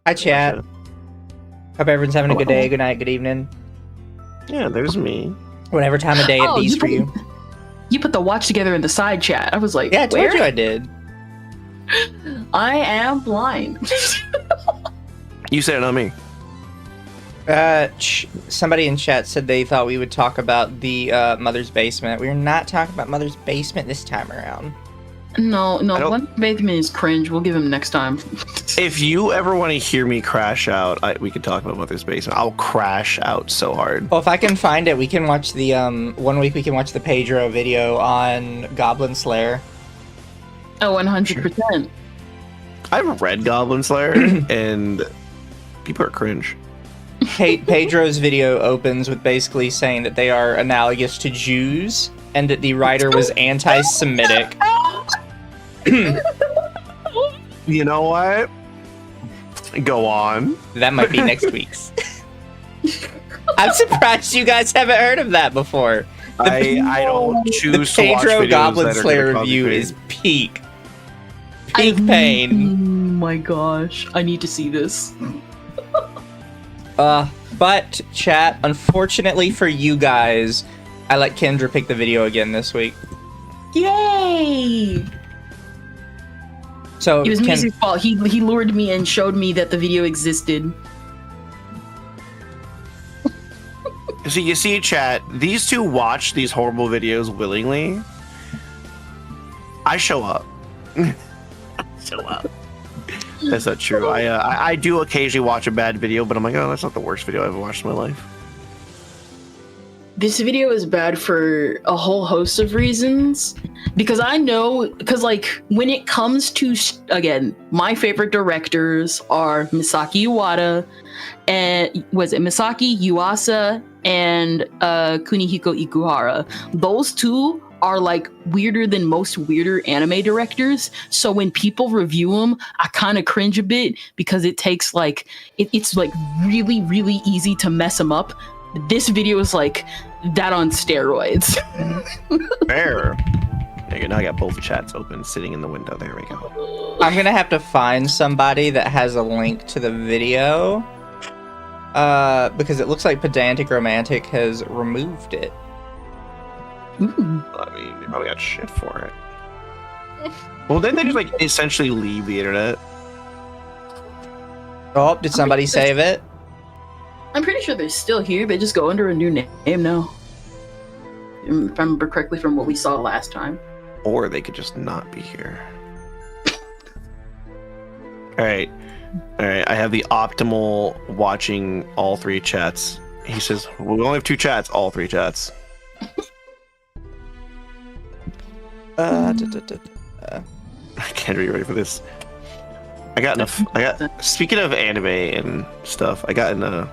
Hi, chat. Hope everyone's having a good day, good night, good evening. Yeah, there's me. Whatever time of day it be for you. You put the watch together in the side chat. I was like, yeah, I told you I did. I am blind. You said it, not me. Somebody in chat said they thought we would talk about the Mother's Basement. We're not talking about Mother's Basement this time around. No, one basement is cringe. We'll give him next time. If you ever want to hear me crash out, we can talk about Mother's Basement. I'll crash out so hard. Well, if I can find it, we can watch the, 1 week we can watch the Pedro video on Goblin Slayer. Oh, 100%. I've read Goblin Slayer, and people are cringe. Pedro's video opens with basically saying that they are analogous to Jews, and that the writer was anti-Semitic. You know what? Go on. That might be next week's. I'm surprised you guys haven't heard of that before. I don't choose to watch Pedro videos Goblin that are Slayer gonna cause me review pain. is peak pain. Oh my gosh, I need to see this. But chat, unfortunately for you guys, I let Kendra pick the video again this week. Yay! So It was Mizu's fault. He lured me and showed me that the video existed. So you see, chat, these two watch these horrible videos willingly. I show up. Show up. That's not true. I do occasionally watch a bad video, but I'm like, oh, that's not the worst video I've ever watched in my life. This video is bad for a whole host of reasons. Because like, when it comes to, again, my favorite directors are Misaki Iwata, and Misaki Yuasa and Kunihiko Ikuhara. Those two are like weirder than most weirder anime directors. So when people review them, I kind of cringe a bit because it takes like, it's like really, really easy to mess them up. This video is like that on steroids. Fair. Okay, now I got both chats open, sitting in the window. There we go. I'm gonna have to find somebody that has a link to the video, because it looks like Pedantic Romantic has removed it. Ooh. I mean, they probably got shit for it. Well, then they just like essentially leave the internet. Oh, did somebody save it? I'm pretty sure they're still here. They just go under a new name now. If I remember correctly from what we saw last time. Or they could just not be here. Alright. Alright, I have the optimal watching all three chats. He says, well, we only have two chats, all three chats. I can't be ready for this. Speaking of anime and stuff, I got in a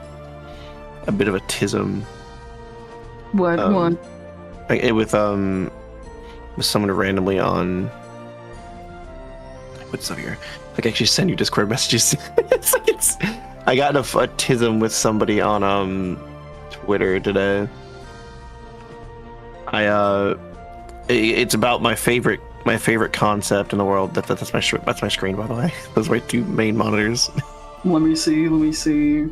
bit of a tism. What one? With someone randomly on. What's up here? Like, I actually send you Discord messages. I got in a tism with somebody on Twitter today. It's about my favorite concept in the world. That's my screen, by the way. Those are my two main monitors. Let me see.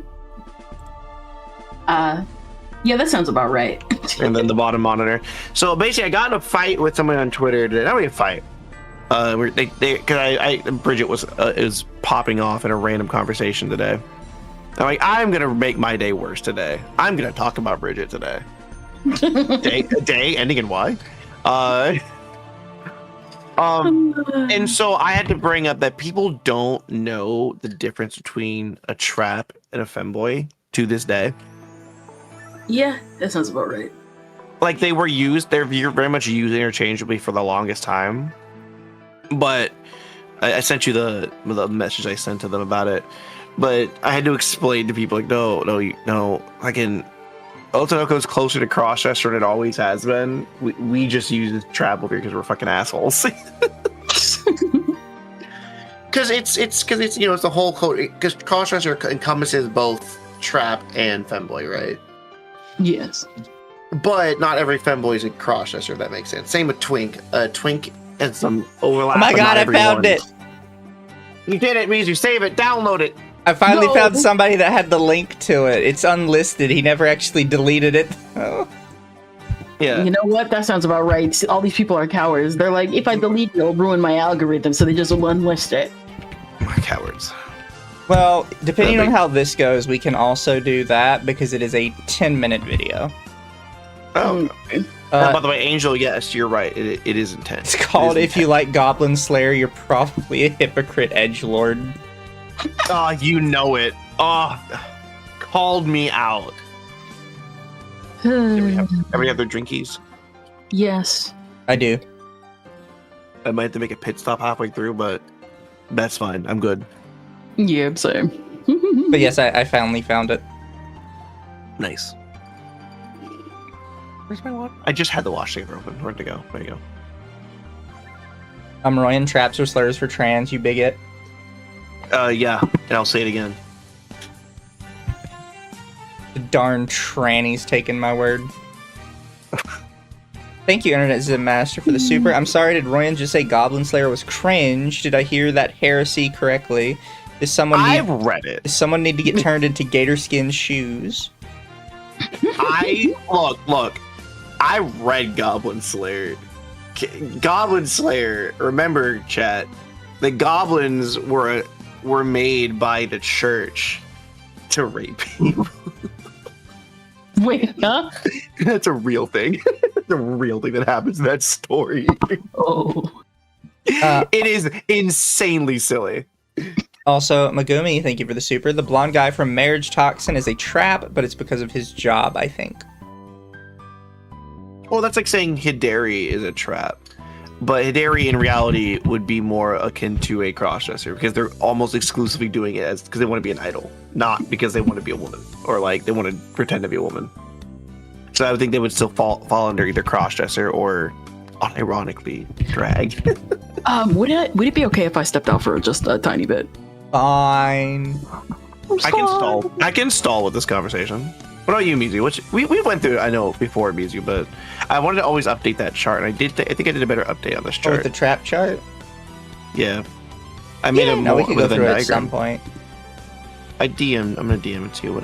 Yeah, that sounds about right. And then the bottom monitor. So basically, I got in a fight with someone on Twitter today. Not really a fight. Because Bridget was popping off in a random conversation today. I'm like, I'm gonna make my day worse today. I'm gonna talk about Bridget today. day ending in Y. And so I had to bring up that people don't know the difference between a trap and a femboy to this day. Yeah, that sounds about right. Like, they're very much used interchangeably for the longest time. But I sent you the message I sent to them about it. But I had to explain to people, like, no, I can. Otonoko is closer to crossdresser than it always has been. We just use trap over here because we're fucking assholes. Because it's the whole code. Because crossdresser encompasses both trap and femboy, right? Yes. But not every femboy is a crossdresser, if that makes sense. Same with Twink. Twink has some overlap. Oh my god, I found it! You did it, Mizu. Save it. Download it. I finally No. found somebody that had the link to it. It's unlisted. He never actually deleted it. Oh. Yeah. You know what? That sounds about right. See, all these people are cowards. They're like, if I delete it, it'll ruin my algorithm, so they just unlist it. Cowards. Well, depending on how this goes, we can also do that because it is a 10-minute video. Oh. Okay. By the way, Angel, yes, you're right. It is intense. It's called It is If You Like Goblin Slayer, You're Probably a Hypocrite Edgelord. Oh, you know it. Oh, called me out. Everybody have their drinkies? Yes. I do. I might have to make a pit stop halfway through, but that's fine. I'm good. Yeah, same. But yes, I finally found it. Nice. Where's my water? I just had the wash saver open. Where'd it go? There you go. I'm Royan, traps or slurs for trans, you bigot. Yeah, and I'll say it again. The darn tranny's taking my word. Thank you, Internet Zim Master, for the super. I'm sorry, did Royan just say Goblin Slayer was cringe? Did I hear that heresy correctly? Does someone I've read it. Does someone need to get turned into gator skin shoes? Look. I read Goblin Slayer. Goblin Slayer. Remember, chat. The goblins were made by the church to rape people. Wait, huh? That's a real thing. The real thing that happens in that story. Oh. It is insanely silly. Also, Megumi, thank you for the super. The blonde guy from Marriage Toxin is a trap, but it's because of his job, I think. Well, that's like saying Hidari is a trap. But Hidari in reality would be more akin to a crossdresser because they're almost exclusively doing it because they want to be an idol, not because they want to be a woman or like they want to pretend to be a woman. So I would think they would still fall under either crossdresser or unironically drag. Would it be okay if I stepped out for just a tiny bit? Fine. I can stall with this conversation. What about you, Mizu? Which we went through, I know, before Mizu, but I wanted to always update that chart, and I think I did a better update on this Oh, chart. with the trap chart? Yeah, I made a No, we more can go with a through it at diagram. some point. I'm gonna DM it to you. When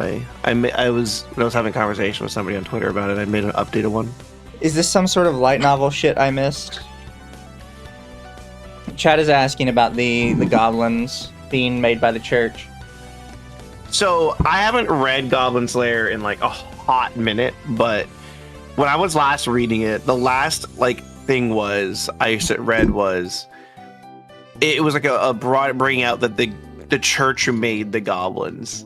I was having a conversation with somebody on Twitter about it, I made an updated one. Is this some sort of light novel shit I missed? Chad is asking about the goblins being made by the church. So I haven't read Goblin Slayer in like a hot minute, but when I was last reading it, the last like thing was read was it was like a broad bringing out that the church made the goblins.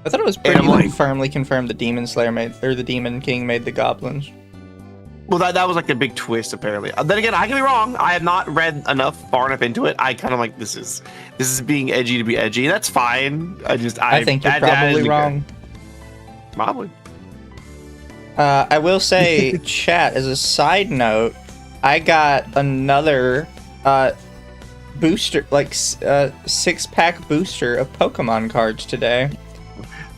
I thought it was pretty like, firmly confirmed the Demon Slayer the Demon King made the goblins. Well, that was like the big twist, apparently. Then again, I can be wrong. I have not read far enough into it. I kind of like this is being edgy to be edgy. That's fine. I think you're probably wrong. Probably. I will say, chat, as a side note, I got another booster, like 6-pack booster of Pokemon cards today.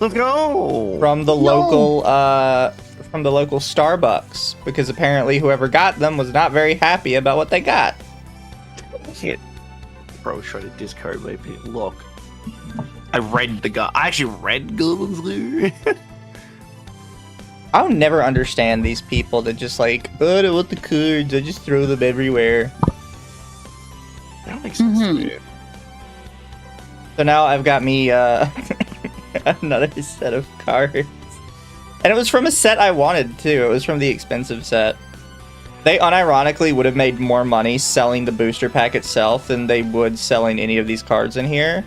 Let's go From the local Starbucks, because apparently whoever got them was not very happy about what they got. Bro, try to discard my opinion. Look, I actually read Goblin Slayer. I'll never understand these people that just like, oh, I don't want the cards, I just throw them everywhere. That don't make sense to me. So now I've got me another set of cards. And it was from a set I wanted too. It was from the expensive set. They unironically would have made more money selling the booster pack itself than they would selling any of these cards in here.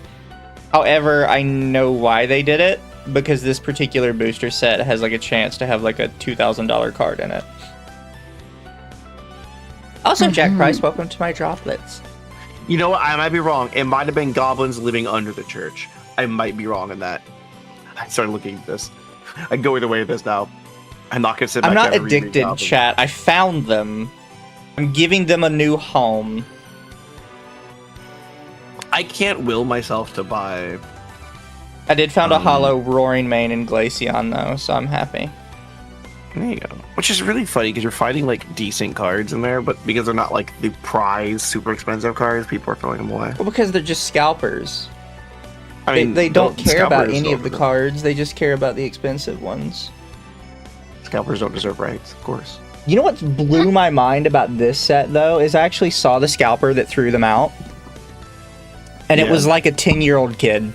However, I know why they did it, because this particular booster set has like a chance to have like a $2,000 card in it. Also, Jack Price, welcome to my droplets. You know what? I might be wrong. It might have been goblins living under the church. I might be wrong in that. I started looking at this. I go either way with this now. I'm not gonna sit back I'm not down and reread addicted, Goblin. chat. I found them. I'm giving them a new home. I can't will myself to buy. I did found a hollow Roaring Mane and Glaceon though, so I'm happy. There you go. Which is really funny because you're finding like decent cards in there, but because they're not like the prize super expensive cards, people are throwing them away. Well, because they're just scalpers. I mean, they don't care about scalpers any of the don't- cards. They just care about the expensive ones. Scalpers don't deserve rights, of course. You know what blew my mind about this set, though, is I actually saw the scalper that threw them out. And it Yeah. was like a 10-year-old kid.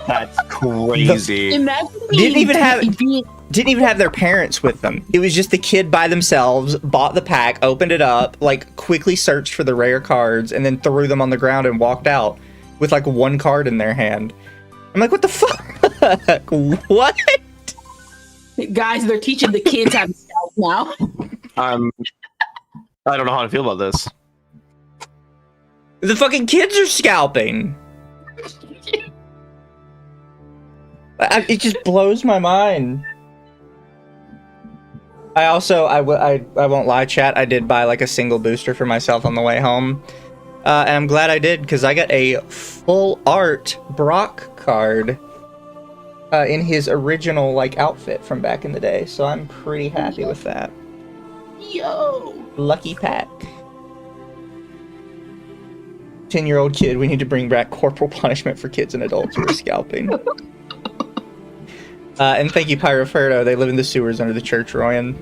That's crazy. Imagine Didn't even have- being- Didn't even have their parents with them. It was just the kid by themselves, bought the pack, opened it up, like quickly searched for the rare cards, and then threw them on the ground and walked out with like one card in their hand. I'm like, what the fuck? What? Guys, they're teaching the kids how to scalp now. I don't know how to feel about this. The fucking kids are scalping. It just blows my mind. I also, I won't lie, chat, I did buy like a single booster for myself on the way home. And I'm glad I did, because I got a full art Brock card in his original like outfit from back in the day. So I'm pretty happy with that. Yo. Lucky pack. 10-year-old kid, we need to bring back corporal punishment for kids and adults who are scalping. And thank you, Pyroferto. They live in the sewers under the church, Royan.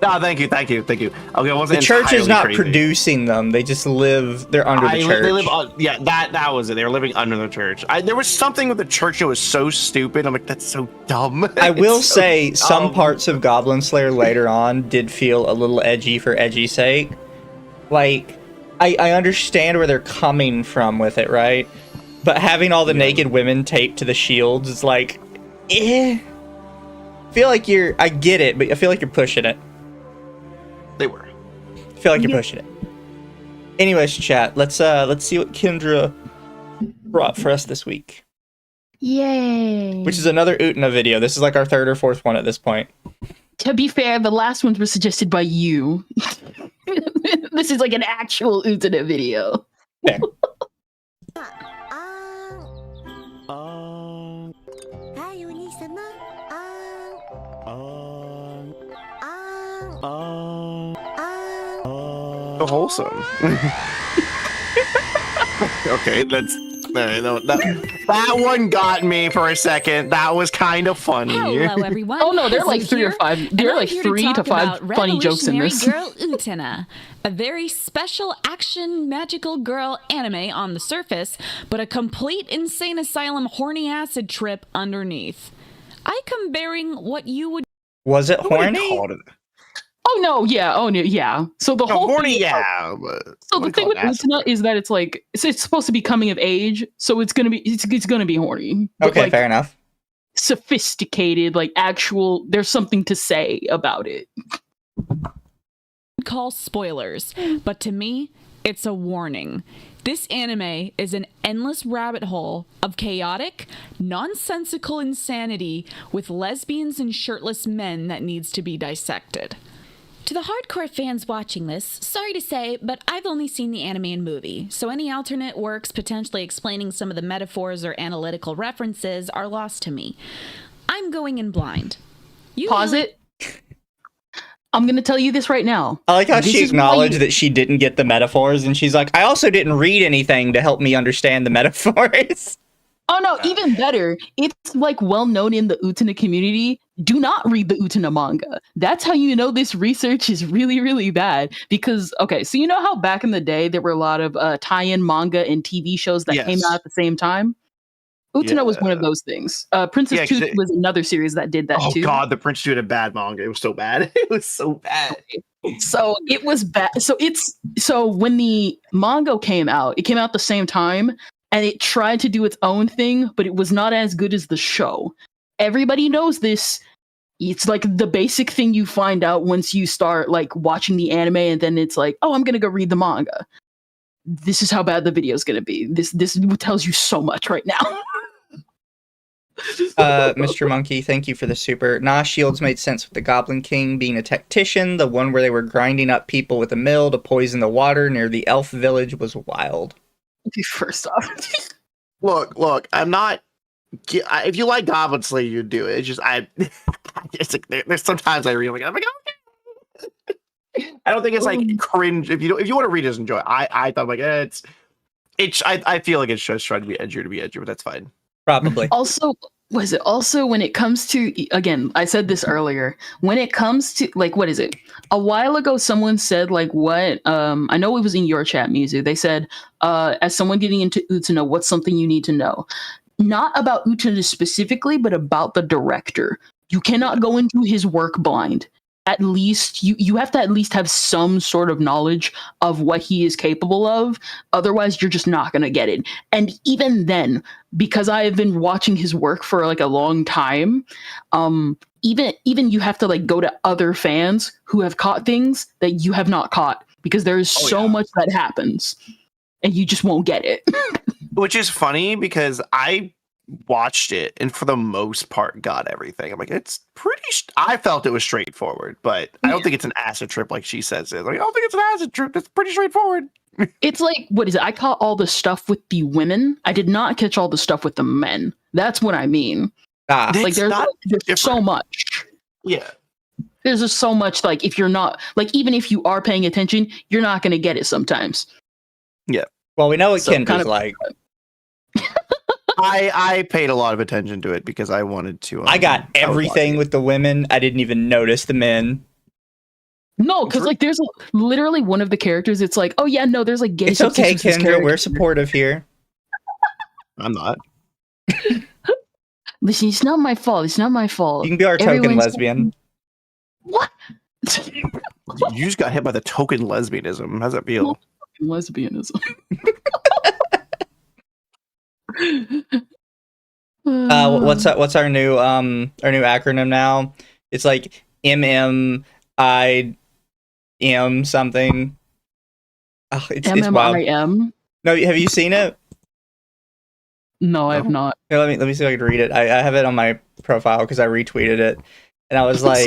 No, thank you. Okay, I wasn't The church is entirely not crazy. producing them. They just live. They're under the church. They live yeah, that was it. They were living under the church. There was something with the church that was so stupid. I'm like, that's so dumb. I will It's so say some dumb. parts of Goblin Slayer later on did feel a little edgy for edgy's sake. Like, I understand where they're coming from with it, right? But having all the naked women taped to the shields is like, I feel like I get it, but I feel like you're pushing it. They were. I feel like you're pushing it. Anyways, chat, let's see what Kendra brought for us this week. Yay. Which is another Utena video. This is like our third or fourth one at this point. To be fair, the last ones were suggested by you. This is like an actual Utena video. Fair. So wholesome. Okay, that one got me for a second. That was kind of funny. Hello, everyone. Oh no, there are like Hazel three or here, five. and There are I'm like here 3 to talk 5 about funny jokes in this. Revolutionary Girl Utena, a very special action magical girl anime on the surface, but a complete insane asylum horny acid trip underneath. I come bearing what you would. Was it Nobody horny? called it- Oh no, yeah, yeah. So the No, whole horny, thing, yeah. But So the nobody thing with called it acid. Utena is that it's like it's supposed to be coming of age, so it's gonna be horny. But Okay, like, fair enough. sophisticated, like actual. There's something to say about it. call spoilers, but to me, it's a warning. This anime is an endless rabbit hole of chaotic, nonsensical insanity with lesbians and shirtless men that needs to be dissected. To the hardcore fans watching this, sorry to say, but I've only seen the anime and movie, so any alternate works potentially explaining some of the metaphors or analytical references are lost to me. I'm going in blind. Pause it. I'm gonna tell you this right now. I like how This she is why acknowledged you- that she didn't get the metaphors, and she's like, I also didn't read anything to help me understand the metaphors. Oh no, even better. It's like well known in the Utena community. Do not read the Utena manga. That's how you know this research is really, really bad. Because okay, so you know how back in the day there were a lot of tie-in manga and TV shows that came Yes. out at the same time. Utena was one of those things. Princess Yeah, 'cause Tooth it- was another series that did that Oh too. god, the Prince did a bad manga. It was so bad. It was so bad. So it was bad. So when the manga came out, it came out at the same time, and it tried to do its own thing, but it was not as good as the show. Everybody knows this. It's like the basic thing you find out once you start like watching the anime, and then it's like, oh, I'm gonna go read the manga. This is how bad the video is gonna be. This tells you so much right now. Mr. Monkey, thank you for the super. Nah, Shields made sense with the Goblin King being a tactician. The one where they were grinding up people with a mill to poison the water near the elf village was wild. First off, Look, I'm not. If you like Goblin Slayer, you do it. It's just it's like there's sometimes I read like I'm like okay. I don't think it's like cringe. If you want to read it, enjoy it. I thought like it's I feel like it's just trying to be edgier, but that's fine. Probably. Also, was it also when it comes to, again, I said this earlier, when it comes to, like, what is it? A while ago, someone said, like, what? I know it was in your chat, Mizu. They said, as someone getting into Utena, what's something you need to know? Not about Utena specifically, but about the director. You cannot go into his work blind. At least you have to at least have some sort of knowledge of what he is capable of. Otherwise, you're just not going to get it. And even then, because I have been watching his work for like a long time, even you have to like go to other fans who have caught things that you have not caught, because there is so much that happens and you just won't get it. Which is funny because I watched it and for the most part got everything. I'm like, it's pretty I felt it was straightforward, but I don't think it's an acid trip like she says it. Like, I don't think it's an acid trip. It's pretty straightforward. It's like, what is it? I caught all the stuff with the women. I did not catch all the stuff with the men. That's what I mean. Like, there's so much. Yeah. There's just so much, like, if you're not, like, even if you are paying attention, you're not going to get it sometimes. Yeah. Well, we know what Kendra's like. I paid a lot of attention to it because I wanted to. I got everything with the women. I didn't even notice the men. No, because like there's literally one of the characters. It's like, oh yeah, no, there's like gay. It's okay, Kendra. We're supportive here. I'm not. Listen, it's not my fault. It's not my fault. You can be our token lesbian. What? You just got hit by the token lesbianism. How's that feel? Lesbianism. What's our new acronym now? It's like MMIM something. Oh, it's wild. MMIM? No, have you seen it? No, I have not. Here, let me see if I can read it. I have it on my profile because I retweeted it, and I was like,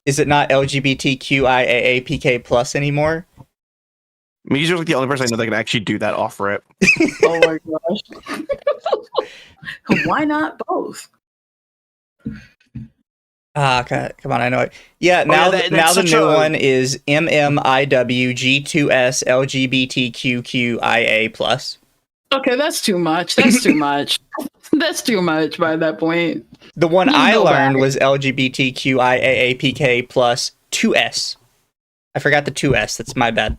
"Is it not LGBTQIAAPK plus anymore?" I mean, you're like the only person I know that can actually do that off rip. Oh my gosh! Why not both? Okay, come on, I know it. Yeah, now the new one is MMIWG2S LGBTQQIA plus. Okay, that's too much. That's too much. That's too much by that point. The one I learned was LGBTQIAAPK plus 2S. I forgot the 2S. That's my bad.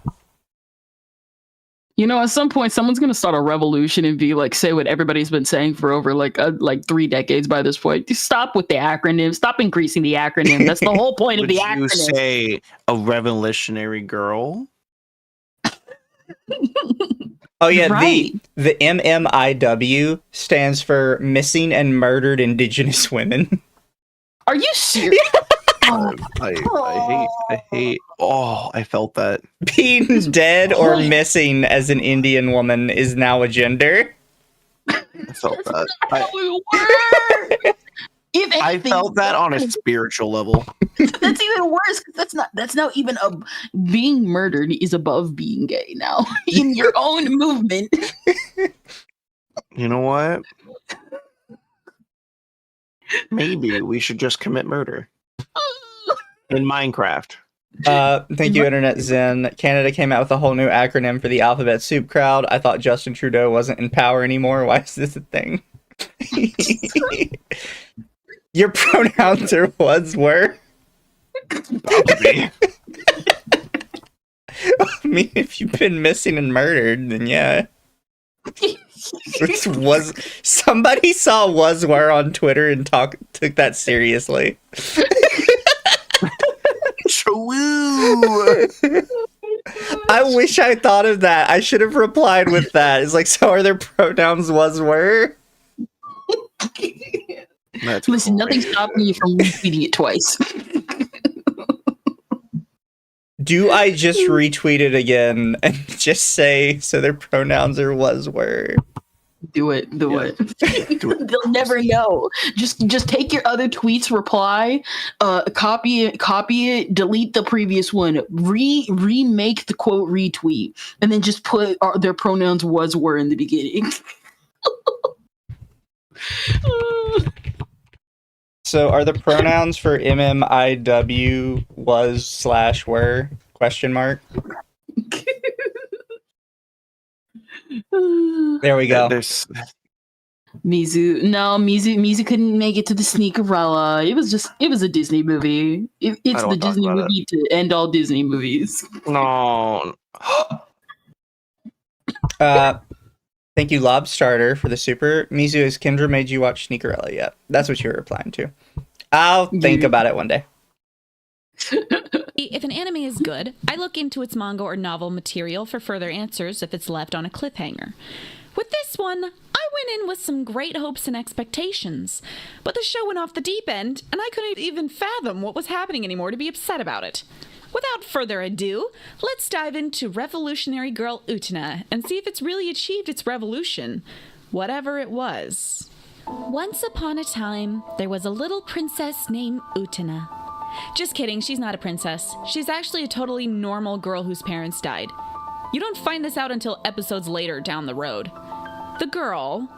You know, at some point, someone's going to start a revolution and be like, say what everybody's been saying for over like 3 decades by this point. Just stop with the acronym. Stop increasing the acronym. That's the whole point of the acronym. Would you say a revolutionary girl? Oh yeah, right. the MMIW stands for Missing and Murdered Indigenous Women. Are you serious? I hate. Oh, I felt that. Being dead or missing as an Indian woman is now a gender. I felt that. I felt that on a spiritual level. That's even worse, because that's not even being murdered is above being gay now in your own movement. You know what? Maybe we should just commit murder in Minecraft. Thank you, Internet Zen. Canada came out with a whole new acronym for the alphabet soup crowd. I thought Justin Trudeau wasn't in power anymore. Why is this a thing? Your pronouns are was, were. Probably. I mean, if you've been missing and murdered, then yeah. Somebody saw was, were on Twitter and took that seriously. True. I wish I thought of that. I should have replied with that. It's like, so are their pronouns was, were? Listen, nothing stopped me from retweeting it twice. Do I just retweet it again and just say, so their pronouns are was, were? Do it. They'll never know. Just take your other tweets, reply, copy it, delete the previous one, remake the quote retweet, and then just put their pronouns was, were in the beginning. So are the pronouns for MMIW was / were ? There we go. There's Mizu couldn't make it to the Sneakerella. It was a Disney movie. It's don't the wanna talk Disney about movie to end all Disney movies. no. Thank you, Lobstarter, for the super. Mizu, has Kendra made you watch Sneakerella yet? That's what you were replying to. I'll think about it one day. If an anime is good, I look into its manga or novel material for further answers if it's left on a cliffhanger. With this one, I went in with some great hopes and expectations, but the show went off the deep end, and I couldn't even fathom what was happening anymore to be upset about it. Without further ado, let's dive into Revolutionary Girl Utena and see if it's really achieved its revolution, whatever it was. Once upon a time, there was a little princess named Utena. Just kidding, she's not a princess. She's actually a totally normal girl whose parents died. You don't find this out until episodes later down the road. The girl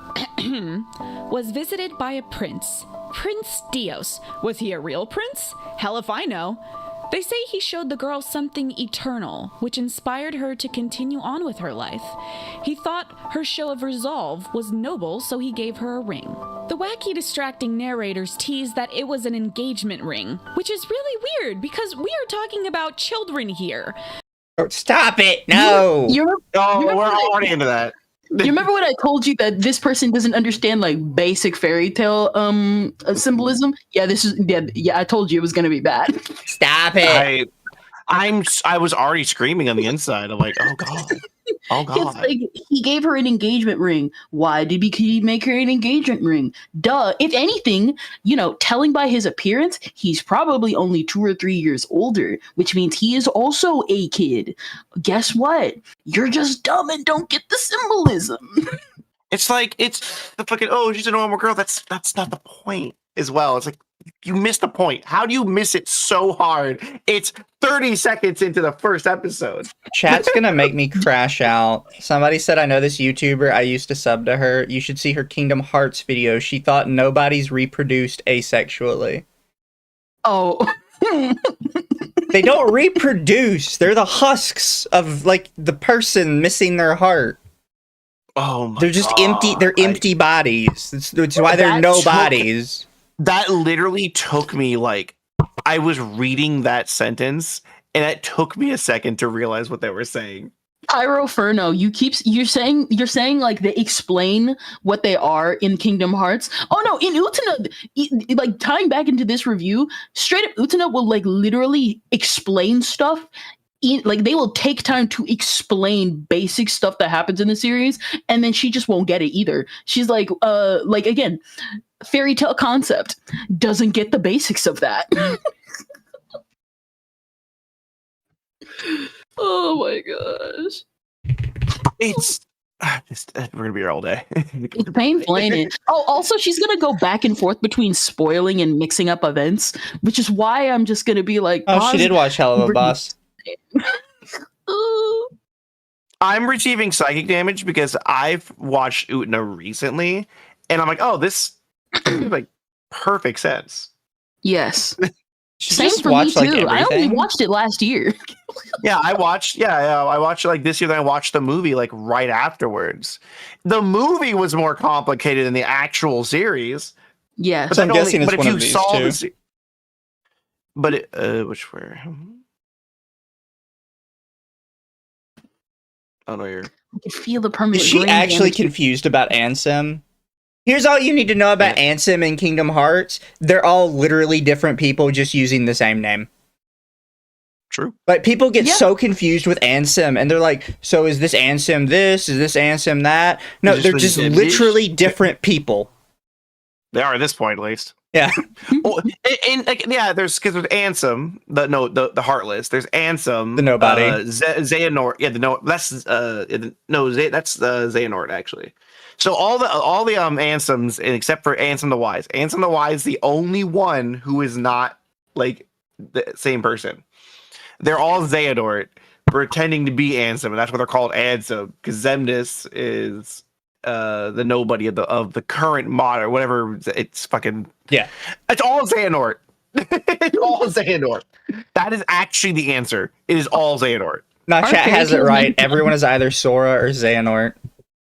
was visited by a prince, Prince Dios. Was he a real prince? Hell if I know. They say he showed the girl something eternal, which inspired her to continue on with her life. He thought her show of resolve was noble, so he gave her a ring. The wacky, distracting narrators tease that it was an engagement ring, which is really weird because we are talking about children here. Oh, stop it! No! You remember We're when already into that. you remember when I told you that this person doesn't understand like basic fairy tale symbolism? Yeah, I told you it was gonna be bad. Stop it! I was already screaming on the inside. I'm like, oh god, oh It's god. like he gave her an engagement ring. Why did he make her an engagement ring? Duh. If anything, telling by his appearance, he's probably only 2 or 3 years older, which means he is also a kid. Guess what? You're just dumb and don't get the symbolism. It's like it's the fucking she's a normal girl. That's not the point as well. It's like you missed the point. How do you miss it so hard? It's 30 seconds into the first episode. Chat's gonna make me crash out. Somebody said, I know this YouTuber, I used to sub to her. You should see her Kingdom Hearts video. She thought nobody's reproduced asexually. Oh. They don't reproduce. They're the husks of, like, the person missing their heart. Oh my They're just God. empty. They're empty bodies. It's why they're no bodies. That literally took me I was reading that sentence and it took me a second to realize what they were saying. Pyroferno, you're saying like they explain what they are in Kingdom Hearts. Oh no, in Utena, like tying back into this review, straight up Utena will like literally explain stuff. Like they will take time to explain basic stuff that happens in the series, and then she just won't get it either. She's like again, fairy tale concept doesn't get the basics of that. Oh my gosh. It's we're gonna be here all day. It's painful, ain't it? Oh, also she's gonna go back and forth between spoiling and mixing up events, which is why I'm just gonna be like, Oh, she did watch Hell of a Boss. I'm receiving psychic damage because I've watched Utena recently, and I'm like, oh, this makes like perfect sense. Yes. She Same just for me watched, like, too. I only everything. watched it last year. I watched it like this year, then I watched the movie like right afterwards. The movie was more complicated than the actual series. Yeah. So I'm guessing it's if one you of these saw two. but which were I don't know your I can feel the permanent. Is she brain actually damage. confused about Ansem? Here's all you need to know about Ansem and Kingdom Hearts. They're all literally different people just using the same name. true. Like, people get so confused with Ansem, and they're like, so is this Ansem this? Is this Ansem that? No, they're just literally different people. They are at this point, at least. Yeah. Well, there's because there's Ansem, the Heartless. There's Ansem, The nobody. Xehanort. Yeah, that's Xehanort actually. So all the Ansems, except for Ansem the Wise. Ansem the Wise, the only one who is not like the same person. They're all Xehanort pretending to be Ansem, and that's what they're called Ansem, because Xemnas is the nobody of the current mod or whatever. It's fucking It's all Xehanort. It's all Xehanort. That is actually the answer. It is all Xehanort. No, chat has it right. Everyone is either Sora or Xehanort.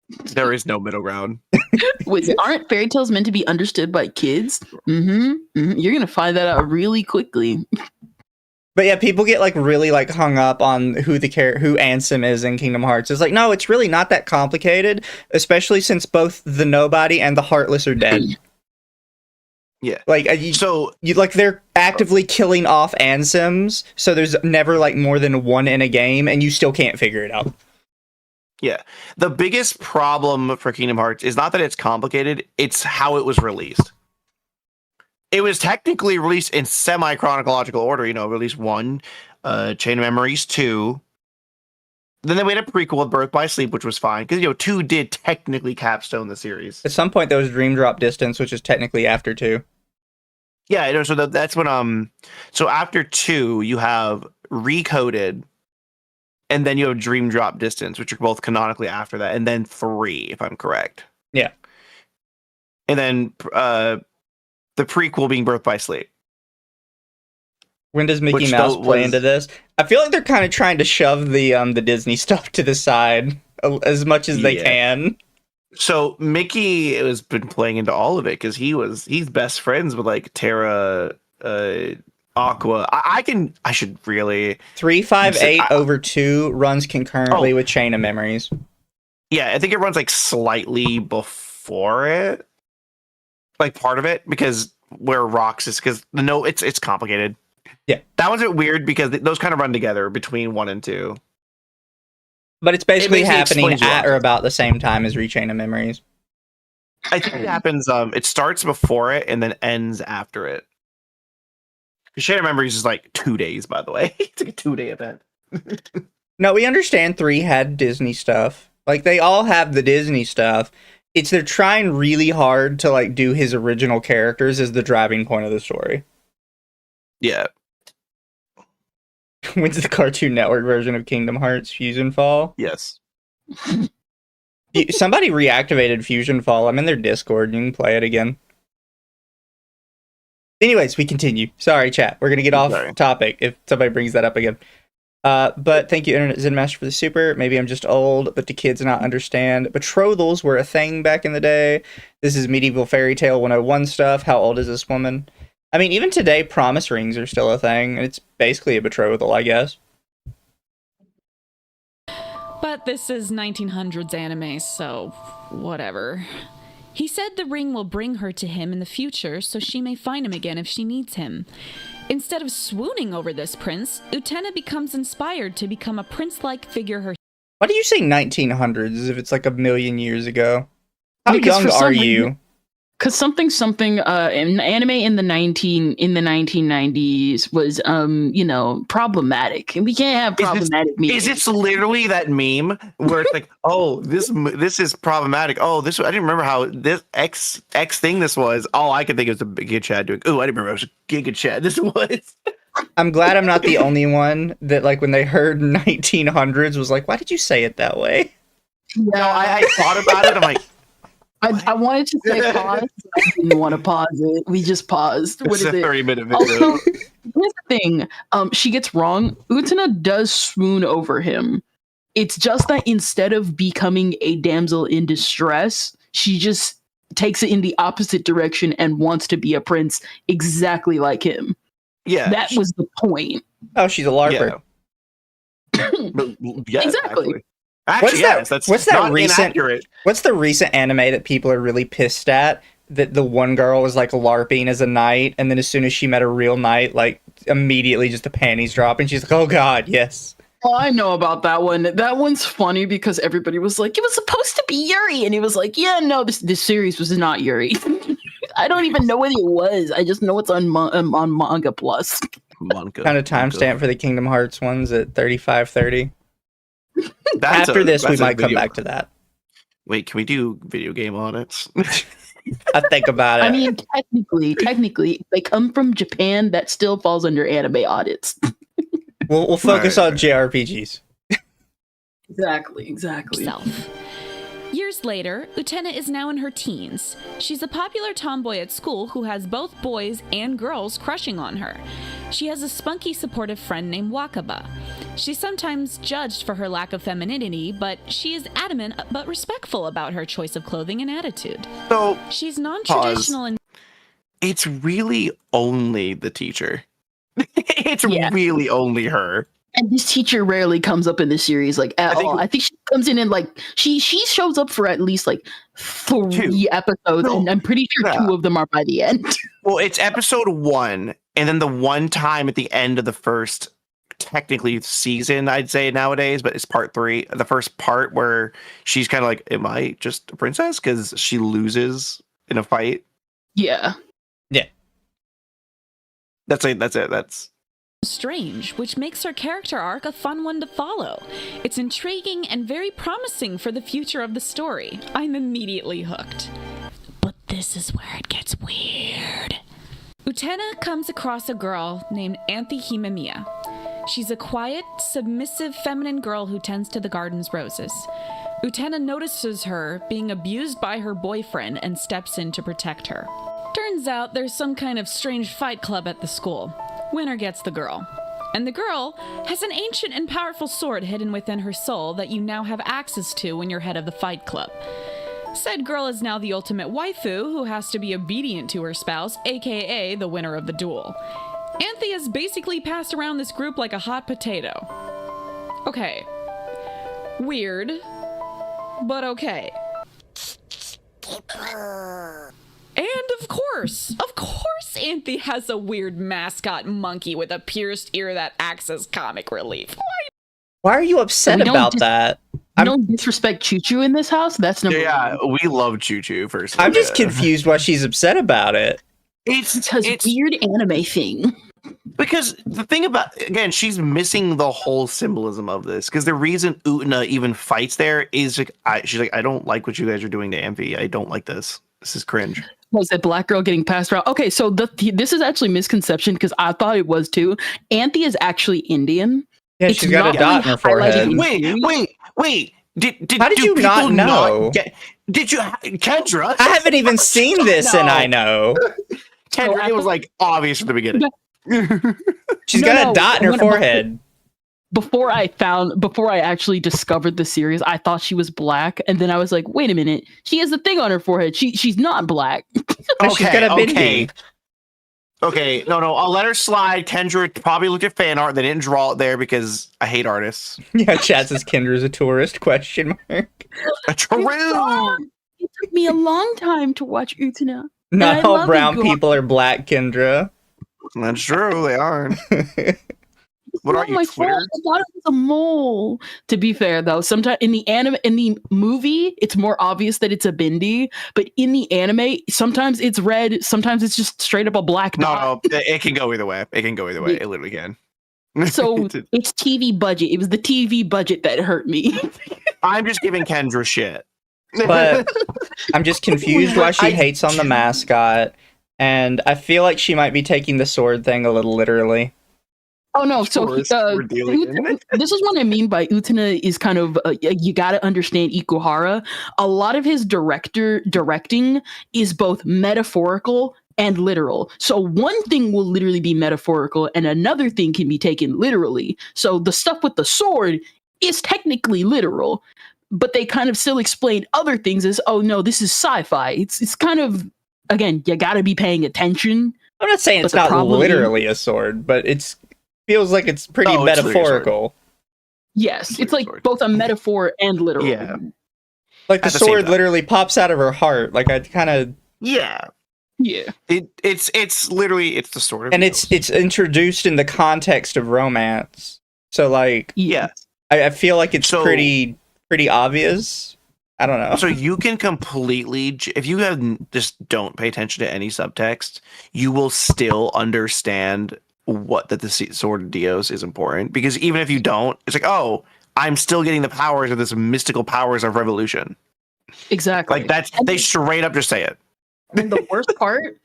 There is no middle ground. Wait, aren't fairy tales meant to be understood by kids? You're gonna find that out really quickly. But yeah, people get like really like hung up on who Ansem is in Kingdom Hearts. It's like, no, it's really not that complicated, especially since both the Nobody and the Heartless are dead. Yeah. Like they're actively killing off Ansems, so there's never like more than one in a game, and you still can't figure it out. Yeah. The biggest problem for Kingdom Hearts is not that it's complicated, it's how it was released. It was technically released in semi-chronological order, release 1, Chain of Memories 2. Then they made a prequel with Birth by Sleep, which was fine, because, 2 did technically capstone the series. At some point, there was Dream Drop Distance, which is technically after 2. Yeah, so that's when, so after 2, you have Recoded, and then you have Dream Drop Distance, which are both canonically after that, and then 3, if I'm correct. Yeah. And then, the prequel being Birth by Sleep. When does Mickey Mouse play into this? I feel like they're kind of trying to shove the Disney stuff to the side as much as they can. So Mickey has been playing into all of it because he's best friends with like Terra, Aqua. I should really 358 over 2 runs concurrently with Chain of Memories. Yeah, I think it runs like slightly before it. Like part of it, because where Rocks is, because it's complicated. Yeah, that one's a bit weird because those kind of run together between 1 and 2. But it's basically happening at or about the same time as Rechain of Memories. I think it happens. It starts before it and then ends after it. Chain of Memories is like 2 days, by the way. It's like a 2-day event. No, we understand 3 had Disney stuff. Like they all have the Disney stuff. It's they're trying really hard to like do his original characters as the driving point of the story. Yeah. When's the Cartoon Network version of Kingdom Hearts Fusion Fall? Yes. Somebody reactivated Fusion Fall. I'm in their Discord. You can play it again. Anyways, we continue. Sorry, chat. We're going to get off topic if somebody brings that up again. But thank you, Internet Zen Master, for the super. Maybe I'm just old, but the kids not understand. Betrothals were a thing back in the day. This is medieval fairy tale 101 stuff. How old is this woman? I mean, even today, promise rings are still a thing. It's basically a betrothal, I guess. But this is 1900s anime, so whatever. He said the ring will bring her to him in the future, so she may find him again if she needs him. Instead of swooning over this prince, Utena becomes inspired to become a prince-like figure herself. Why do you say 1900s as if it's like a million years ago? How young are you? Because something in anime in the 1990s was problematic, and we can't have problematic memes. Is it literally that meme where it's like, oh, this is problematic. Oh, I didn't remember how this X thing this was. All I could think was a Giga Chad doing. Oh, I didn't remember it was Giga Chad. This was. I'm glad I'm not the only one that like when they heard 1900s was like, why did you say it that way? No, I thought about it. I'm like. I wanted to say pause, but I didn't want to pause it. We just paused. What is it? 30-minute video. Also, here's the thing. She gets wrong. Utena does swoon over him. It's just that instead of becoming a damsel in distress, she just takes it in the opposite direction and wants to be a prince exactly like him. Yeah. That was the point. Oh, she's a LARPer. Yeah, exactly. Actually, what's the recent anime that people are really pissed at? That the one girl was like LARPing as a knight, and then as soon as she met a real knight, like immediately just the panties drop, and she's like, "Oh God, yes." Oh, I know about that one. That one's funny because everybody was like, "It was supposed to be Yuri," and he was like, "Yeah, no, this series was not Yuri." I don't even know what it was. I just know it's on Manga Plus. Kind of timestamp for the Kingdom Hearts ones at 35:30. After this, we might come back to that. Wait, can we do video game audits? I think about it. I mean, technically, if they come from Japan, that still falls under anime audits. We'll focus on JRPGs. Exactly. Years later, Utena is now in her teens. She's a popular tomboy at school who has both boys and girls crushing on her. She has a spunky, supportive friend named Wakaba. She's sometimes judged for her lack of femininity, but she is adamant but respectful about her choice of clothing and attitude. So She's non-traditional and it's really only the teacher. It's really only her. And this teacher rarely comes up in the series, like, at all. I think she comes in and, like, she shows up for at least, like, 3 episodes, and I'm pretty sure 2 of them are by the end. Well, it's episode 1, and then the one time at the end of the first, technically, season, I'd say nowadays, but it's part 3. The first part where she's kind of like, am I just a princess? Because she loses in a fight. Yeah. Yeah. That's it. strange, which makes her character arc a fun one to follow. It's intriguing and very promising for the future of the story. I'm immediately hooked. But this is where it gets weird. Utena comes across a girl named Anthe Himemiya. She's a quiet, submissive, feminine girl who tends to the garden's roses. Utena notices her being abused by her boyfriend and steps in to protect her. Turns out there's some kind of strange fight club at the school. Winner gets the girl. And the girl has an ancient and powerful sword hidden within her soul that you now have access to when you're head of the fight club. Said girl is now the ultimate waifu who has to be obedient to her spouse, aka the winner of the duel. Anthe is basically passed around this group like a hot potato. Okay. Weird. But okay. And of course, Anthe has a weird mascot monkey with a pierced ear that acts as comic relief. Why are you upset about that? We don't disrespect Choo Choo in this house. That's number one. We love Choo Choo first. I'm just confused why she's upset about it. It's weird anime thing. Because the thing about, again, she's missing the whole symbolism of this. Because the reason Utena even fights there is like, she's like, I don't like what you guys are doing to Anthe. I don't like this. This is cringe. Was that black girl getting passed around? Okay, so this is actually misconception because I thought it was too. Anthe is actually Indian. Yeah, she's got a dot in her forehead. Wait. How did you not know? Did you, Kendra? I haven't even seen this, and I know. Kendra, it was like obvious from the beginning. She's got a dot in her forehead. Before I actually discovered the series, I thought she was black, and then I was like, "Wait a minute, she has a thing on her forehead. She's not black." She's got a bindi. Okay, no, I'll let her slide. Kendra probably looked at fan art. They didn't draw it there because I hate artists. Yeah, chat says Kendra's a tourist? Question mark. True. It took me a long time to watch Utena. Not all brown people are black, Kendra. That's true. They aren't. What are you, Twitter? I thought it was a mole. To be fair, though, sometimes in the movie, it's more obvious that it's a bindi. But in the anime, sometimes it's red. Sometimes it's just straight up a black dot. No, it can go either way. It literally can. So it's TV budget. It was the TV budget that hurt me. I'm just giving Kendra shit. But I'm just confused why she hates on the mascot. And I feel like she might be taking the sword thing a little literally. Oh no! So this is what I mean by Utena is kind of you got to understand Ikuhara. A lot of his directing is both metaphorical and literal. So one thing will literally be metaphorical, and another thing can be taken literally. So the stuff with the sword is technically literal, but they kind of still explain other things as, oh no, this is sci-fi. It's kind of, again, you got to be paying attention. I'm not saying it's not literally a sword, but it's feels like it's pretty metaphorical. Yes, it's like both a metaphor and literal. Yeah. Like the sword literally pops out of her heart. Like I kind of Yeah. It's literally the sword of and it's introduced in the context of romance. So like I feel like it's pretty obvious. I don't know. So you can completely, if you just don't pay attention to any subtext, you will still understand what that the sword of Dios is important, because even if you don't, it's like, oh, I'm still getting the powers of this mystical powers of revolution. Exactly. Like they straight up just say it. And the worst part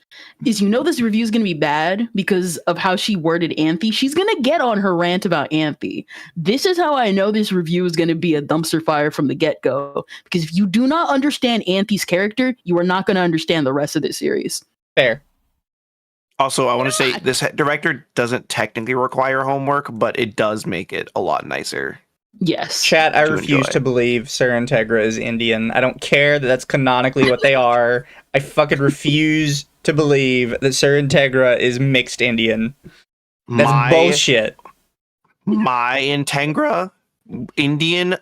is, this review is going to be bad because of how she worded Anthe. She's going to get on her rant about Anthe. This is how I know this review is going to be a dumpster fire from the get-go. Because if you do not understand Anthe's character, you are not going to understand the rest of this series. Fair. Also, I want to say this director doesn't technically require homework, but it does make it a lot nicer. Yes. Chat, I refuse to believe Sir Integra is Indian. I don't care that that's canonically what they are. I fucking refuse to believe that Sir Integra is mixed Indian. That's bullshit. My Integra? Indian?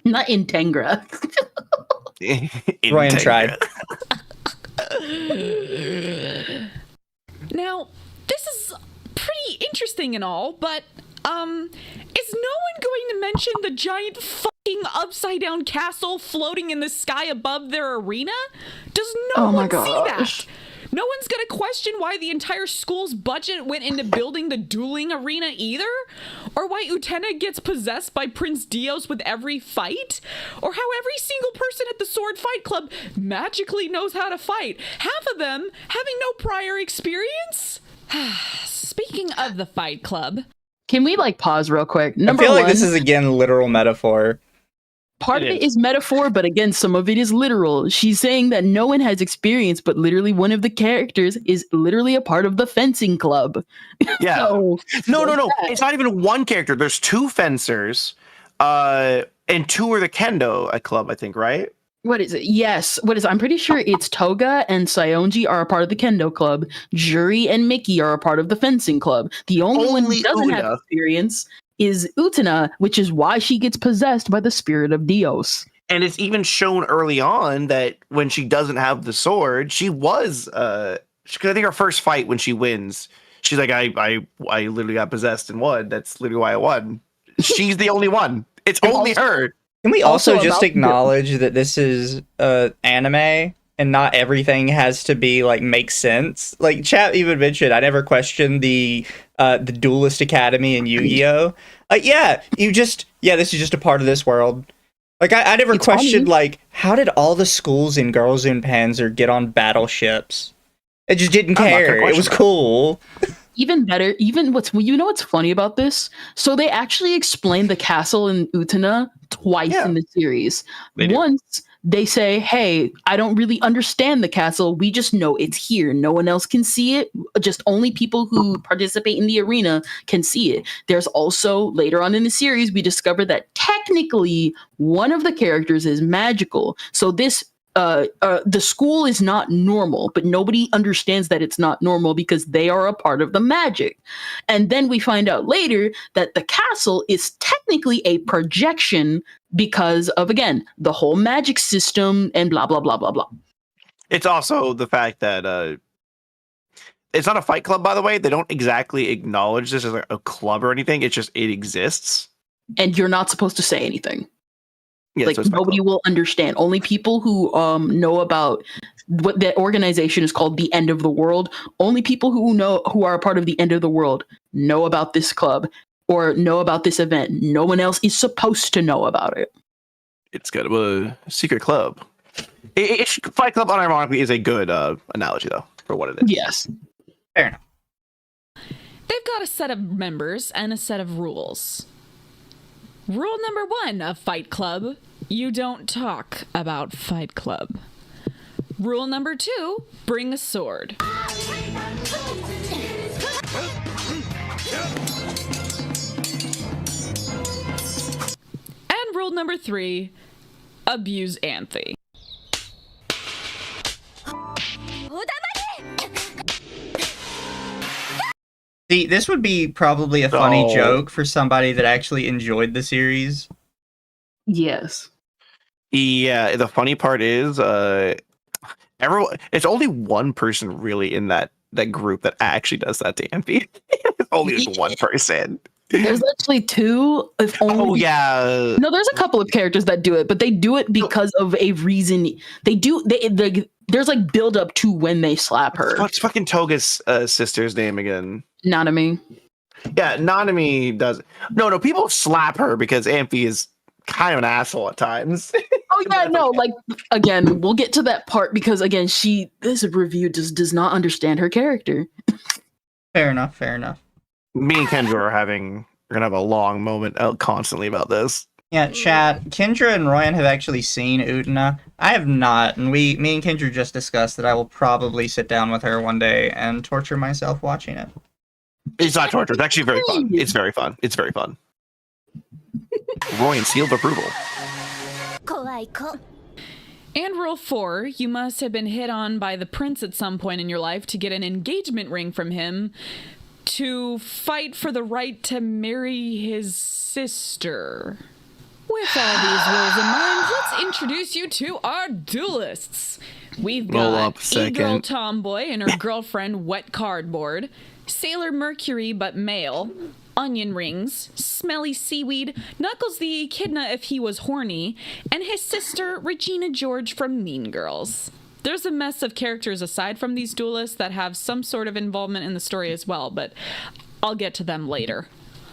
Not Integra. Ryan tried. Now, this is pretty interesting and all, but is no one going to mention the giant fucking upside down castle floating in the sky above their arena? Does no one see that? No one's gonna question why the entire school's budget went into building the dueling arena either? Or why Utena gets possessed by Prince Dios with every fight? Or how every single person at the Sword Fight Club magically knows how to fight, half of them having no prior experience? Speaking of the Fight Club... Can we pause real quick? I feel like this is again literal metaphor. Part of it is metaphor, but again, some of it is literal. She's saying that no one has experience, but literally one of the characters is literally a part of the fencing club. Yeah. No. It's not even one character. There's two fencers, and two are the kendo club, I think, right? What is it? Yes. What is it? I'm pretty sure it's Toga and Saionji are a part of the kendo club. Juri and Miki are a part of the fencing club. The only one who doesn't have experience is Utena, which is why she gets possessed by the spirit of Dios. And it's even shown early on that when she doesn't have the sword, she was, because I think her first fight when she wins, she's like, I literally got possessed and won. That's literally why I won. She's the only one. It's only her. Can we also just acknowledge that this is anime and not everything has to be make sense? Like chat even mentioned, I never questioned the Duelist Academy in Yu-Gi-Oh. This is just a part of this world. I never questioned how did all the schools in Girls in Panzer get on battleships? I just didn't care. It was cool. Even better, what's funny about this? So they actually explained the castle in Utena twice in the series. Once they say, hey, I don't really understand the castle. We just know it's here. No one else can see it. Just only people who participate in the arena can see it. There's also, later on in the series, we discover that technically one of the characters is magical. So this the school is not normal, but nobody understands that it's not normal because they are a part of the magic. And then we find out later that the castle is technically a projection because of, again, the whole magic system and blah, blah, blah, blah, blah. It's also the fact that it's not a fight club, by the way. They don't exactly acknowledge this as a club or anything. It's just, it exists. And you're not supposed to say anything. Yeah, so nobody will understand. Only people who know about what that organization is called, the End of the World. Only people who are a part of the End of the World know about this club or know about this event. No one else is supposed to know about it. It's kind of a secret club. Fight Club, unironically, is a good analogy, though, for what it is. Yes. Fair enough. They've got a set of members and a set of rules. Rule number 1 of Fight Club, you don't talk about Fight Club. Rule number 2, bring a sword. And rule number 3, abuse Anthe. See, this would be probably a funny joke for somebody that actually enjoyed the series. Yes. Yeah, the funny part is, everyone. It's only one person really in that group that actually does that to Anthe. Only one person. There's actually 2. If only. Oh yeah. No, there's a couple of characters that do it, but they do it because of a reason. There's build up to when they slap her. What's fucking Toga's sister's name again? Nanami. Yeah, Nanami does. No, people slap her because Anthe is kind of an asshole at times. Oh Oh yeah, no, like again, we'll get to that part because again, this review just does not understand her character. Fair enough. Fair enough. Me and Kendra are gonna have a long moment out constantly about this. Yeah, chat. Kendra and Royan have actually seen Utena. I have not, and me and Kendra just discussed that I will probably sit down with her one day and torture myself watching it. It's not torture. It's actually very fun. It's very fun. It's very fun. Royan sealed approval. And rule 4, you must have been hit on by the prince at some point in your life to get an engagement ring from him to fight for the right to marry his sister. With all these rules in mind, let's introduce you to our duelists. We've got e-girl tomboy and her girlfriend wet cardboard, Sailor Mercury but male, onion rings, smelly seaweed, Knuckles the echidna if he was horny, and his sister Regina George from Mean Girls. There's a mess of characters aside from these duelists that have some sort of involvement in the story as well, but I'll get to them later.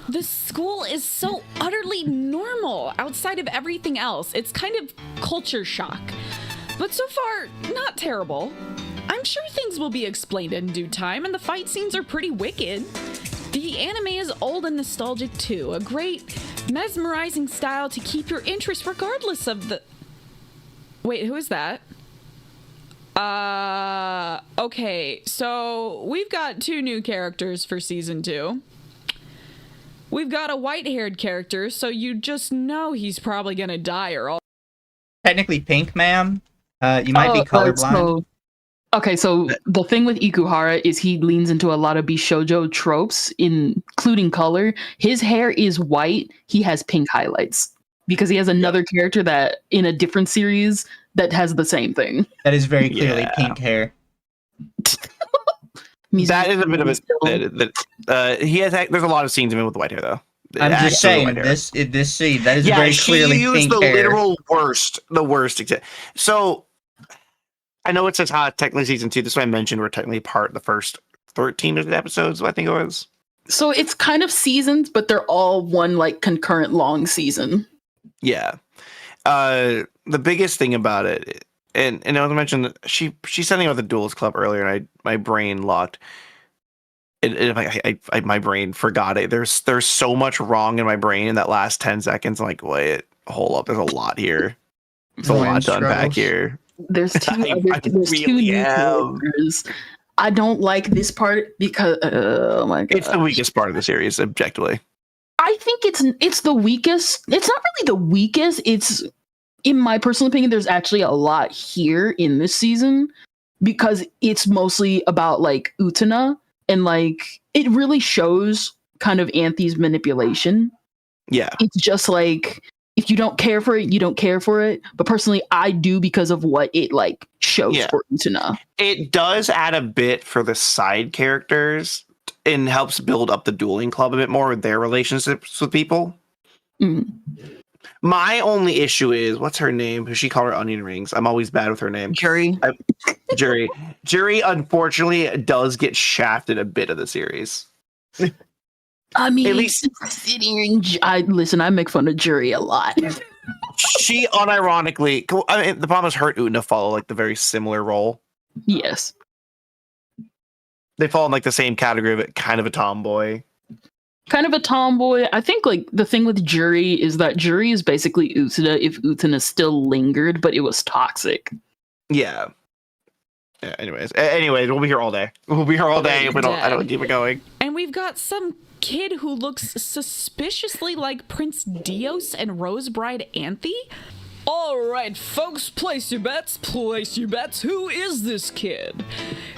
The school is so utterly normal outside of everything else. It's kind of culture shock. But so far, not terrible. I'm sure things will be explained in due time, and the fight scenes are pretty wicked. The anime is old and nostalgic too. A great, mesmerizing style to keep your interest regardless of the... Wait, who is that? Okay, so we've got 2 new characters for season 2. We've got a white-haired character, so you just know he's probably gonna die or all. Technically pink, ma'am. You might be colorblind. So the thing with Ikuhara is he leans into a lot of Bishoujo tropes, including color. His hair is white. He has pink highlights because he has another character that in a different series that has the same thing. That is very clearly pink hair. That is a bit of a. There's a lot of scenes of him with white hair, though. I'm just saying this scene that is very clearly pink hair. Literal worst, the worst. So, I know it says technically season 2. This is what I mentioned. We're technically part of the first 13 of the episodes. I think it was. So it's kind of seasons, but they're all one like concurrent long season. Yeah. The biggest thing about it. And I was mentioned she said something about the Duelist Club earlier, and my brain locked. My brain forgot it. There's so much wrong in my brain in that last 10 seconds. I'm like, wait, hold up. There's a lot here. There's a lot done back here. There's two new characters. I don't like this part because oh my god, it's the weakest part of the series, objectively. I think it's the weakest. It's not really the weakest. It's, in my personal opinion, there's actually a lot here in this season because it's mostly about like Utena and like it really shows kind of Anthy's manipulation. Yeah. It's just like if you don't care for it, you don't care for it. But personally, I do because of what it like shows for Utena. It does add a bit for the side characters and helps build up the dueling club a bit more with their relationships with people. Mm. My only issue is, what's her name? Because she called her onion rings. I'm always bad with her name. Jury, unfortunately, does get shafted a bit of the series. I mean, at least I make fun of Jury a lot. She unironically, the problem is her and Utena follow like the very similar role. Yes. They fall in like the same category of kind of a tomboy. I think like the thing with Jury is that Jury is basically Utena if Utena still lingered, but it was toxic. Yeah. Anyways, we'll be here all day. If we don't, I don't keep it going. And we've got some kid who looks suspiciously like Prince Dios and Rose Bride Anthy. All right, folks, place your bets. Who is this kid?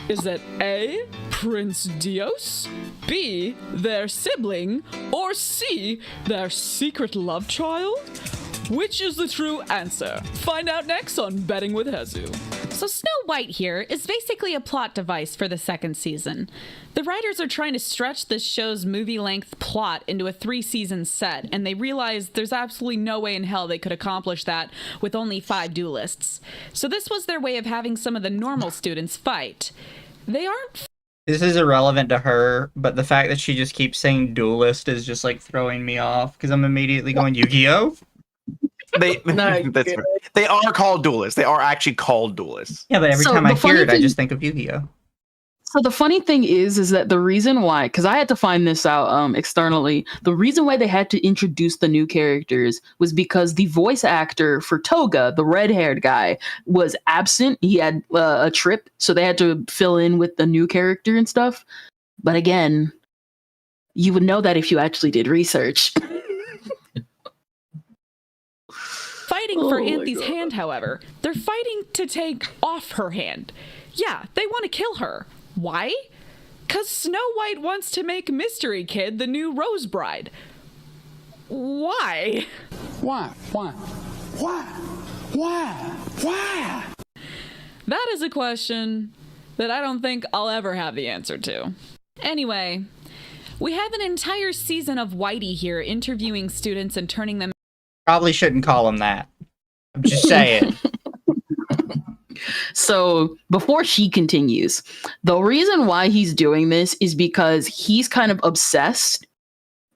Is it A, Prince Dios, B, their sibling, or C, their secret love child? Which is the true answer? Find out next on Betting with Hezu. So Snow White here is basically a plot device for the second season. The writers are trying to stretch this show's movie-length plot into a 3-season set, and they realized there's absolutely no way in hell they could accomplish that with only 5 duelists. So this was their way of having some of the normal students fight. They aren't... This is irrelevant to her, but the fact that she just keeps saying duelist is just like throwing me off, because I'm immediately going, Yu-Gi-Oh? That's fair. They are called duelists. They are actually called duelists. Yeah, but every So time the I funny hear it, I thing- just think of Yu-Gi-Oh. So the funny thing is that the reason why, because I had to find this out externally, the reason why they had to introduce the new characters was because the voice actor for Toga, the red-haired guy, was absent. He had a trip, so they had to fill in with the new character and stuff. But again, you would know that if you actually did research. Fighting Oh for my Anthony's God. hand, however, they're fighting to take off her hand. Yeah, they want to kill her. Why? Because Snow White wants to make Mystery Kid the new Rose Bride. Why? Why? That is a question that I don't think I'll ever have the answer to. Anyway, we have an entire season of Whitey here interviewing students and turning them. Probably shouldn't call him that. I'm just saying. So before she continues, the reason why he's doing this is because he's kind of obsessed,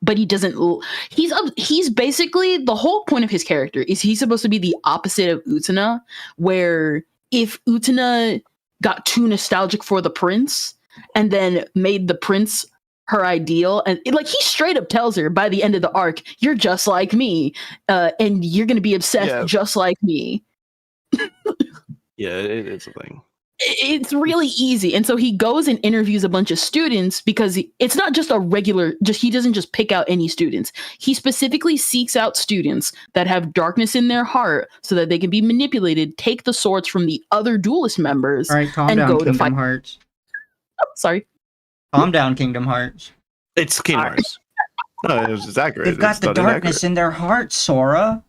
but he doesn't. He's basically, the whole point of his character is he's supposed to be the opposite of Utena, where if Utena got too nostalgic for the prince and then made the prince her ideal, and he straight up tells her by the end of the arc, "You're just like me, and you're gonna be obsessed just like me." Yeah, it's a thing. It's really easy. And so he goes and interviews a bunch of students because it's not just a regular, he doesn't just pick out any students. He specifically seeks out students that have darkness in their heart so that they can be manipulated, take the swords from the other duelist members. All right, calm and down, go to Kingdom fight. Hearts. Sorry. Calm down, Kingdom Hearts. It's Kingdom Hearts. No, it's accurate. They've got It's the not darkness inaccurate. in their hearts, Sora.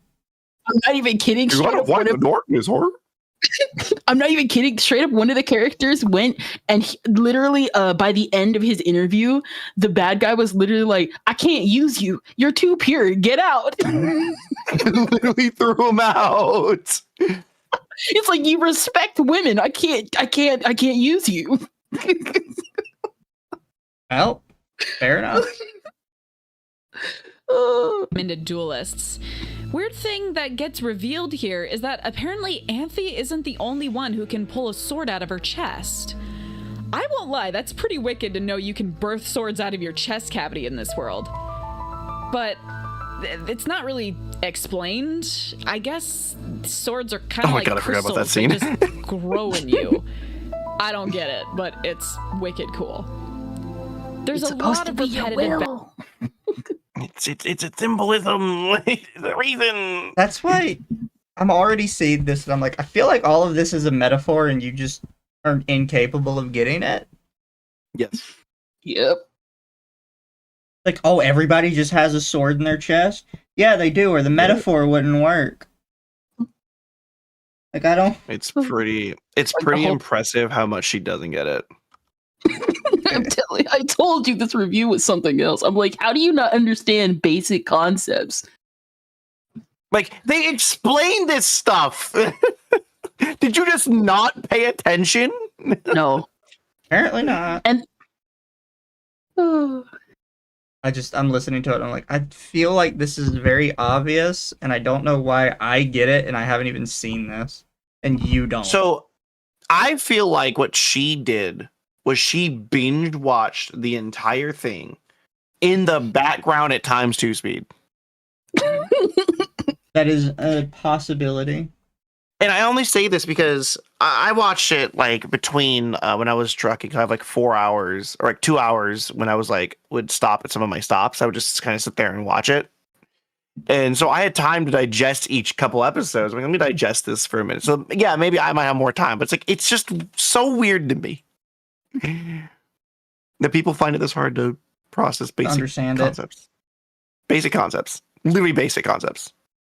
I'm not even kidding. You gotta fight the darkness, horror. I'm not even kidding. Straight up, one of the characters went and literally, by the end of his interview, the bad guy was literally like, "I can't use you. You're too pure. Get out." Literally threw him out. It's like, you respect women. I can't use you. Well, fair enough. Into duelists. Weird thing that gets revealed here is that apparently Anthe isn't the only one who can pull a sword out of her chest. I won't lie, that's pretty wicked to know you can birth swords out of your chest cavity in this world. But it's not really explained. I guess swords are kind of Oh my like God, I forgot about that crystals. They scene. just grow in you. I don't get it, but it's wicked cool. There's a lot of repetitive It's a symbolism. It's a reason. That's why I'm already seeing this, and I'm like, I feel like all of this is a metaphor, and you just are incapable of getting it. Yes. Yep. Like, oh, everybody just has a sword in their chest? Yeah, they do, or the metaphor wouldn't work. Like, I don't... It's pretty impressive how much she doesn't get it. I'm telling you, I told you this review was something else. I'm like, how do you not understand basic concepts? Like, they explain this stuff. Did you just not pay attention? No. Apparently not. And I'm listening to it, and I'm like, I feel like this is very obvious, and I don't know why I get it, and I haven't even seen this, and you don't. So, I feel like what she did was she binge watched the entire thing in the background at times 2 speed. That is a possibility. And I only say this because I watched it like between when I was trucking. I have like 4 hours or like 2 hours when I was like would stop at some of my stops. I would just kind of sit there and watch it. And so I had time to digest each couple episodes. I'm like, let me digest this for a minute. So yeah, maybe I might have more time, but it's just so weird to me that people find it this hard to process basic Understand concepts. Basic concepts. Literally basic concepts.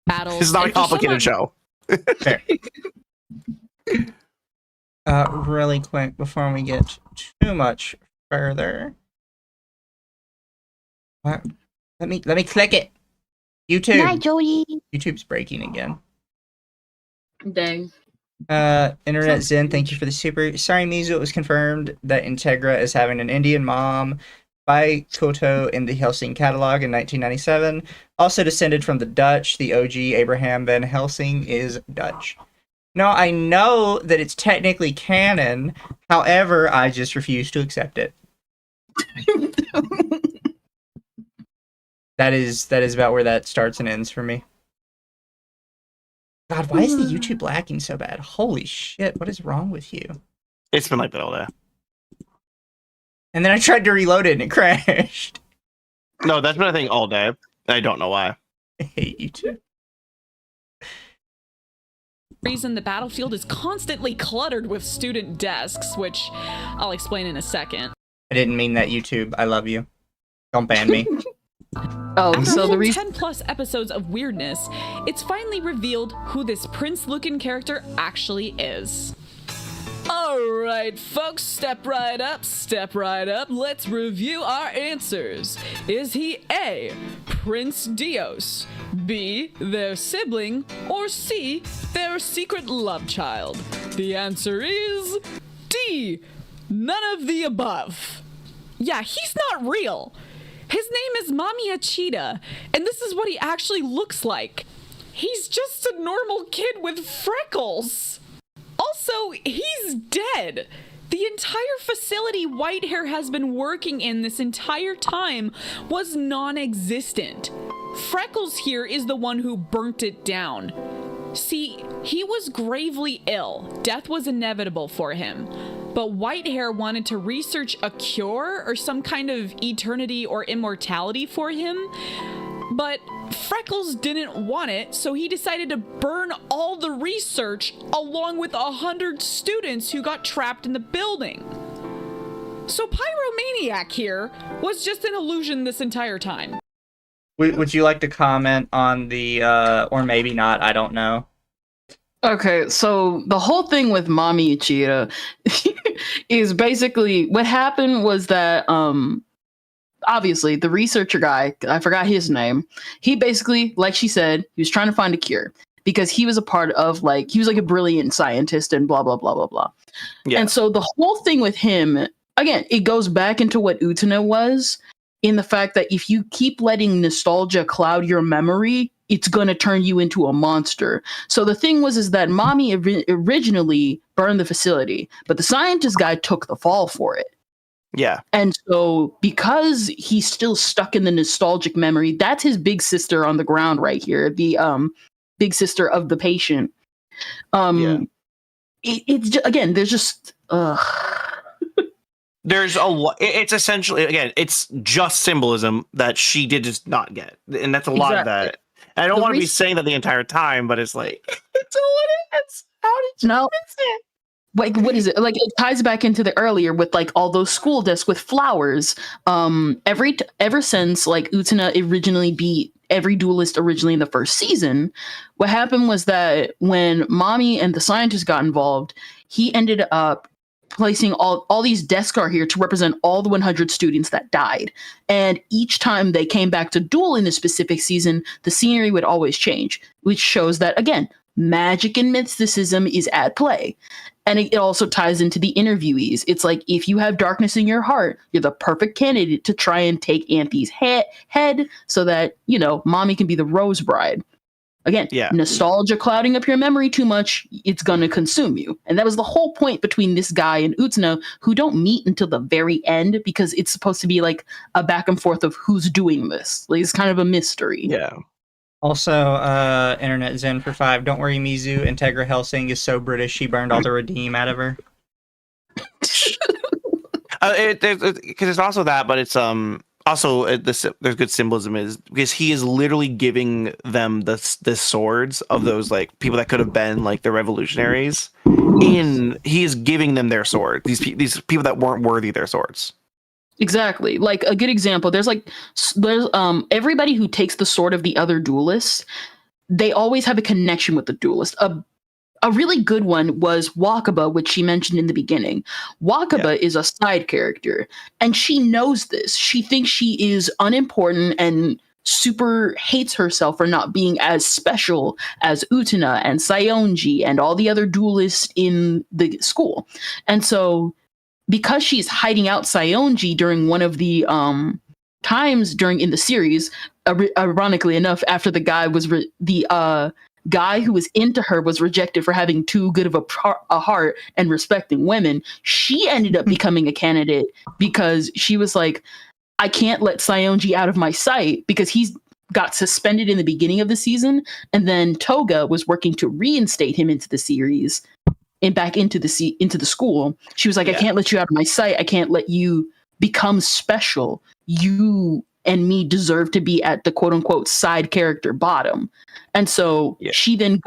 battles. This is not a And for complicated someone- show. Fair. Really quick before we get too much further. What? Let me click it. YouTube. Night, Jody. YouTube's breaking again. dang. Internet Zen, thank you for the super. Sorry, Mizu, it was confirmed that Integra is having an Indian mom. by Koto in the Helsing catalog in 1997. Also descended from the Dutch. The OG Abraham van Helsing is Dutch. No, I know that it's technically canon. However, I just refuse to accept it. That is about where that starts and ends for me. God, why is the YouTube lagging so bad? Holy shit, what is wrong with you? It's been like that all day. And then I tried to reload it and it crashed. No, that's been a thing all day. I don't know why. I hate YouTube. Reason the battlefield is constantly cluttered with student desks, which I'll explain in a second. I didn't mean that, YouTube. I love you. Don't ban me. After So the 10 plus episodes of weirdness, it's finally revealed who this prince-looking character actually is. Alright, folks, step right up, let's review our answers. Is he A, Prince Dios, B, their sibling, or C, their secret love child? The answer is D, none of the above. Yeah, he's not real. His name is Mami Achida, and this is what he actually looks like. He's just a normal kid with freckles. Also, he's dead. The entire facility Whitehair has been working in this entire time was non-existent. Freckles here is the one who burnt it down. See, he was gravely ill. Death was inevitable for him. But Whitehair wanted to research a cure or some kind of eternity or immortality for him. But Freckles didn't want it, so he decided to burn all the research along with 100 students who got trapped in the building. So Pyromaniac here was just an illusion this entire time. Would you like to comment on the, or maybe not, I don't know. Okay, so the whole thing with Mami Ichida is basically what happened was that obviously the researcher guy, I forgot his name, he basically, like she said, he was trying to find a cure because he was a part of he was like a brilliant scientist and blah blah blah blah blah. Yeah. And so the whole thing with him, again, it goes back into what Utena was, in the fact that if you keep letting nostalgia cloud your memory, it's going to turn you into a monster. So the thing is that Mami originally burned the facility, but the scientist guy took the fall for it. Yeah. And so because he's still stuck in the nostalgic memory, that's his big sister on the ground right here, the big sister of the patient. It's just, again, there's just there's a lot. It's essentially, again, it's just symbolism that she did just not get, and that's a lot of that. And I don't want to be saying that the entire time, but it's like, it's all it is. How did you miss it? Like, what is it? Like, it ties back into the earlier with like all those school desks with flowers. Ever since like Utena originally beat every duelist originally in the first season, what happened was that when Mami and the scientist got involved, he ended up placing all these desks are here to represent all the 100 students that died. And each time they came back to duel in the specific season, the scenery would always change, which shows that, again, magic and mysticism is at play. And it also ties into the interviewees. It's like, if you have darkness in your heart, you're the perfect candidate to try and take Anthy's head so that, Mami can be the Rose Bride. Again, nostalgia clouding up your memory too much, it's going to consume you. And that was the whole point between this guy and Utena, who don't meet until the very end, because it's supposed to be like a back and forth of who's doing this. Like, it's kind of a mystery. Yeah. Also, Internet Zen for 5. Don't worry, Mizu. Integra Helsing is so British, she burned all the redeem out of her. Because it's also that, but it's also there's good symbolism is because he is literally giving them the swords of those like people that could have been like the revolutionaries. He is giving them their sword. These people that weren't worthy of their swords. Exactly. Like a good example, there's everybody who takes the sword of the other duelists, they always have a connection with the duelist. A really good one was Wakaba, which she mentioned in the beginning. Wakaba is a side character, and she knows this. She thinks she is unimportant and super hates herself for not being as special as Utena and Sayonji and all the other duelists in the school. And so because she's hiding out Saionji during one of the times in the series, ironically enough, after the guy was the guy who was into her was rejected for having too good of a heart and respecting women, she ended up becoming a candidate because she was like, I can't let Saionji out of my sight because he's got suspended in the beginning of the season, and then Toga was working to reinstate him into the series and back into the school. She was like, I can't let you out of my sight. I can't let you become special. You and me deserve to be at the quote unquote side character bottom. And so she then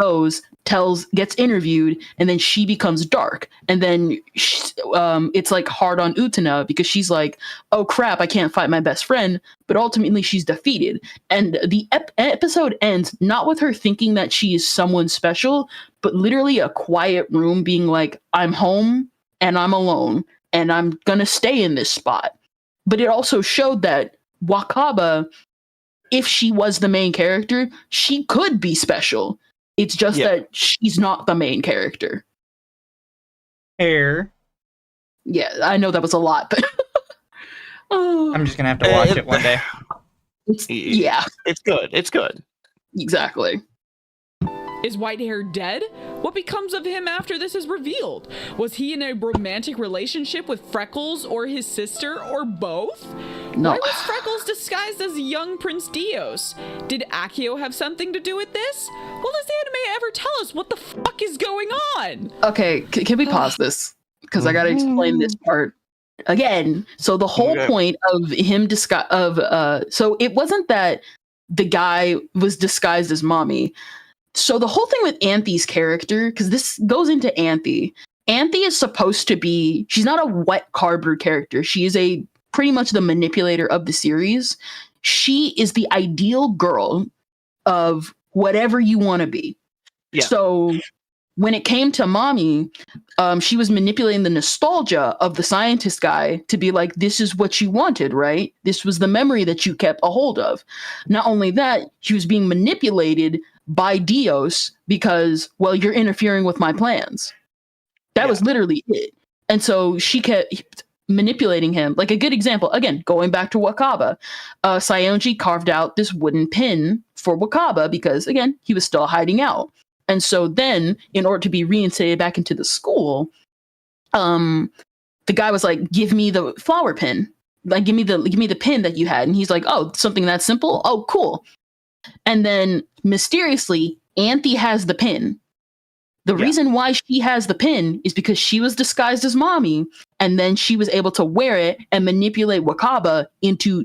gets interviewed, and then she becomes dark. And then it's like hard on Utena because she's like, oh crap, I can't fight my best friend. But ultimately she's defeated. And the episode ends not with her thinking that she is someone special, but literally a quiet room being like, I'm home and I'm alone and I'm going to stay in this spot. But it also showed that Wakaba, if she was the main character, she could be special. It's just that she's not the main character. Hair. Yeah, I know that was a lot, but I'm just gonna have to watch it one day. It's good. It's good. Exactly. Is Whitehair dead? What becomes of him after this is revealed? Was he in a romantic relationship with Freckles or his sister, or both? No. Why was Freckles disguised as young Prince Dios? Did Akio have something to do with this? Will this anime ever tell us what the fuck is going on? Okay, can we pause this? Because I gotta explain this part again. So the whole point of him so it wasn't that the guy was disguised as mommy. So the whole thing with Anthy's character, because this goes into Anthy. Anthy is supposed to be, she's not a wet cardboard character. She is pretty much the manipulator of the series. She is the ideal girl of whatever you want to be. Yeah. So when it came to mommy, she was manipulating the nostalgia of the scientist guy to be like, this is what you wanted, right? This was the memory that you kept a hold of. Not only that, she was being manipulated by Dios because, well, you're interfering with my plans. That was literally it. And so she kept manipulating him. Like a good example, again, going back to Wakaba, Saionji carved out this wooden pin for Wakaba because, again, he was still hiding out. And so then, in order to be reinstated back into the school, the guy was like, give me the flower pin. Like, give me the pin that you had. And he's like, oh, something that simple? Oh, cool. And then mysteriously, Anthy has the pin. The reason why she has the pin is because she was disguised as mommy, and then she was able to wear it and manipulate Wakaba into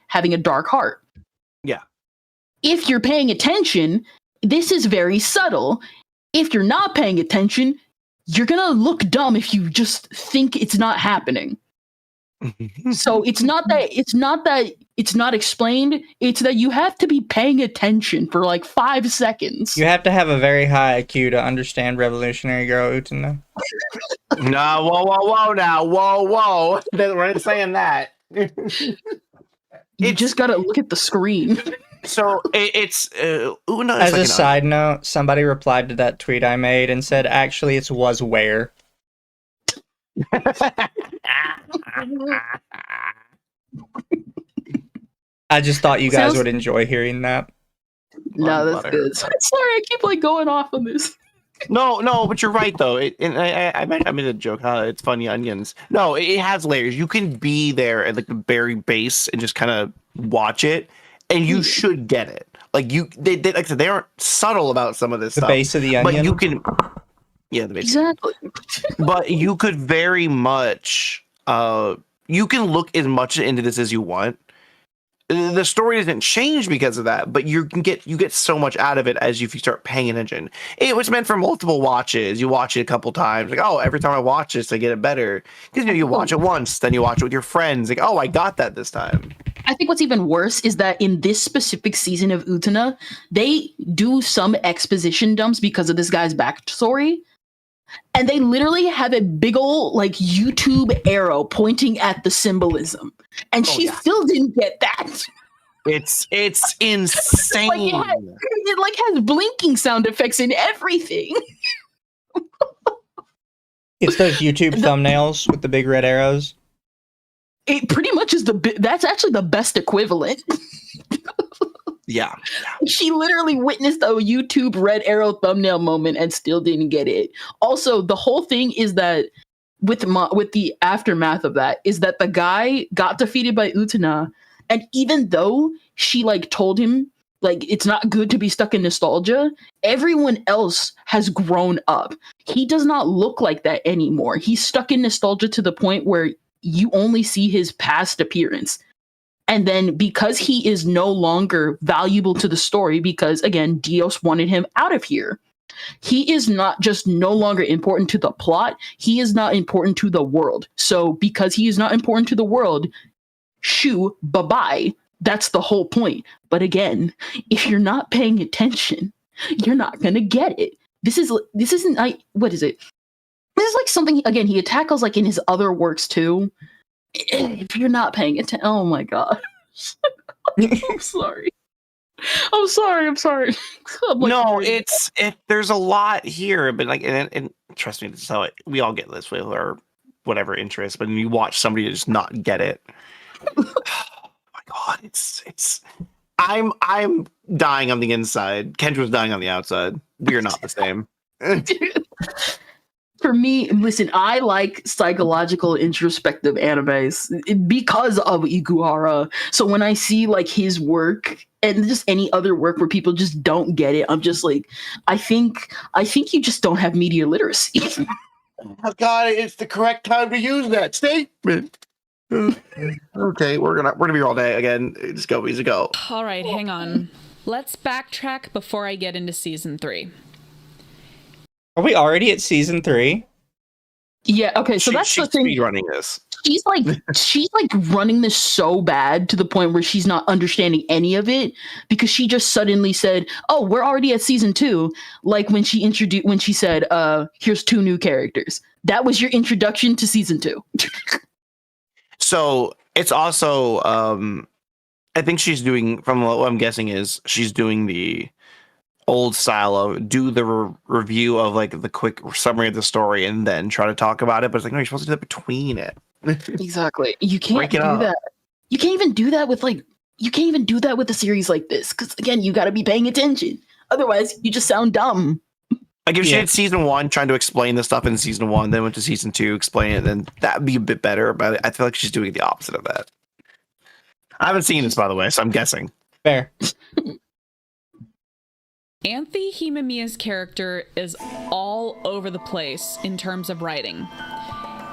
having a dark heart. Yeah. If you're paying attention, this is very subtle. If you're not paying attention, you're gonna look dumb if you just think it's not happening. So it's not that it's not explained. It's that you have to be paying attention for like 5 seconds. You have to have a very high IQ to understand Revolutionary Girl Utena. No, whoa, now, whoa. We're not saying that. You just gotta look at the screen. So it's Una. As a side note, somebody replied to that tweet I made and said, actually, it's was where. I just thought you guys would enjoy hearing that. No, that's good. Sorry, I keep like going off on this. No, but you're right though. I made a joke. It's funny onions. No, it has layers. You can be there at like the very base and just kind of watch it, and you should get it. Like they like I said, they aren't subtle about some of this stuff. The base of the onion. But you can. Yeah, the base. Exactly. But you could very much. You can look as much into this as you want. The story doesn't change because of that, but you get so much out of it as if you start paying attention. It was meant for multiple watches. You watch it a couple times, like, oh, every time I watch this, I get it better. Because you watch it once, then you watch it with your friends, like, oh, I got that this time. I think what's even worse is that in this specific season of Utena, they do some exposition dumps because of this guy's backstory. And they literally have a big ol' like YouTube arrow pointing at the symbolism. And she still didn't get that. It's insane. It has blinking sound effects and everything. It's those YouTube thumbnails with the big red arrows. It pretty much is that's actually the best equivalent. Yeah. She literally witnessed a YouTube red arrow thumbnail moment and still didn't get it. Also, the whole thing is that with the aftermath of that is that the guy got defeated by Utena, and even though she like told him like it's not good to be stuck in nostalgia, everyone else has grown up. He does not look like that anymore. He's stuck in nostalgia to the point where you only see his past appearance. And then because he is no longer valuable to the story, because again, Dios wanted him out of here, he is not just no longer important to the plot, he is not important to the world. So because he is not important to the world, shoo, bye-bye. That's the whole point. But again, if you're not paying attention, you're not gonna get it. This isn't like, what is it? This is like something, again, he tackles like in his other works too. If you're not paying attention, oh my god. I'm sorry. I'm sorry. I'm like, No, there's a lot here, but like, and trust me, this is how we all get this with our whatever interest. But when you watch somebody just not get it, oh my god, it's. I'm dying on the inside. Kendra's dying on the outside. We are not the same. For me, listen, I like psychological introspective animes because of Ikuhara. So when I see like his work and just any other work where people just don't get it, I'm just like, I think you just don't have media literacy. Oh god, it's the correct time to use that statement. Okay, we're gonna be here all day again. Just go, easy go. All right, hang on. Let's backtrack before I get into season 3. Are we already at season 3? Yeah, okay, so that's the thing. She's running this. She's like running this so bad to the point where she's not understanding any of it because she just suddenly said, "Oh, we're already at season 2." Like when she said, "Here's 2 new characters." That was your introduction to season 2. So it's also, I think she's doing, from what I'm guessing is, she's doing the old style of do the review of like the quick summary of the story and then try to talk about it. But it's like, no, you're supposed to do that between it. Exactly. You can't do that. You can't even do that with a series like this. Because again, you got to be paying attention. Otherwise, you just sound dumb. Like if she had season 1 trying to explain the stuff in season 1, then went to season 2, explain it, then that'd be a bit better. But I feel like she's doing the opposite of that. I haven't seen this, by the way, so I'm guessing. Fair. Anthe Himamiya's character is all over the place in terms of writing.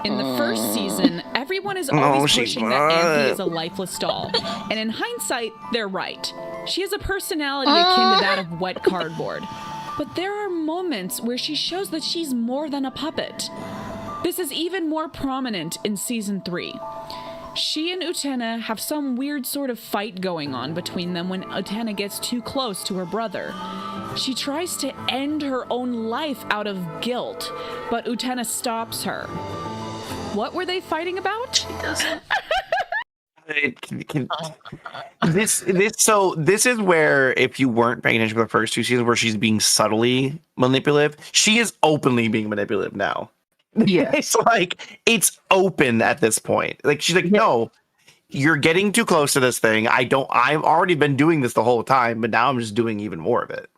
In the first season, everyone is always pushing that Anthe is a lifeless doll. And in hindsight, they're right. She has a personality akin to that of wet cardboard. But there are moments where she shows that she's more than a puppet. This is even more prominent in season 3. She and Utena have some weird sort of fight going on between them when Utena gets too close to her brother. She tries to end her own life out of guilt, but Utena stops her. What were they fighting about? She doesn't. This is where, if you weren't paying attention to the first 2 seasons where she's being subtly manipulative, she is openly being manipulative now. Yeah. It's open at this point. Like she's like, no, you're getting too close to this thing. I've already been doing this the whole time, but now I'm just doing even more of it.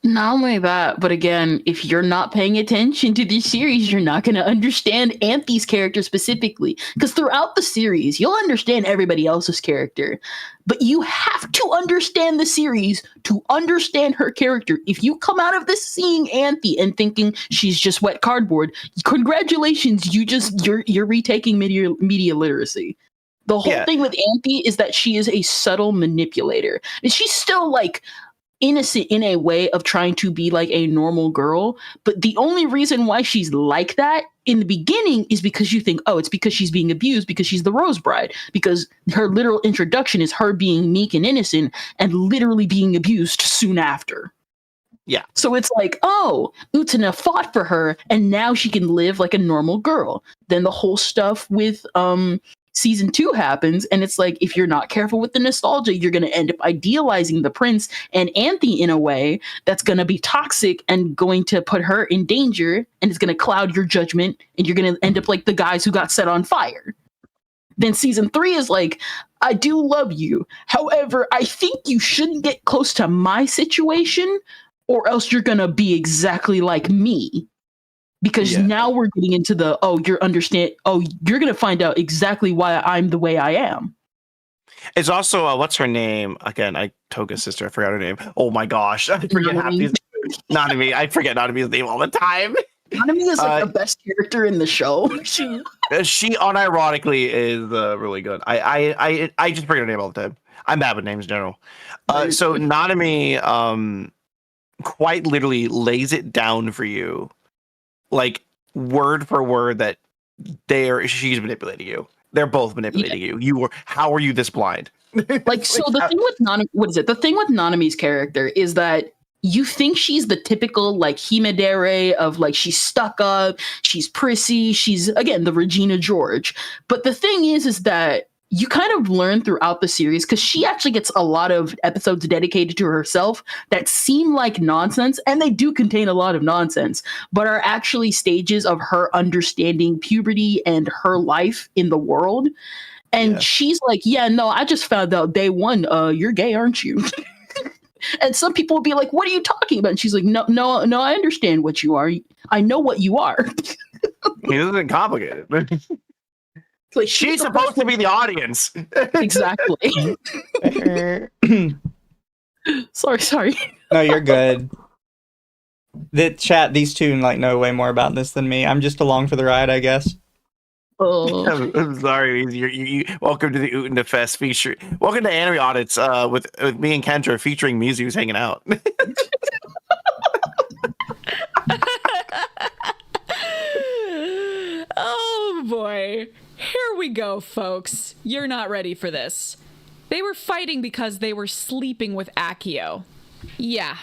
Not only that, but again, if you're not paying attention to this series, you're not going to understand Anthe's character specifically. Because throughout the series, you'll understand everybody else's character. But you have to understand the series to understand her character. If you come out of this seeing Anthe and thinking she's just wet cardboard, congratulations, you're retaking media literacy. The whole thing with Anthe is that she is a subtle manipulator. And she's still like innocent in a way of trying to be like a normal girl. But the only reason why she's like that in the beginning is because you think, oh, it's because she's being abused because she's the Rose Bride. Because her literal introduction is her being meek and innocent and literally being abused soon after. Yeah. So it's like, oh, Utena fought for her and now she can live like a normal girl. Then the whole stuff with season 2 happens, and it's like, if you're not careful with the nostalgia, you're going to end up idealizing the prince and Anthe in a way that's going to be toxic and going to put her in danger, and it's going to cloud your judgment, and you're going to end up like the guys who got set on fire. Then season 3 is like, I do love you. However, I think you shouldn't get close to my situation, or else you're going to be exactly like me. Because now we're getting into the, you're going to find out exactly why I'm the way I am. It's also, what's her name? Again, Toga's sister, I forgot her name. Oh my gosh. I forget half these. Nanami. I forget Nanami's name all the time. Nanami is like the best character in the show. She unironically is really good. I just forget her name all the time. I'm bad with names in general. So Nanami quite literally lays it down for you, like word for word, that she's manipulating you. They're both manipulating you. How are you this blind? Like, so the thing with The thing with Nanami's character is that you think she's the typical like Himedere of like, she's stuck up, she's prissy, she's again the Regina George. But the thing is that you kind of learn throughout the series, because she actually gets a lot of episodes dedicated to herself that seem like nonsense, and they do contain a lot of nonsense, but are actually stages of her understanding puberty and her life in the world. And she's like, I just found out day one, you're gay, aren't you? And some people will be like, what are you talking about? And she's like, no, I understand what you are. I know what you are. It isn't complicated. Like, she's supposed to be the audience. Exactly. Sorry. No, you're good. The chat, these two like know way more about this than me. I'm just along for the ride, I guess. Oh. I'm sorry. You welcome to the Utena Fest feature. Welcome to Anime Audits with me and Kendra featuring Mizu who's hanging out. Oh boy. Here we go, folks. You're not ready for this. They were fighting because they were sleeping with Akio. Yeah.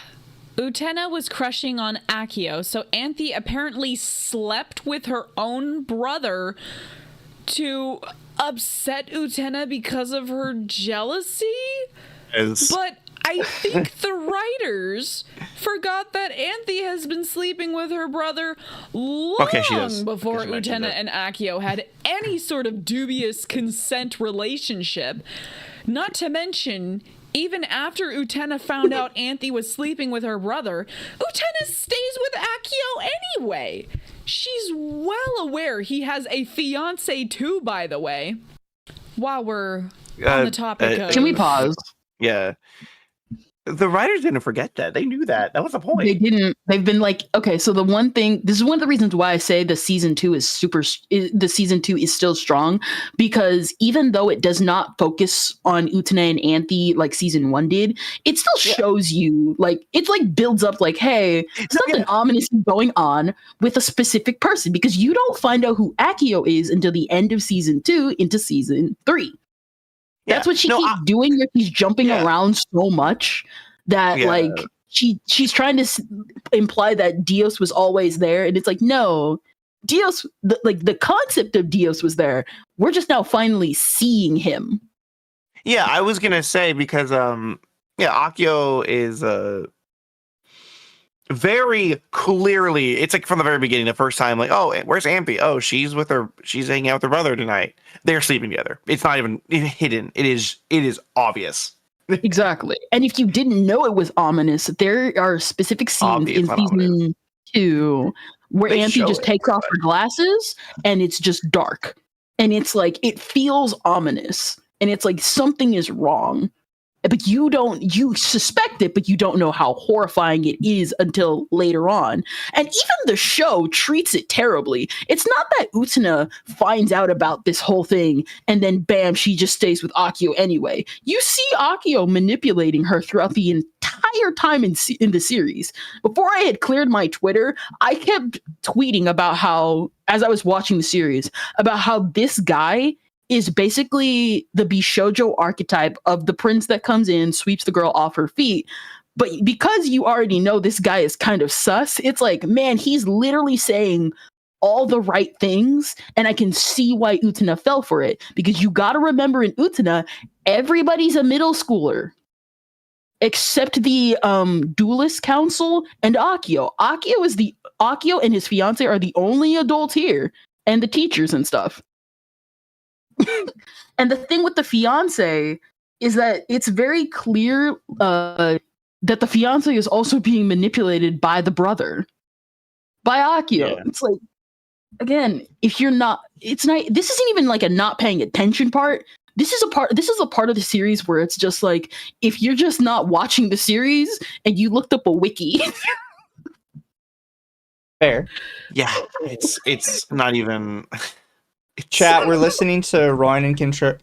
Utena was crushing on Akio, so Anthe apparently slept with her own brother to upset Utena because of her jealousy? But I think the writers forgot that Anthe has been sleeping with her brother long before Utena and Akio had any sort of dubious consent relationship. Not to mention, even after Utena found out Anthe was sleeping with her brother, Utena stays with Akio anyway. She's well aware he has a fiancé too, by the way. While we're on the topic of... Can we pause? Yeah. The writers didn't forget that. They knew that. That was the point. They didn't. They've been like, okay, so the one thing, this is one of the reasons why I say the season 2 is still strong, because even though it does not focus on Utena and Anthe like season 1 did, it still shows you, like, it's like builds up like, hey, something ominous is going on with a specific person, because you don't find out who Akio is until the end of season 2 into season 3. That's what she keeps doing. She's jumping around so much that like she's trying to imply that Dios was always there, and it's like, no, Dios, the concept of Dios was there. We're just now finally seeing him. Yeah, I was gonna say, because Akio is very clearly, it's like from the very beginning, the first time, like, oh, where's Anthe? Oh, she's hanging out with her brother tonight. They're sleeping together. It's not even hidden. It is obvious. Exactly. And if you didn't know it was ominous, there are specific scenes in season 2 where Anthe just takes off her glasses and it's just dark. And it's like, it feels ominous. And it's like something is wrong. But you suspect it, but you don't know how horrifying it is until later on. And even the show treats it terribly. It's not that Utena finds out about this whole thing and then bam, she just stays with Akio anyway. You see Akio manipulating her throughout the entire time in the series. Before I had cleared my Twitter, I kept tweeting about how, as I was watching the series, about how this guy is basically the Bishoujo archetype of the prince that comes in, sweeps the girl off her feet. But because you already know this guy is kind of sus, it's like, man, he's literally saying all the right things, and I can see why Utena fell for it. Because you got to remember, in Utena, everybody's a middle schooler, except the duelist council and Akio. Akio and his fiance are the only adults here, and the teachers and stuff. And the thing with the fiance is that it's very clear that the fiance is also being manipulated by the brother, by Akio. Yeah. It's like, again, if you're not, it's not. This isn't even like a not paying attention part. This is a part of the series where it's just like, if you're just not watching the series and you looked up a wiki. Fair. Yeah, it's not even. Chat, we're listening to Royan and Kendra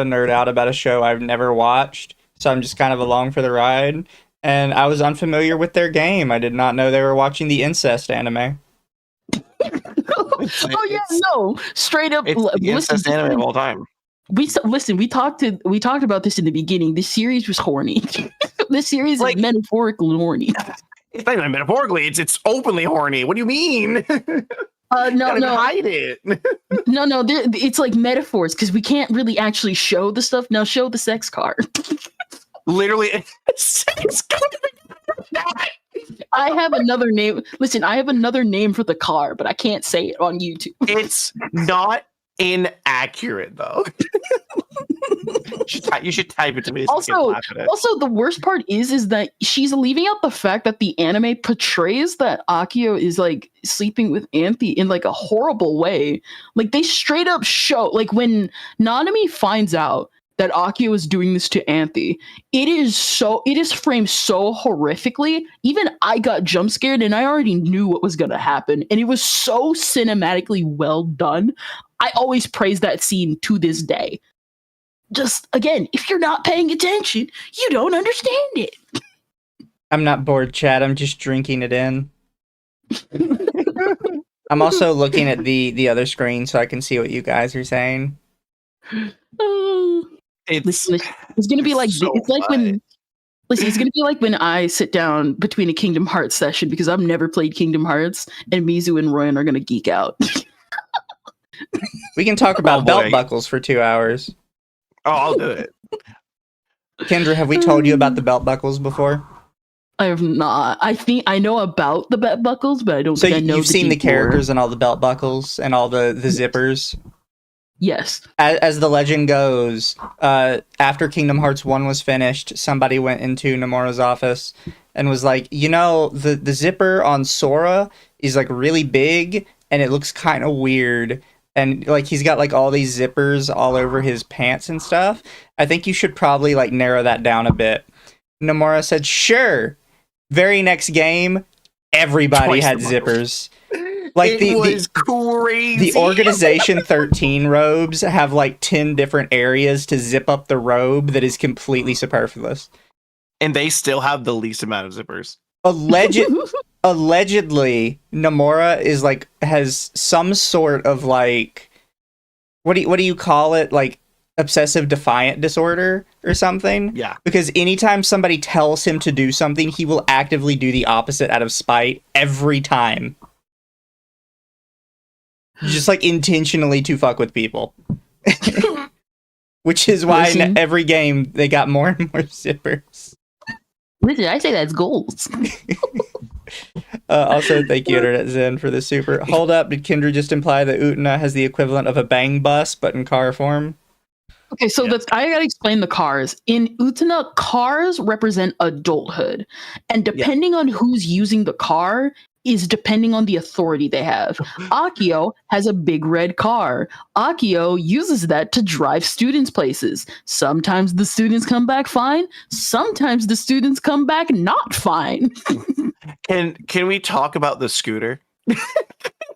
nerd out about a show I've never watched, so I'm just kind of along for the ride. And I was unfamiliar with their game. I did not know they were watching the incest anime. Oh yeah, no, straight up. It's the incest anime of all time. We talked about this in the beginning. This series was horny. This series is metaphorically horny. It's not even metaphorically. It's openly horny. What do you mean? No, hide it. no. It's like metaphors because we can't really actually show the stuff. Now show the sex card. Literally, sex card. I have another name. Listen, I have another name for the car, but I can't say it on YouTube. It's not inaccurate though. You should type it to me. Also, the worst part is that she's leaving out the fact that the anime portrays that Akio is like sleeping with Anthy in like a horrible way. Like they straight up show, like when Nanami finds out that Akio is doing this to Anthy, it is framed so horrifically. Even I got jump scared and I already knew what was gonna happen, and it was so cinematically well done. I always praise that scene to this day. Just, again, if you're not paying attention, you don't understand it. I'm not bored, chat. I'm just drinking it in. I'm also looking at the other screen so I can see what you guys are saying. It's gonna be like so it's like when. Listen, it's gonna be like when I sit down between a Kingdom Hearts session because I've never played Kingdom Hearts, and Mizu and Royan are gonna geek out. We can talk about belt buckles for 2 hours. Oh, I'll do it. Kendra, have we told you about the belt buckles before? I have not. I think I know about the belt buckles, but I don't think I know. You've seen the characters and all the belt buckles and all the zippers? Yes. As the legend goes, after Kingdom Hearts 1 was finished, somebody went into Nomura's office and was like, you know, the zipper on Sora is like really big and it looks kind of weird. And like he's got like all these zippers all over his pants and stuff. I think you should probably like narrow that down a bit. Nomura said, sure. Very next game, everybody had zippers. Like it was crazy. The Organization 13 robes have like 10 different areas to zip up the robe that is completely superfluous. And they still have the least amount of zippers. Allegedly, Nomura is like has some sort of like what do you call it? Like obsessive defiant disorder or something? Yeah. Because anytime somebody tells him to do something, he will actively do the opposite out of spite every time. Just like intentionally to fuck with people. Which is why in every game they got more and more zippers. Listen, I say that's goals. Also, thank you, Internet Zen, for the super. Hold up, did Kendra just imply that Utena has the equivalent of a bang bus, but in car form? Okay, so I gotta explain the cars. In Utena, cars represent adulthood. And depending on who's using the car, is depending on the authority they have. Akio has a big red car. Akio uses that to drive students places. Sometimes the students come back fine. Sometimes the students come back not fine. Can we talk about the scooter?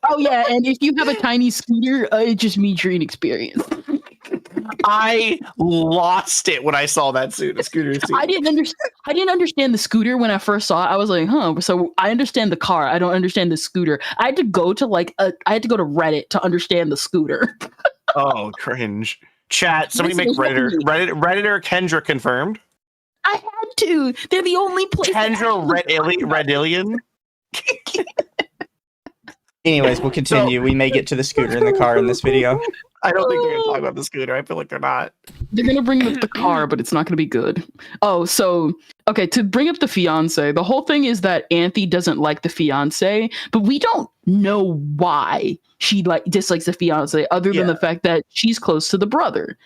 Oh yeah, and if you have a tiny scooter, it just means you're inexperienced. I lost it when I saw that scooter scene. I didn't understand the scooter when I first saw it. I was like, huh. So I understand the car. I don't understand the scooter. I had to go to Reddit to understand the scooter. Oh, cringe. Chat, somebody make Redditor Kendra confirmed. I had to. They're the only place. Kendra Redillion. Anyways, we'll continue. We may get to the scooter in the car in this video. I don't think they're gonna talk about the scooter. I feel like they're not. They're gonna bring up the car, but it's not gonna be good. Oh, so okay, to bring up the fiance, the whole thing is that Anthe doesn't like the fiance, but we don't know why she dislikes the fiance, other than the fact that she's close to the brother.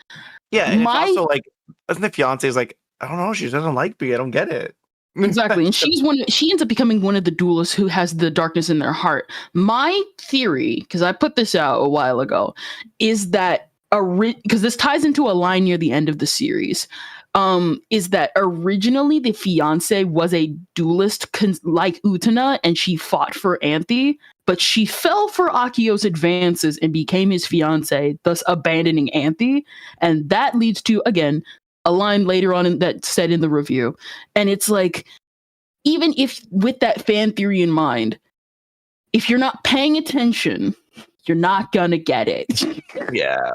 Yeah, and it's also like, doesn't the fiance is like, I don't know, she doesn't like me. I don't get it. Exactly, and she ends up becoming one of the duelists who has the darkness in their heart. My theory, because I put this out a while ago, is that because this ties into a line near the end of the series, is that originally the fiance was a duelist like Utena, and she fought for Anthe, but she fell for Akio's advances and became his fiance, thus abandoning Anthe, and that leads to, again, a line later on that said in the review. And it's like, even if with that fan theory in mind, if you're not paying attention, you're not gonna get it. Yeah.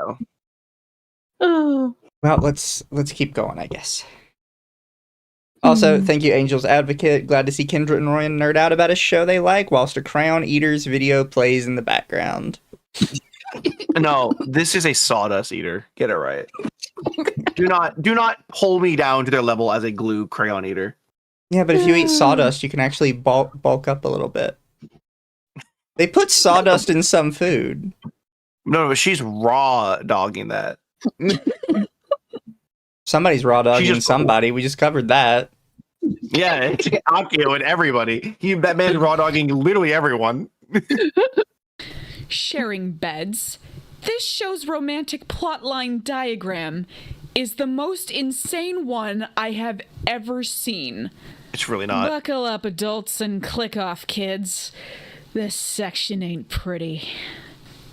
Oh. Well, let's keep going, I guess. Also, thank you, Angel's Advocate. Glad to see Kendra and Royan nerd out about a show they like, whilst a Crown Eaters video plays in the background. No, this is a Sawdust Eater. Get it right. Do not pull me down to their level as a glue crayon eater. Yeah, but if you eat sawdust, you can actually bulk up a little bit. They put sawdust in some food. No, but she's raw dogging that. Somebody's raw dogging somebody. We just covered that. Yeah, it's Akio and everybody. That man's raw dogging literally everyone. Sharing beds. This show's romantic plotline diagram is the most insane one I have ever seen. It's really not. Buckle up, adults, and click off, kids. This section ain't pretty.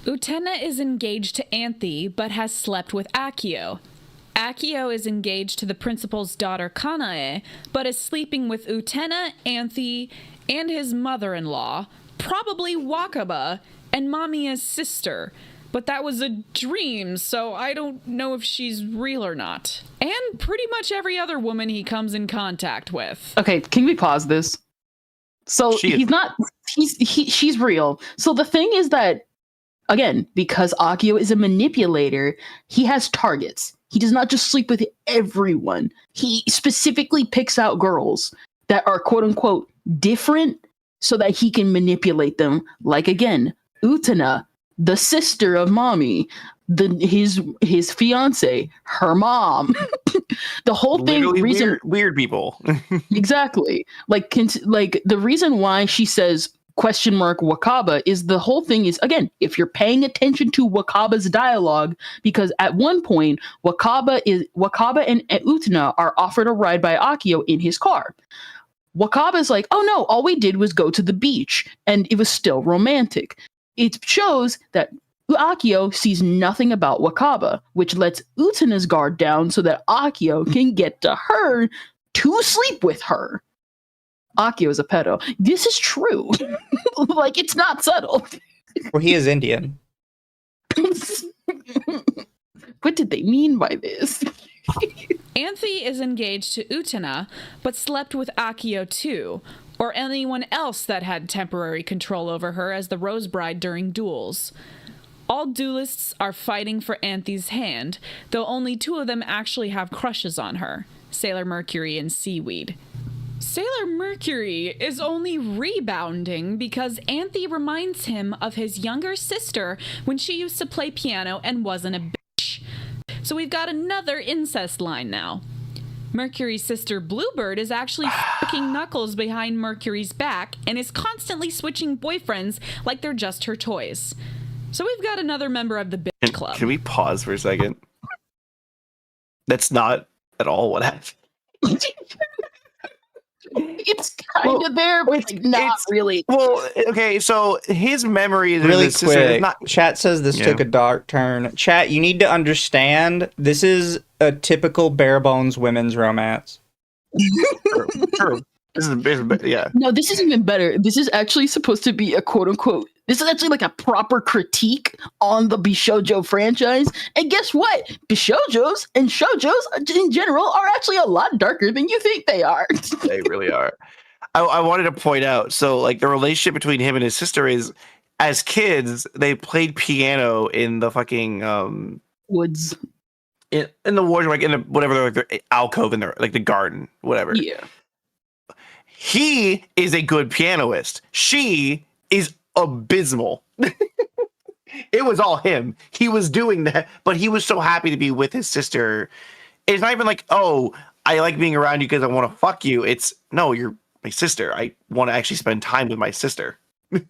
Utena is engaged to Anthe, but has slept with Akio. Akio is engaged to the principal's daughter Kanae, but is sleeping with Utena, Anthe, and his mother-in-law, probably Wakaba, and Mamiya's sister. But that was a dream, so I don't know if she's real or not. And pretty much every other woman he comes in contact with. Okay, can we pause this? So she's real. So the thing is that, again, because Akio is a manipulator, he has targets. He does not just sleep with everyone. He specifically picks out girls that are quote unquote different so that he can manipulate them. Like, again, Utena, the sister of Mommy, his fiance, her mom. The whole thing. Literally weird people. Exactly. Like the reason why she says Wakaba is the whole thing is, again, if you're paying attention to Wakaba's dialogue, because at one point Wakaba and Utena are offered a ride by Akio in his car. Wakaba's like, oh no, all we did was go to the beach, and it was still romantic. It shows that Akio sees nothing about Wakaba, which lets Utena's guard down so that Akio can get to her to sleep with her. Akio is a pedo. This is true. Like, it's not subtle. Well, he is Indian. What did they mean by this? Anthe is engaged to Utena, but slept with Akio too, or anyone else that had temporary control over her as the Rose Bride during duels. All duelists are fighting for Anthe's hand, though only two of them actually have crushes on her, Sailor Mercury and Seaweed. Sailor Mercury is only rebounding because Anthe reminds him of his younger sister when she used to play piano and wasn't a bitch. So we've got another incest line now. Mercury's sister Bluebird is actually fucking Knuckles behind Mercury's back and is constantly switching boyfriends like they're just her toys. So we've got another member of the bitch club. Can we pause for a second? That's not at all what happened. It's kind of there, but it's not really. Well, okay, so his memory is Really his sister quick. not. Chat says this took a dark turn. Chat, you need to understand this is a typical bare bones women's romance. True. This is yeah. No, this is even better. This is actually supposed to be a quote unquote. This is actually like a proper critique on the Bishoujo franchise. And guess what? Bishoujos and shoujos in general are actually a lot darker than you think they are. They really are. I wanted to point out, so like the relationship between him and his sister is as kids, they played piano in the fucking Woods. in the wardrobe, like in the whatever, like the alcove in there, like the garden, whatever. Yeah. He is a good pianist. She is abysmal. It was all him. He was doing that, but he was so happy to be with his sister. It's not even like, oh, I like being around you because I want to fuck you. It's no, you're my sister. I want to actually spend time with my sister. And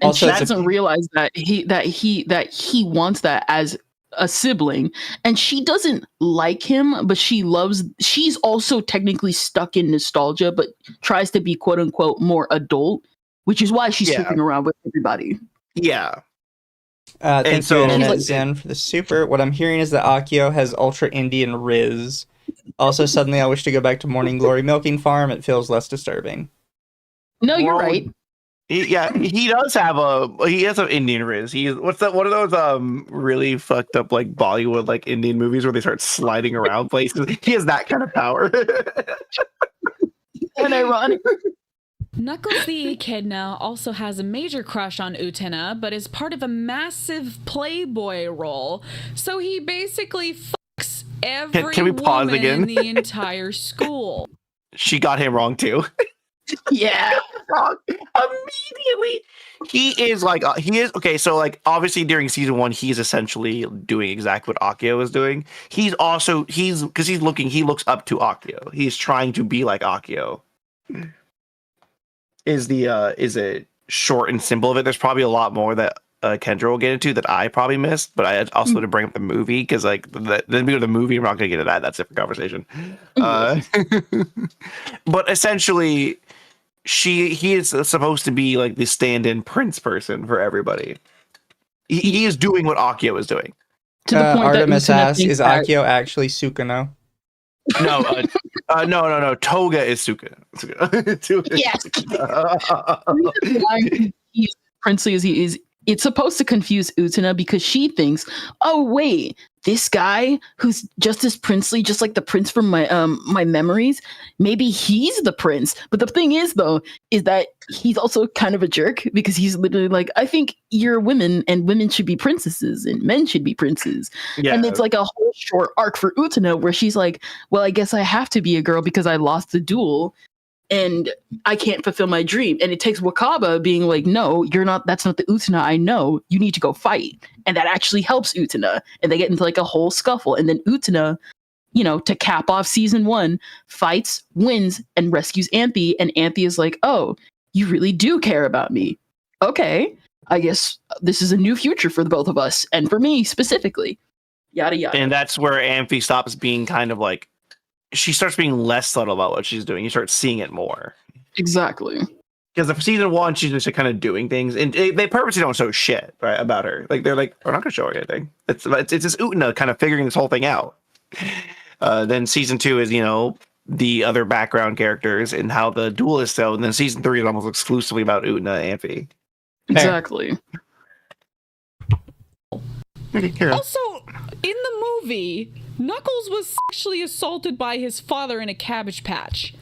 Also, she it's a- doesn't realize that he wants that as a sibling, and she doesn't like him, but she's also technically stuck in nostalgia, but tries to be quote unquote more adult, which is why she's Yeah. sleeping around with everybody. Yeah. Thank so- you, Internet Like- Zen, for the super. What I'm hearing is that Akio has Ultra Indian Riz. Also, suddenly I wish to go back to Morning Glory Milking Farm. It feels less disturbing. No, you're Well, right. he has an Indian riz. What's that? One of those really fucked up like Bollywood like Indian movies where they start sliding around places. He has that kind of power. And ironic. Knuckles the Echidna also has a major crush on Utena, but is part of a massive playboy role, so he basically fucks every Can we pause woman again? in the entire school. She got him wrong too. Yeah. Wrong immediately. He is okay. So like obviously during season 1, he's essentially doing exactly what Akio is doing. He looks up to Akio. He's trying to be like Akio. Is a short and simple of it. There's probably a lot more that Kendra will get into that I probably missed, but I also want to bring up the movie because like the movie, I'm not going to get into that. That's a different conversation. But essentially, he is supposed to be like the stand-in prince person for everybody. He is doing what Akio is doing. To the point Artemis that Utena asks, thinks is that- Akio actually Sukano? No. Toga is Suka. Yes. He's princely as he is. It's supposed to confuse Utena because she thinks, oh wait, this guy who's just as princely, just like the prince from my memories, maybe he's the prince. But the thing is though, is that he's also kind of a jerk because he's literally like, I think you're women and women should be princesses and men should be princes. Yeah. And it's like a whole short arc for Utena where she's like, well, I guess I have to be a girl because I lost the duel and I can't fulfill my dream. And it takes Wakaba being like, no, you're not, that's not the Utena I know. You need to go fight. And that actually helps Utena. And they get into like a whole scuffle. And then Utena, to cap off season 1, fights, wins, and rescues Anthe. And Anthe is like, oh, you really do care about me. Okay. I guess this is a new future for the both of us. And for me specifically. Yada, yada. And that's where Anthe stops being kind of like, she starts being less subtle about what she's doing. You start seeing it more. Exactly. Because of season 1, she's just kind of doing things, and they purposely don't show shit right about her. Like they're like, we're not gonna show her anything. It's just Utena kind of figuring this whole thing out. Then season 2 is the other background characters and how the duel is so. And then season 3 is almost exclusively about Utena and Anthe. Exactly. Also, in the movie, Knuckles was sexually assaulted by his father in a Cabbage Patch.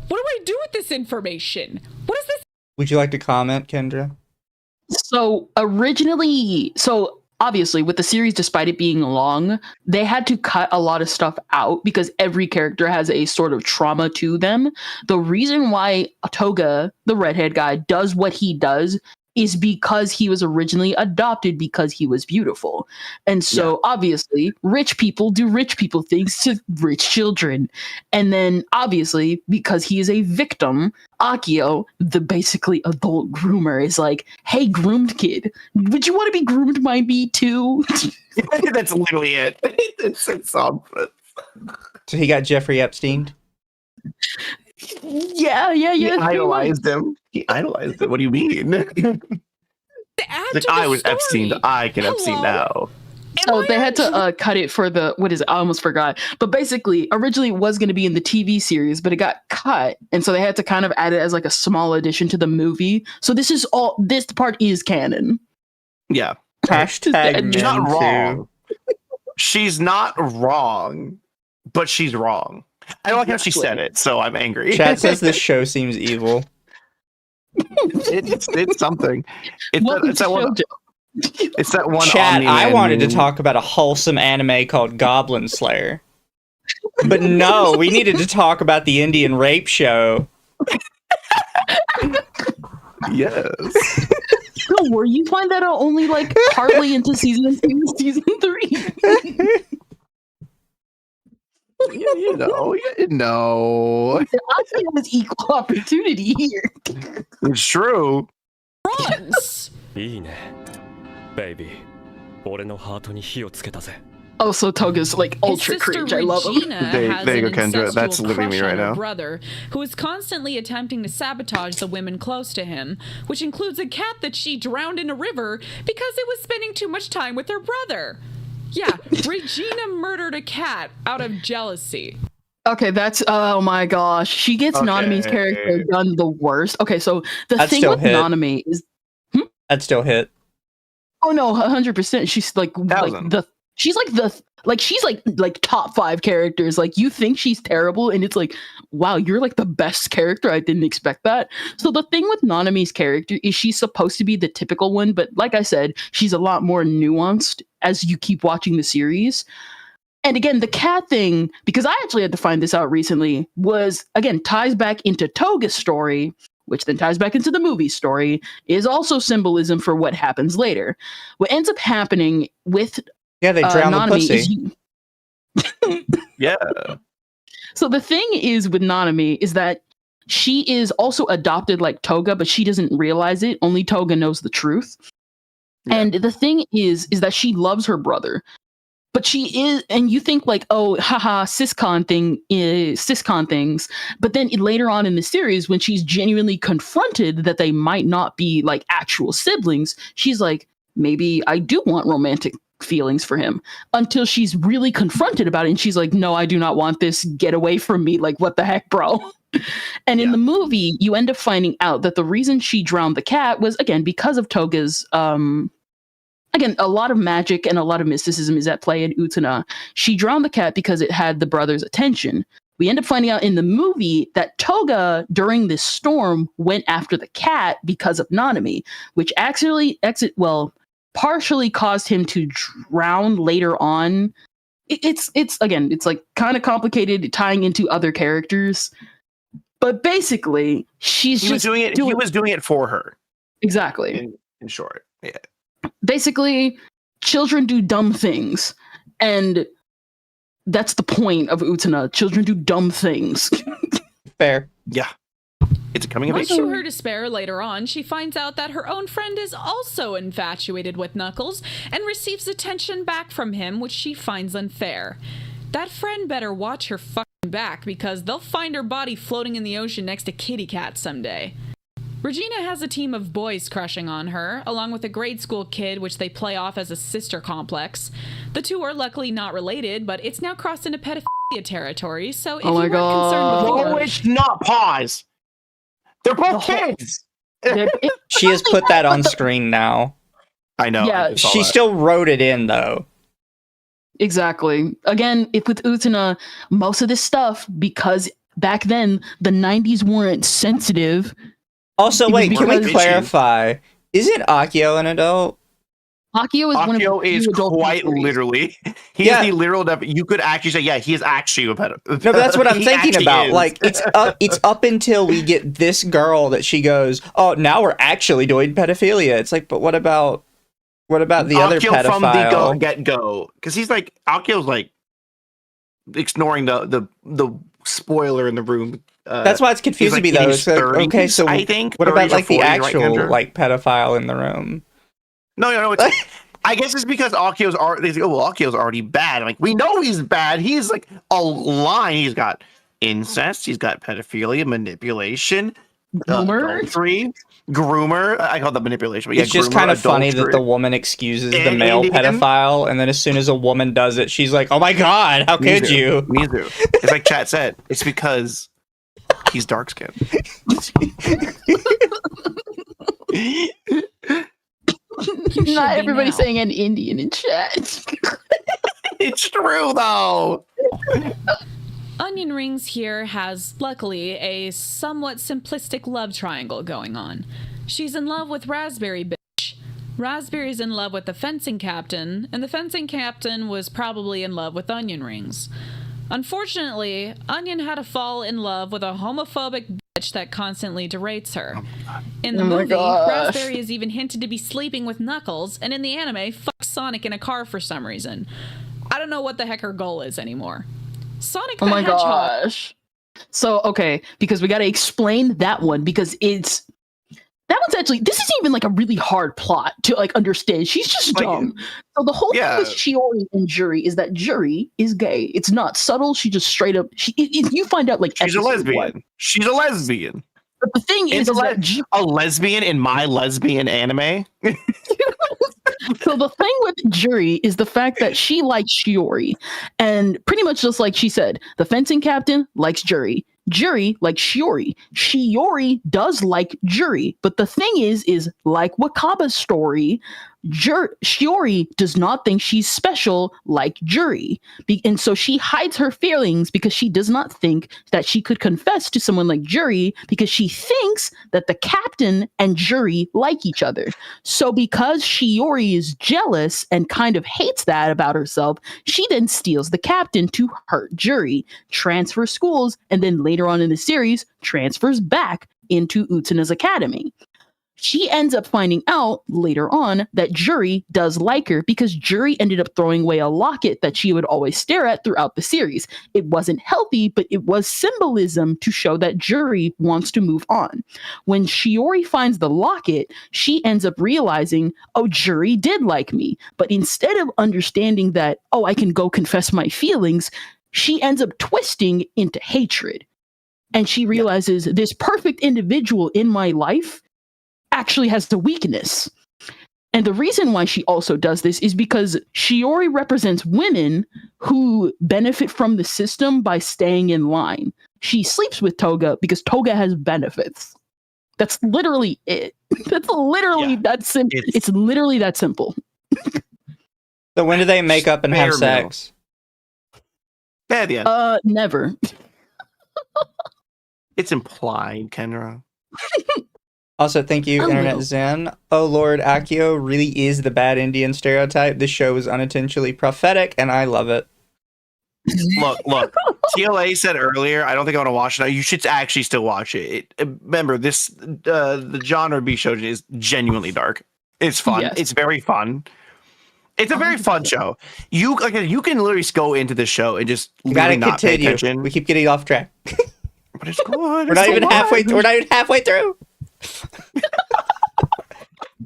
What do I do with this information? What is this? Would you like to comment, Kendra? So obviously with the series, despite it being long, they had to cut a lot of stuff out because every character has a sort of trauma to them. The reason why Toga, the redhead guy, does what he does is because he was originally adopted because he was beautiful. And so obviously rich people do rich people things to rich children. And then obviously because he is a victim, Akio, the basically adult groomer, is like, hey, groomed kid, would you want to be groomed by me too? That's literally it. It's So he got Jeffrey Epstein. Yeah. He pretty much. idolized him. What do you mean? Like, I was Epstein. I can Epstein now. So they had to cut it for the, what is it? I almost forgot. But basically, originally it was going to be in the TV series, but it got cut. And so they had to kind of add it as like a small addition to the movie. So this part is canon. Yeah. Hashtag She's not men wrong. too. She's not wrong, but she's wrong. I don't like how she said it, so I'm angry. Chat says this show seems evil. It's something. Welcome It's to that one. shoujo. It's that one. Chat, I Omni-Man wanted to meme. talk about a wholesome anime called Goblin Slayer. But no, we needed to talk about the Indian rape show. Yes. No, where you find that out only like partly into season 2, season 3. you know. I think it was equal opportunity here. It's true. Runs. いいねベイビー俺のハートに火をつけたぜ Also, Toga's like His ultra sister cringe. I love him. Regina There- has there you an go, Kendra. incestual That's living me crush right on her now. brother, who is constantly attempting to sabotage the women close to him, which includes a cat that she drowned in a river because it was spending too much time with her brother. Yeah, Regina murdered a cat out of jealousy. Okay, that's oh my gosh. She gets Nanami's Okay. character done the worst. Okay, so the I'd thing still with hit. Nanami is I'd still hit. oh no, 100%. She's like Thousand. she's like top 5 characters. Like you think she's terrible, and it's like, wow, you're like the best character. I didn't expect that. So the thing with Nanami's character is she's supposed to be the typical one, but like I said, she's a lot more nuanced as you keep watching the series. And again, the cat thing, because I actually had to find this out recently, was again ties back into Toga's story, which then ties back into the movie story, is also symbolism for what happens later. What ends up happening with Yeah, they drown the Nanami pussy. Yeah. so the thing is with Nanami is that she is also adopted like Toga, but she doesn't realize it. Only Toga knows the truth. Yeah. And the thing is that she loves her brother. But she is, and you think like, oh, haha, siscon things. But then later on in the series, when she's genuinely confronted that they might not be like actual siblings, she's like, maybe I do want romantic feelings for him. Until she's really confronted about it, and she's like, no, I do not want this. Get away from me. Like, what the heck, bro? And in the movie, you end up finding out that the reason she drowned the cat was, again, because of Toga's again, a lot of magic and a lot of mysticism is at play in Utena. She drowned the cat because it had the brother's attention. We end up finding out in the movie that Toga, during this storm, went after the cat because of Nanami, which actually partially caused him to drown later on. It's like kind of complicated, tying into other characters. But basically, He was doing it. He was doing it for her. Exactly. In short, yeah. Basically, children do dumb things, and that's the point of Utena. Children do dumb things. Fair. Yeah. It's a coming of Much age. to her despair, later on, she finds out that her own friend is also infatuated with Knuckles and receives attention back from him, which she finds unfair. That friend better watch her fucking back, because they'll find her body floating in the ocean next to Kitty Cat someday. Regina has a team of boys crushing on her, along with a grade school kid, which they play off as a sister complex. The two are luckily not related, but it's now crossed into pedophilia territory, so if Oh my you weren't concerned God. before... No, it's not. Pause. They're both kids. She has put that on screen now. I know. Yeah, I just saw She that. still wrote it in, though. Exactly. Again, if with Utena, most of this stuff, because back then the 90s weren't sensitive. Also, It was wait, can we because- clarify? Isn't Akio an adult? Akio is one of the Akio is few adult quite series. literally. He Yeah. is the literal. You could actually say, yeah, he is actually a pedophile. No, but that's what I'm He thinking actually about. is. Like, it's up until we get this girl that she goes, oh, now we're actually doing pedophilia. It's like, but what about the other Akio from the pedophile? get go, because he's like Akio's like ignoring the spoiler in the room. That's why it's confusing like me in though. his It's like, 30s, okay, so I think, what 30s about or like the 40s, right, actual Kendra? like pedophile in the room? No. It's, I guess it's because Akio's already. They say, oh, well, Akio's already bad. I'm like, we know he's bad. He's like a line. He's got incest. He's got pedophilia, manipulation, Groomer? adultery, groomer. I call that manipulation. But yeah, It's just groomer, kind of funny that adultery. the woman excuses the And male Indian. pedophile, and then as soon as a woman does it, she's like, "Oh my god, how could you?" Mizu. It's like Chat said. It's because he's dark skinned. You should Not be everybody's now. saying an Indian in chat. It's true though. Onion Rings here has, luckily, a somewhat simplistic love triangle going on. She's in love with Raspberry Bitch. Raspberry's in love with the fencing captain, and the fencing captain was probably in love with Onion Rings. Unfortunately, Onion had to fall in love with a homophobic bitch that constantly derates her. In the movie, Raspberry is even hinted to be sleeping with Knuckles, and in the anime, fucks Sonic in a car for some reason. I don't know what the heck her goal is anymore. Sonic the Hedgehog. Gosh. So, okay, because we gotta explain that one, because that one's actually, this isn't even like a really hard plot to like understand. She's just dumb. So the whole thing with Shiori and Juri is that Juri is gay. It's not subtle. She just straight up, you find out like she's a lesbian. One. She's a lesbian. But the thing is that a lesbian in my lesbian anime. So the thing with Juri is the fact that she likes Shiori, and pretty much just like she said, the fencing captain likes Juri. Juri likes Shiori. Shiori does like Juri, but the thing is like Wakaba's story, Shiori does not think she's special like Juri. And so she hides her feelings because she does not think that she could confess to someone like Juri because she thinks that the captain and Juri like each other. So because Shiori is jealous and kind of hates that about herself, she then steals the captain to hurt Juri, transfers schools, and then later on in the series, transfers back into Utena's academy. She ends up finding out later on that Juri does like her because Juri ended up throwing away a locket that she would always stare at throughout the series. It wasn't healthy, but it was symbolism to show that Juri wants to move on. When Shiori finds the locket, she ends up realizing, oh, Juri did like me. But instead of understanding that, oh, I can go confess my feelings, she ends up twisting into hatred. And she realizes this perfect individual in my life actually has the weakness. And the reason why she also does this is because Shiori represents women who benefit from the system by staying in line. She sleeps with Toga because Toga has benefits. That's literally it. That's literally that simple. It's literally that simple. So when do they make up and have sex? Bad yet. Never. It's implied, Kendra. Also, thank you, Internet Zen. Oh Lord, Akio really is the bad Indian stereotype. This show is unintentionally prophetic, and I love it. Look. TLA said earlier, I don't think I want to watch it now. You should actually still watch it. Remember, this the genre B shoujo is genuinely dark. It's fun. Yes. It's very fun. It's a very fun show. You can literally go into this show and just gotta not continue. Pay attention. We keep getting off track. But it's good. We're not even halfway through.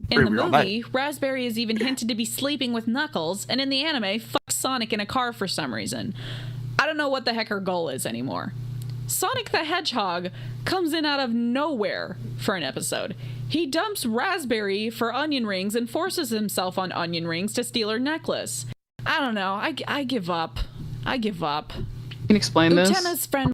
In the movie, Raspberry is even hinted to be sleeping with Knuckles, and in the anime, fucks Sonic in a car for some reason. I don't know what the heck her goal is anymore. Sonic the Hedgehog comes in out of nowhere for an episode. He dumps Raspberry for Onion Rings and forces himself on Onion Rings to steal her necklace. I don't know. I give up. I can explain this. Utena's friend.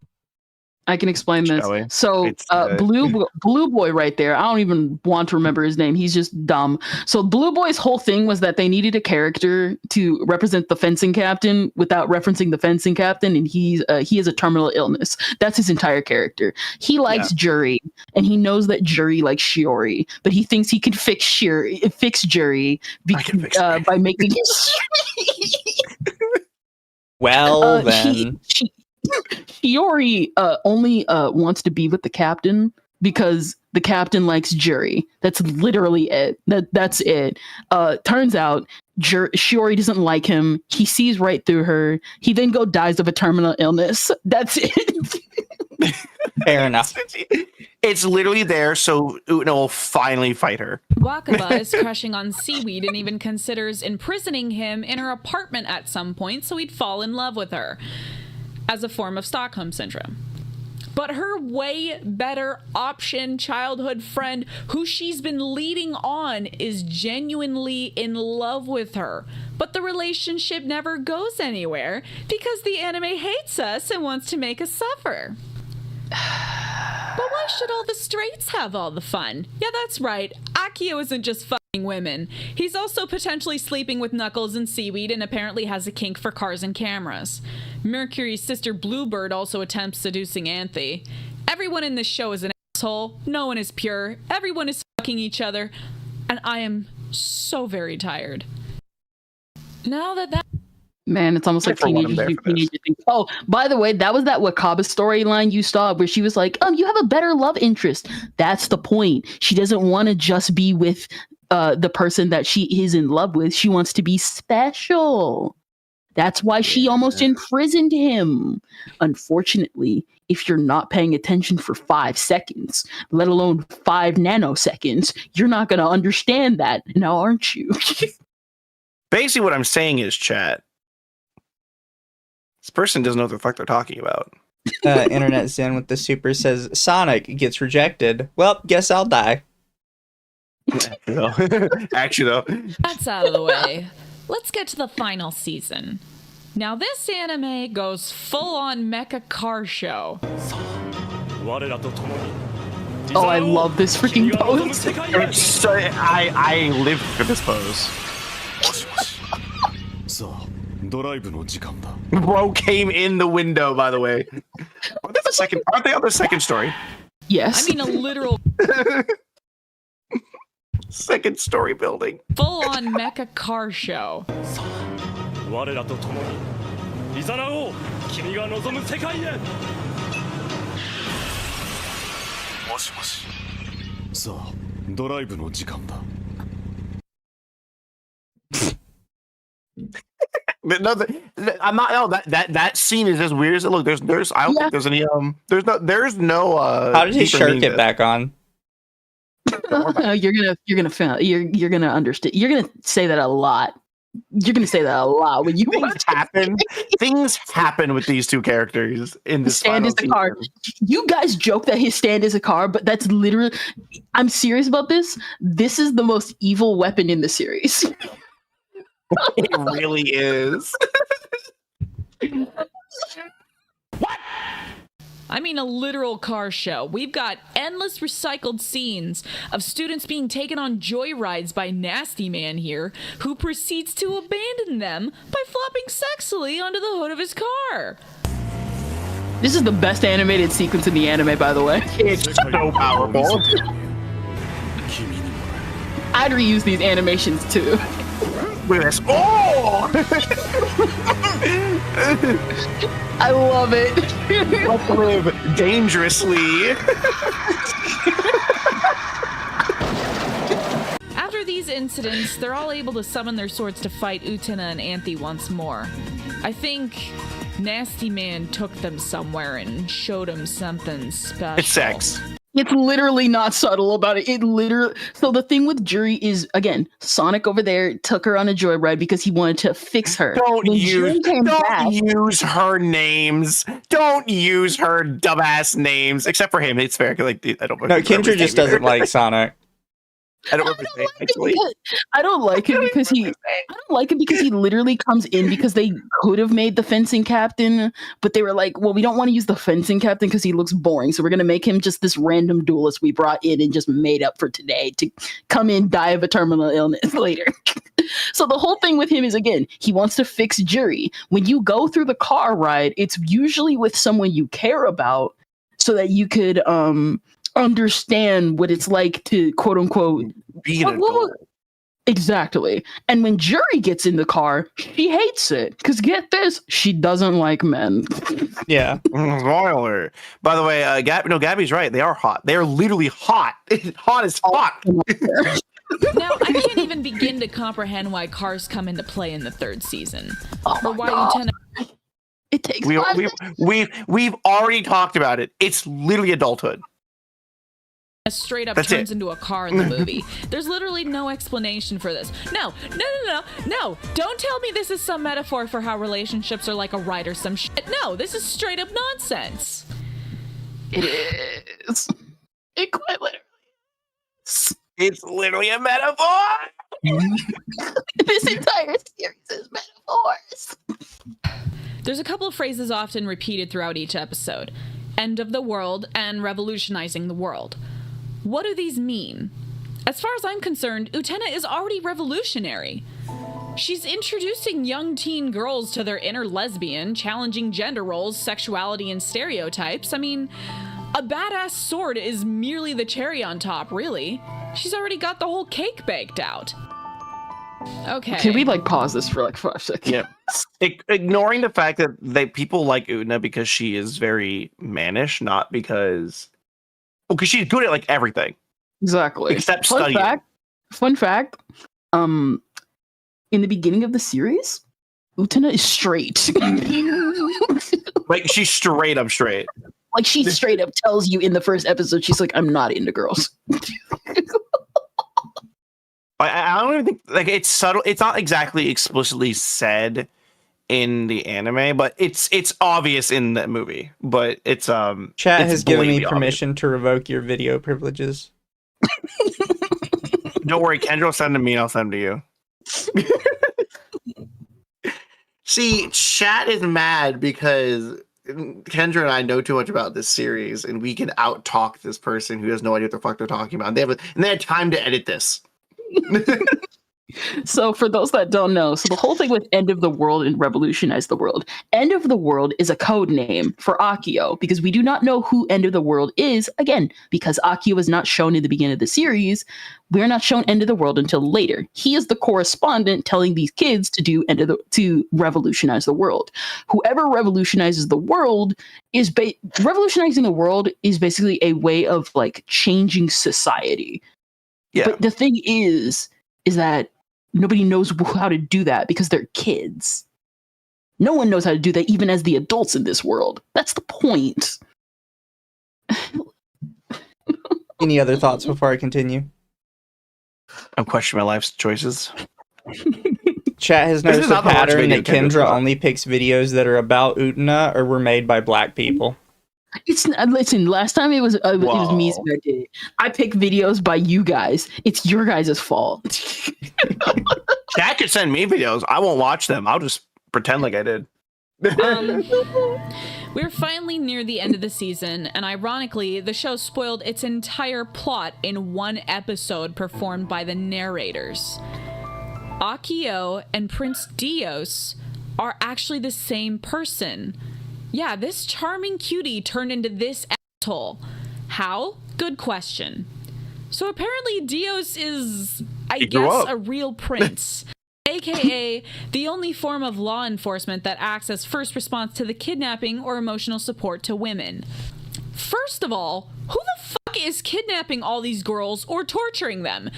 I can explain this. So Blue Boy right there, I don't even want to remember his name. He's just dumb. So Blue Boy's whole thing was that they needed a character to represent the fencing captain without referencing the fencing captain, and he has a terminal illness. That's his entire character. He likes Juri, and he knows that Juri likes Shiori, but he thinks he can fix Juri by making it. Well, then. Shiori only wants to be with the captain because the captain likes Juri. That's literally it. That's it. Turns out Shiori doesn't like him. He sees right through her. He then dies of a terminal illness. That's it. Fair enough. It's literally there, so Utena will finally fight her. Wakaba is crushing on Seaweed and even considers imprisoning him in her apartment at some point so he'd fall in love with her, as a form of Stockholm Syndrome. But her way better option childhood friend, who she's been leading on, is genuinely in love with her. But the relationship never goes anywhere because the anime hates us and wants to make us suffer. But why should all the straights have all the fun? Yeah, that's right. Akio isn't just women. He's also potentially sleeping with Knuckles and Seaweed and apparently has a kink for cars and cameras. Mercury's sister Bluebird also attempts seducing Anthe. Everyone in this show is an asshole. No one is pure. Everyone is fucking each other. And I am so very tired. Now that Man, it's almost like teenagers do teenager things. Oh, by the way, that was that Wakaba storyline you saw where she was like, you have a better love interest. That's the point. She doesn't want to just be with the person that she is in love with. She wants to be special. That's why she almost imprisoned him. Unfortunately, if you're not paying attention for 5 seconds, let alone 5 nanoseconds, you're not going to understand that now, aren't you? Basically, what I'm saying is, chat, this person doesn't know what the fuck they're talking about. Internet Zen with the super says, Sonic gets rejected. Well, guess I'll die. Actually, though. that's out of the way, let's get to the final season. Now, this anime goes full-on mecha car show. Oh, I love this freaking pose. I live for this pose. Bro came in the window, by the way. Aren't they on the second story? Yes. I mean, a literal second story building. full-on mecha car show. But no, I'm not. No, that scene is as weird as it looks. I don't think there's any. There's no. How did his shirt get back on? You're gonna understand. You're gonna say that a lot. You're gonna say that a lot when you things happen with these two characters in this stand is a car. You guys joke that his stand is a car, but that's literally. I'm serious about this. This is the most evil weapon in the series. It really is. I mean, a literal car show. We've got endless recycled scenes of students being taken on joyrides by Nasty Man here, who proceeds to abandon them by flopping sexily onto the hood of his car. This is the best animated sequence in the anime, by the way. It's so powerful. I'd reuse these animations too. Look at this. Oh! I love it. Let's live dangerously. After these incidents, they're all able to summon their swords to fight Utena and Anthe once more. I think Nasty Man took them somewhere and showed them something special. It's sex. It's literally not subtle about it. So the thing with Juri is, again, Sonic over there took her on a joyride because he wanted to fix her. Don't use her names. Don't use her dumbass names. Except for him, it's fair. I don't. No, Kendra just doesn't like Sonic. I don't remember his name, actually. I don't like him because he literally comes in because they could have made the fencing captain, but they were like, well, we don't want to use the fencing captain because he looks boring, so we're gonna make him just this random duelist we brought in and just made up for today to come in, die of a terminal illness later. So the whole thing with him is, again, he wants to fix Juri. When you go through the car ride, it's usually with someone you care about so that you could understand what it's like to quote unquote be an adult. Exactly. And when Juri gets in the car, she hates it because get this, she doesn't like men. Yeah. Spoiler. By the way, Gabby's right. They are hot. They are literally hot. Hot as fuck. Now, I can't even begin to comprehend why cars come into play in the 3rd season, or why Utena. It takes. We've already talked about it. It's literally adulthood. Straight up turns into a car in the movie. There's literally no explanation for this. No. Don't tell me this is some metaphor for how relationships are like a ride or some shit. No, this is straight up nonsense. It is. It quite literally is. It's literally a metaphor. This entire series is metaphors. There's a couple of phrases often repeated throughout each episode. End of the world and revolutionizing the world. What do these mean? As far as I'm concerned, Utena is already revolutionary. She's introducing young teen girls to their inner lesbian, challenging gender roles, sexuality, and stereotypes. I mean, a badass sword is merely the cherry on top, really. She's already got the whole cake baked out. Okay. Can we pause this for 5 seconds? Yeah. Ignoring the fact that people like Utena because she is very mannish, not because she's good at everything. Exactly. Except studying. Fun fact. In the beginning of the series, Utena is straight. She's straight up straight. She straight up tells you in the first episode, she's like, I'm not into girls. I don't even think it's subtle. It's not exactly explicitly said in the anime, but it's obvious in the movie. But it's Chat it's has given me blatantly permission to revoke your video privileges. Don't worry, Kendra will send them to me. I'll send them to you. See, chat is mad because Kendra and I know too much about this series, and we can out-talk this person who has no idea what the fuck they're talking about. And they had time to edit this. So for those that don't know, the whole thing with End of the World and Revolutionize the World. End of the World is a code name for Akio because we do not know who End of the World is. Again, because Akio is not shown in the beginning of the series, we're not shown End of the World until later. He is the correspondent telling these kids to revolutionize the world. Whoever revolutionizes the world is revolutionizing the world is basically a way of changing society. Yeah. But the thing is that nobody knows how to do that because they're kids. No one knows how to do that, even as the adults in this world. That's the point. Any other thoughts before I continue? I'm questioning my life's choices. Chat has This is noticed a not the watch pattern video that Kendra Kendra saw. only picks videos that are about Utena or were made by black people. Listen, last time it was me Whoa. that did it. I pick videos by you guys. It's your guys' fault. Chat could send me videos. I won't watch them. I'll just pretend like I did. We're finally near the end of the season, and ironically, the show spoiled its entire plot in one episode performed by the narrators. Akio and Prince Dios are actually the same person. Yeah, this charming cutie turned into this asshole. How? Good question. So apparently Dios is, He grew up. a real prince. AKA the only form of law enforcement that acts as first response to the kidnapping or emotional support to women. First of all, who the fuck is kidnapping all these girls or torturing them?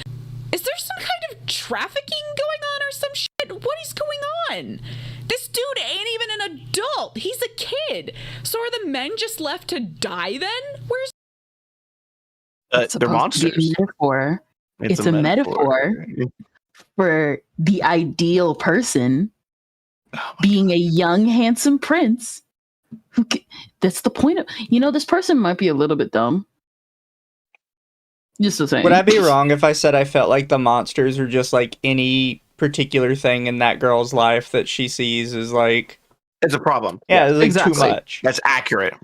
Is there some kind of trafficking going on or some shit? What is going on? This dude ain't even an adult. He's a kid. So are the men just left to die then? Where's They're supposed monsters. to be a metaphor. It's a metaphor for the ideal person being a young, handsome prince. That's the point of, this person might be a little bit dumb. Just the same. Would I be wrong if I said I felt like the monsters are just any particular thing in that girl's life that she sees as It's a problem. yeah, it's exactly. too much. That's accurate.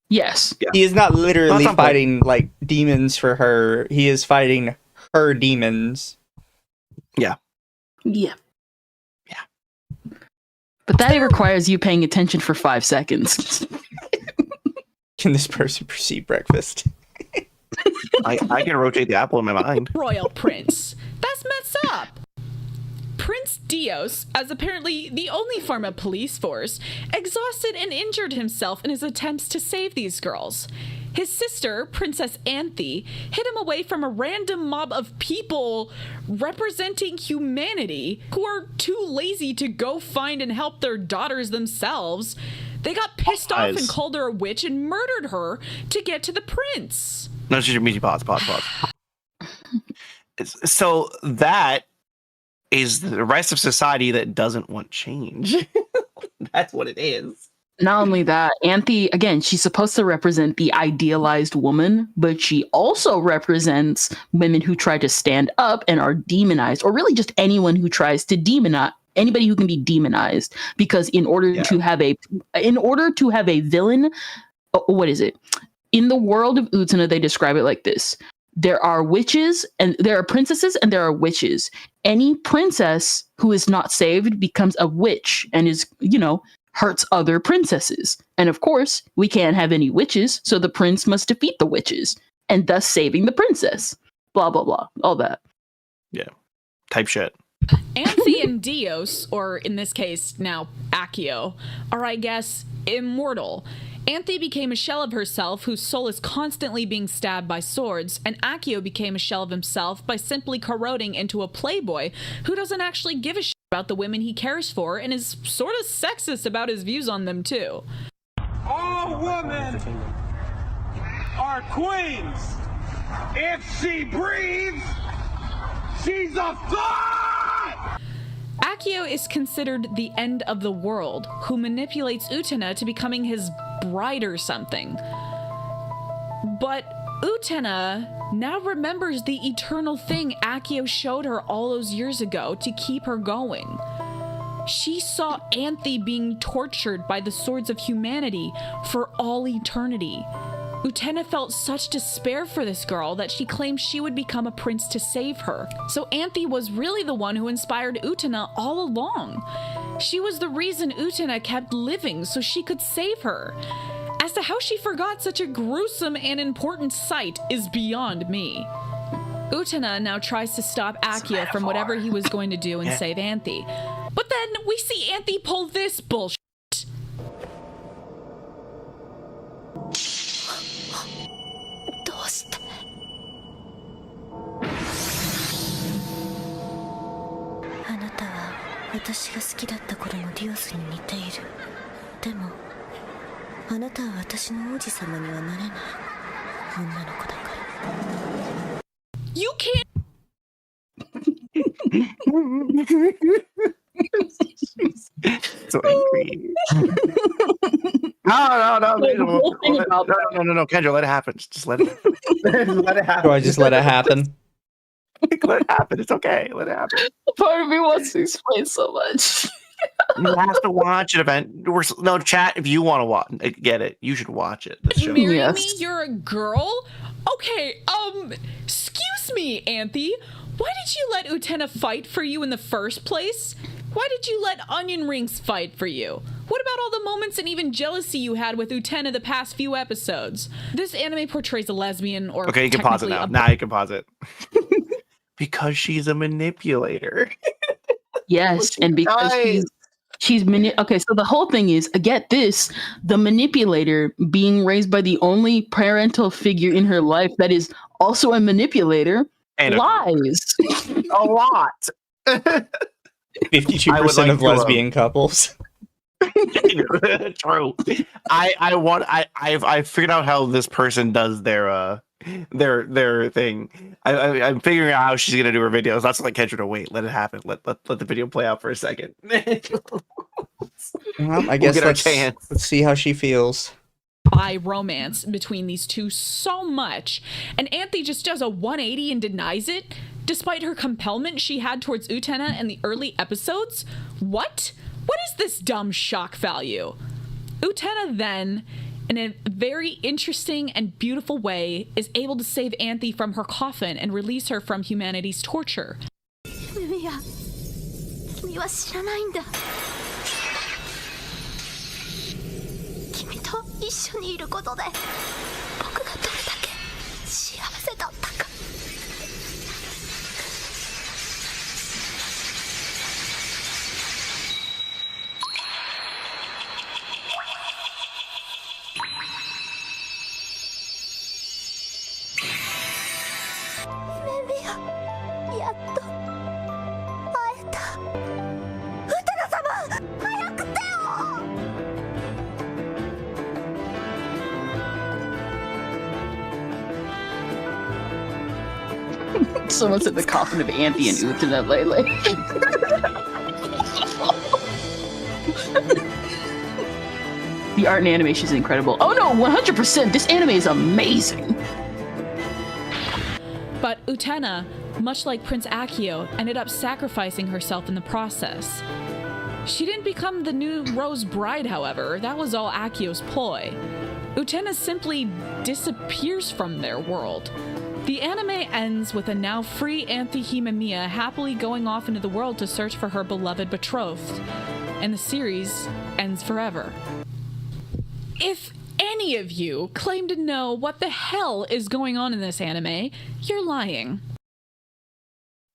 Yes. Yeah. He is not literally That's not fighting demons for her. He is fighting her demons. Yeah. Yeah. But that requires you paying attention for 5 seconds. Can this person perceive breakfast? I can rotate the apple in my mind. royal prince? That's messed up. Prince Dios, as apparently the only form of police force, exhausted and injured himself in his attempts to save these girls. His sister, Princess Anthe, hid him away from a random mob of people representing humanity who are too lazy to go find and help their daughters themselves. They got pissed off and called her a witch and murdered her to get to the prince. No, it's just your music pause. So that is the rest of society that doesn't want change. That's what it is. Not only that, Anthe, again, she's supposed to represent the idealized woman, but she also represents women who try to stand up and are demonized, or really just anyone who tries to demonize anybody who can be demonized. Because in order to have a villain, what is it? In the world of Utena, they describe it like this. there are witches and there are princesses and there are witches. Any princess who is not saved becomes a witch and is, hurts other princesses. And of course, we can't have any witches, so the prince must defeat the witches and thus saving the princess. Blah, blah, blah. All that. Yeah. Type shit. Anthe and Dios, or in this case now Accio, are, I guess, immortal. Anthe became a shell of herself whose soul is constantly being stabbed by swords, and Accio became a shell of himself by simply corroding into a playboy who doesn't actually give a shit about the women he cares for and is sort of sexist about his views on them too. All women are queens. If she breathes, she's a god! Accio is considered the end of the world, who manipulates Utena to becoming his bride or something. But Utena now remembers the eternal thing Accio showed her all those years ago to keep her going. She saw Anthe being tortured by the swords of humanity for all eternity. Utena felt such despair for this girl that she claimed she would become a prince to save her. So Anthe was really the one who inspired Utena all along. She was the reason Utena kept living so she could save her. As to how she forgot such a gruesome and important sight is beyond me. Utena now tries to stop Accio from whatever he was going to do and save Anthe. But then we see Anthe pull this bullshit. 私が好きだった頃のディオスに似ている。でもあなたは私の王子様にはなれない女の子だから。You can't. So angry. No, Kendra, let it happen. Just let it. Let it happen. Do I just let it happen? Let it happen. It's okay. Let it happen. Part of me wants to explain so much. You have to watch an event. No, chat. If you want to watch, get it. You should watch it. This show. Marry Yes. me? You're a girl? Okay. Excuse me, Anthe. Why did you let Utena fight for you in the first place? Why did you let onion rings fight for you? What about all the moments and even jealousy you had with Utena the past few episodes? This anime portrays a lesbian or Okay, you can pause it technically now. Now you can pause it. Because she's a manipulator. Yes, and because okay, so the whole thing is, get this, the manipulator being raised by the only parental figure in her life that is also a manipulator And lies. a lot. 52% of lesbian couples. True. I figured out how this person does their thing. I'm figuring out how she's gonna do her videos. That's like Kendra to wait. Let it happen. Let the video play out for a second. Well, I guess let's see how she feels. By romance between these two so much, and Anthe just does a 180 and denies it, despite her compellment she had towards Utena in the early episodes. What is this dumb shock value? Utena then, in a very interesting and beautiful way, is able to save Anthe from her coffin and release her from humanity's torture. ルヤ、君は知らないんだ。君と一緒にいることで、僕がどれだけ幸せだったか。メビア、やっと会えた。ウテナ様、早く手を。Someone's in the coffin of Anthe and Utena lately. The art and animation is incredible. Oh no, 100%! This anime is amazing! But Utena, much like Prince Accio, ended up sacrificing herself in the process. She didn't become the new Rose Bride, however. That was all Accio's ploy. Utena simply disappears from their world. The anime ends with a now free Anthy Himemiya happily going off into the world to search for her beloved betrothed, and the series ends forever. If any of you claim to know what the hell is going on in this anime, you're lying.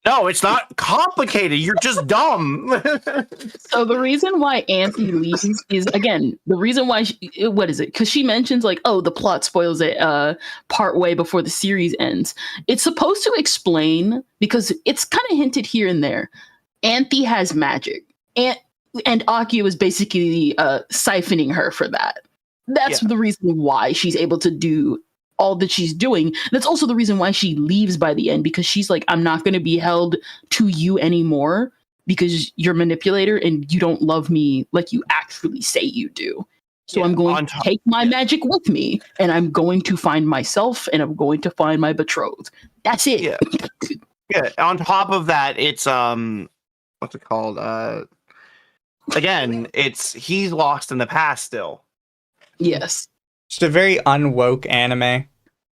No, it's not complicated. You're just dumb. So the reason why Anthy leaves is, again, the reason why what is it? Because she mentions like, oh, the plot spoils it part way before the series ends. It's supposed to explain, because it's kind of hinted here and there. Anthy has magic, and Akio is basically siphoning her for that. That's the reason why she's able to do all that she's doing. That's also the reason why she leaves by the end, because she's like, I'm not going to be held to you anymore because you're a manipulator and you don't love me like you actually say you do. So I'm going to take my magic with me, and I'm going to find myself, and I'm going to find my betrothed. That's it. Yeah. On top of that, it's what's it called? Again, he's lost in the past still. Yes. Just a very unwoke anime.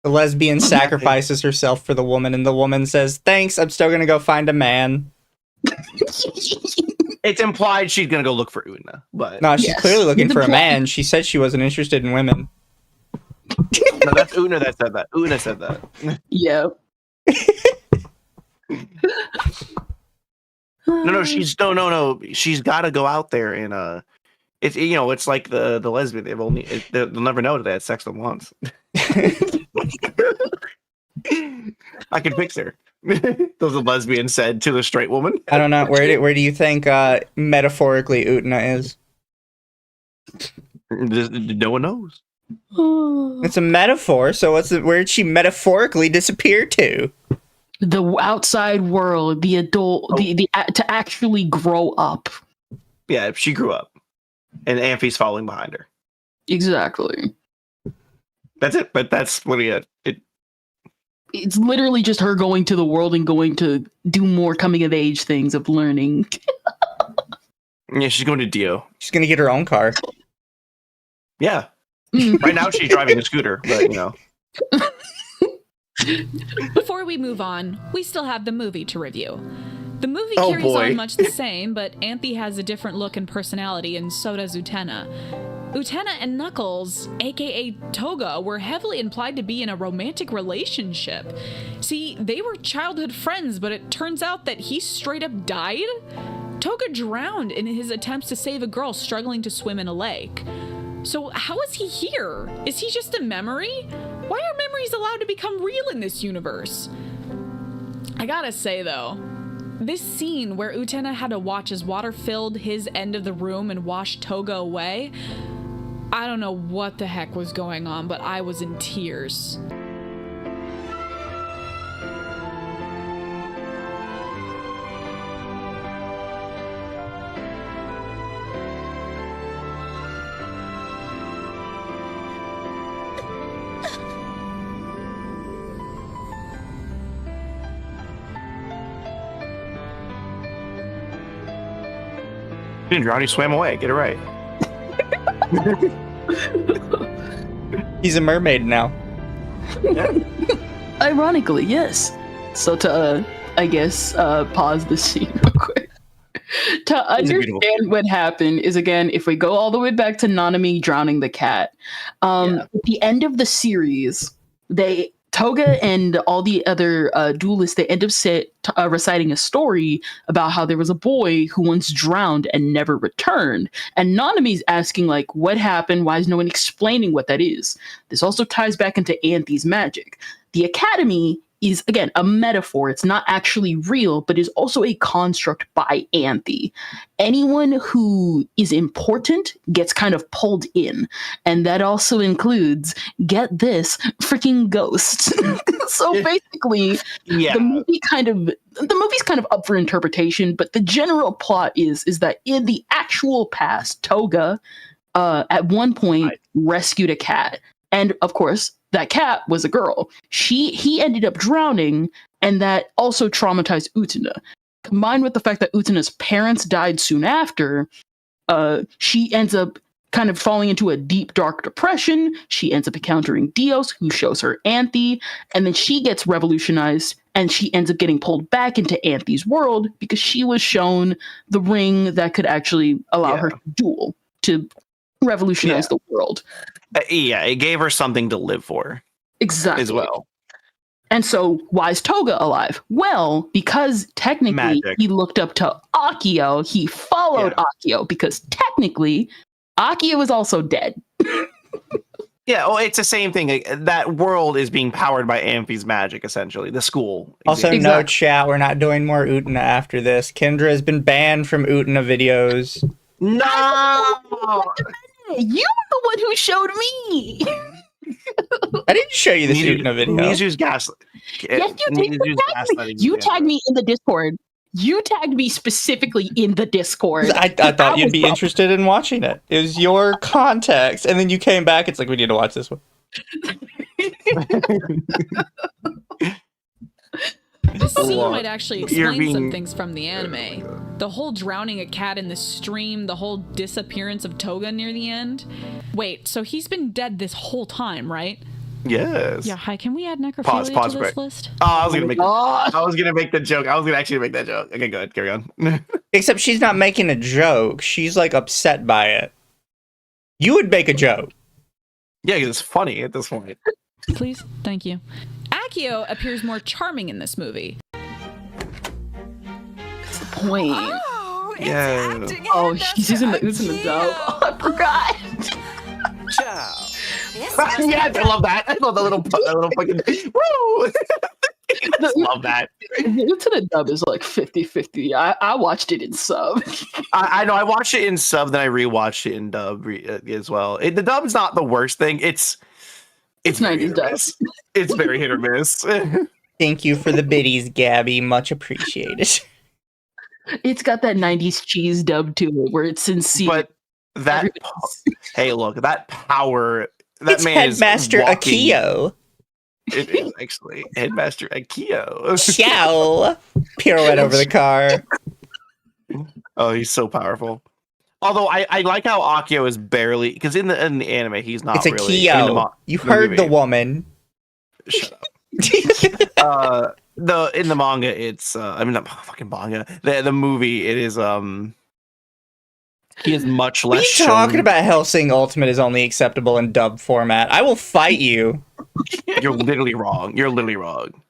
The lesbian sacrifices herself for the woman, and the woman says, thanks, I'm still gonna go find a man. It's implied she's gonna go look for Utena, but... No, she's clearly looking for a man. She said she wasn't interested in women. No, that's Utena that said that. Utena said that. Yeah. No, she's gotta go out there and it's, you know, it's like the lesbian. They'll never know that they had sex with them once. I can picture her. The lesbian said to the straight woman. I don't know. Where do you think metaphorically Utena is? No one knows. It's a metaphor, so where'd she metaphorically disappear to? The outside world, the adult, the to actually grow up. Yeah, she grew up. And Amphi's following behind her. Exactly. That's it. But that's what it's literally just her going to the world and going to do more coming of age things of learning. Yeah, she's going to Dio. She's gonna get her own car. Yeah. Right now she's driving a scooter, but you know. Before we move on, we still have the movie to review. The movie carries on much the same, but Anthy has a different look and personality, and so does Utena. Utena and Knuckles, aka Toga, were heavily implied to be in a romantic relationship. See, they were childhood friends, but it turns out that he straight up died? Toga drowned in his attempts to save a girl struggling to swim in a lake. So how is he here? Is he just a memory? Why are memories allowed to become real in this universe? I gotta say though, this scene where Utena had to watch as water filled his end of the room and washed Toga away, I don't know what the heck was going on, but I was in tears. He already swam away. Get it right. He's a mermaid now. Yeah. Ironically, yes. So to, I guess, pause the scene real quick. To understand what happened is, again, if we go all the way back to Nanami drowning the cat, at the end of the series, Toga and all the other duelists, they end up reciting a story about how there was a boy who once drowned and never returned. And Nanami's asking, like, what happened? Why is no one explaining what that is? This also ties back into Anthy's magic. The Academy is, again, a metaphor. It's not actually real, but is also a construct by Anthy. Anyone who is important gets kind of pulled in. And that also includes, get this, freaking ghosts. So basically, the movie's kind of up for interpretation, but the general plot is that in the actual past, Toga, at one point, rescued a cat. And of course, that cat was a girl. He ended up drowning, and that also traumatized Utena. Combined with the fact that Utena's parents died soon after, she ends up kind of falling into a deep, dark depression. She ends up encountering Dios, who shows her Anthe, and then she gets revolutionized, and she ends up getting pulled back into Anthe's world because she was shown the ring that could actually allow her to duel, to revolutionize the world. It gave her something to live for. Exactly. As well. And so, why is Toga alive? Well, because technically he looked up to Akio, he followed Akio, because technically Akio is also dead. Yeah, well, it's the same thing. Like, that world is being powered by Amphi's magic, essentially. The school. Also, no chat, we're not doing more Utena after this. Kendra has been banned from Utena videos. No! You were the one who showed me! I didn't show you this Utena video. Mizu's gaslighting. Yes, you did. You tagged me in the Discord. You tagged me specifically in the Discord. I thought you'd be interested in watching it. It was your context. And then you came back. It's like, we need to watch this one. The scene might actually explain some things from the anime. The whole drowning a cat in the stream, the whole disappearance of Toga near the end. Wait, so he's been dead this whole time, right? Yes. Yeah, hi, can we add necrophilia Pause to quick. this list? Oh, I was gonna make the joke. I was gonna actually make that joke. Okay, go ahead, carry on. Except she's not making a joke. She's like upset by it. You would make a joke. Yeah, because it's funny at this point. Please, thank you. Akio appears more charming in this movie. That's the point. Yeah. Oh, he's using the dub. Oh, I forgot. Ciao. Yeah, I love that. I love that little fucking woo. I love that. The dub is like 50-50. I watched it in sub. I know. I watched it in sub, then I rewatched it in dub as well. The dub's not the worst thing. It's 90s dub. It's very hit or miss. Thank you for the biddies, Gabby. Much appreciated. It's got that 90s cheese dub to it, where it's sincere. But that, hey, look, that power. That it's man Headmaster is walking. Akio. It is actually Headmaster Akio. Ciao. Pirouette over the car. Oh, he's so powerful. Although I like how Akio is barely, because in the anime he's not. It's really. Akio. You heard the woman. Shut up. In the manga, it's not fucking manga. The movie, it is he is much less. What are you talking about? Hellsing Ultimate is only acceptable in dub format. I will fight you. You're literally wrong. You're literally wrong.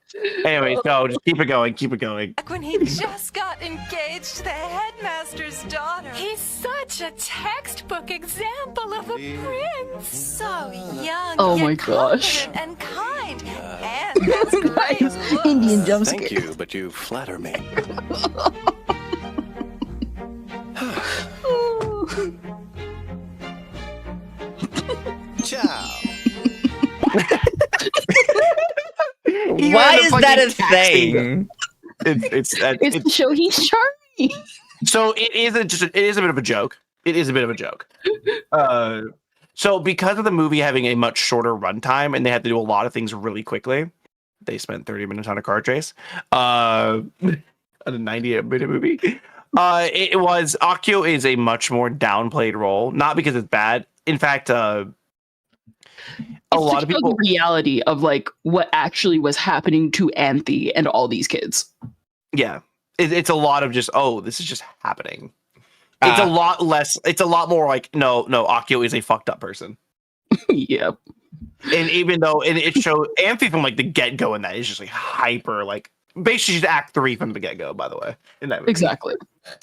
Anyway, no, just keep it going. Keep it going. When he just got engaged to the headmaster's daughter. He's such a textbook example of a prince. So young, oh yet my gosh. confident and kind. And has great looks. Indian jump scare. Thank you, but you flatter me. Ciao. Why is that a thing? It's to show he's charming. So it is a bit of a joke. It is a bit of a joke. So because of the movie having a much shorter runtime and they had to do a lot of things really quickly, they spent 30 minutes on a car chase. On a 90-minute movie. It was Akio is a much more downplayed role, not because it's bad. In fact, a lot of people, the reality of like what actually was happening to Anthe and all these kids. Yeah, it's a lot of just, oh, this is just happening. It's a lot less. It's a lot more like, no, Akio is a fucked up person. Yep. And even though it showed Anthe from like the get go in that is just like hyper, like basically she's Act 3 from the get go. By the way, in that movie. Exactly.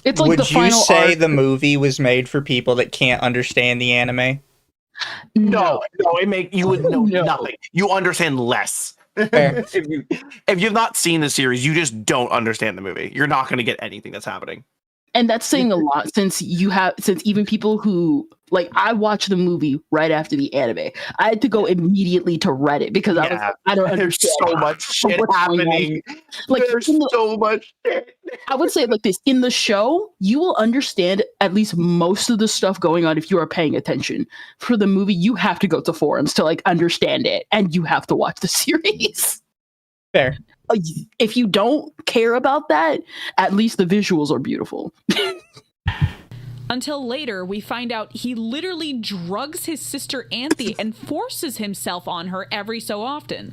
It's like Would the final you say arc. the movie was made for people that can't understand the anime? No, you would know nothing. You understand less. if you've not seen the series, you just don't understand the movie. You're not going to get anything that's happening. And that's saying a lot since even people who like, I watched the movie right after the anime. I had to go immediately to Reddit because I was like, I don't understand. There's so much shit happening. Like, there's so much shit. I would say it like this. In the show, you will understand at least most of the stuff going on if you are paying attention. For the movie, you have to go to forums to like understand it, and you have to watch the series. Fair. If you don't care about that, at least the visuals are beautiful. Until later, we find out he literally drugs his sister Anthe and forces himself on her every so often.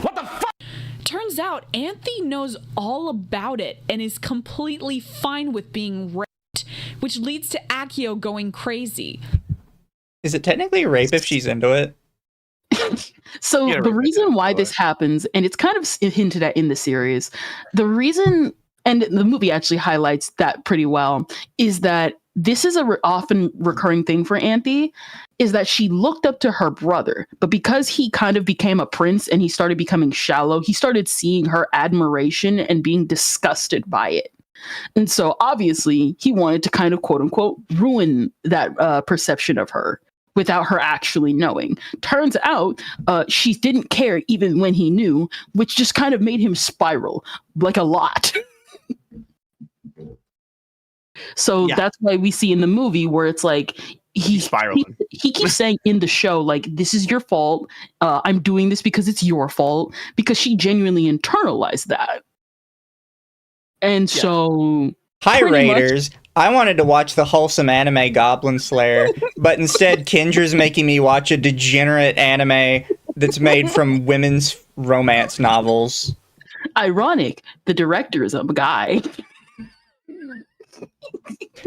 What the fuck? Turns out Anthe knows all about it and is completely fine with being raped, which leads to Akio going crazy. Is it technically rape if she's into it? So Yeah, the right, reason why but- this happens, and it's kind of hinted at in the series, the reason, and the movie actually highlights that pretty well, is that this is a often recurring thing for Anthe, is that she looked up to her brother, but because he kind of became a prince and he started becoming shallow, he started seeing her admiration and being disgusted by it. And so obviously he wanted to kind of quote unquote ruin that perception of her without her actually knowing. Turns out she didn't care even when he knew, which just kind of made him spiral like a lot. So that's why we see in the movie where it's like he's spiraling. He keeps saying in the show, like, this is your fault. I'm doing this because it's your fault, because she genuinely internalized that. And so Hi, Raiders. I wanted to watch the wholesome anime Goblin Slayer, but instead Kendra's making me watch a degenerate anime that's made from women's romance novels. Ironic, the director is a guy.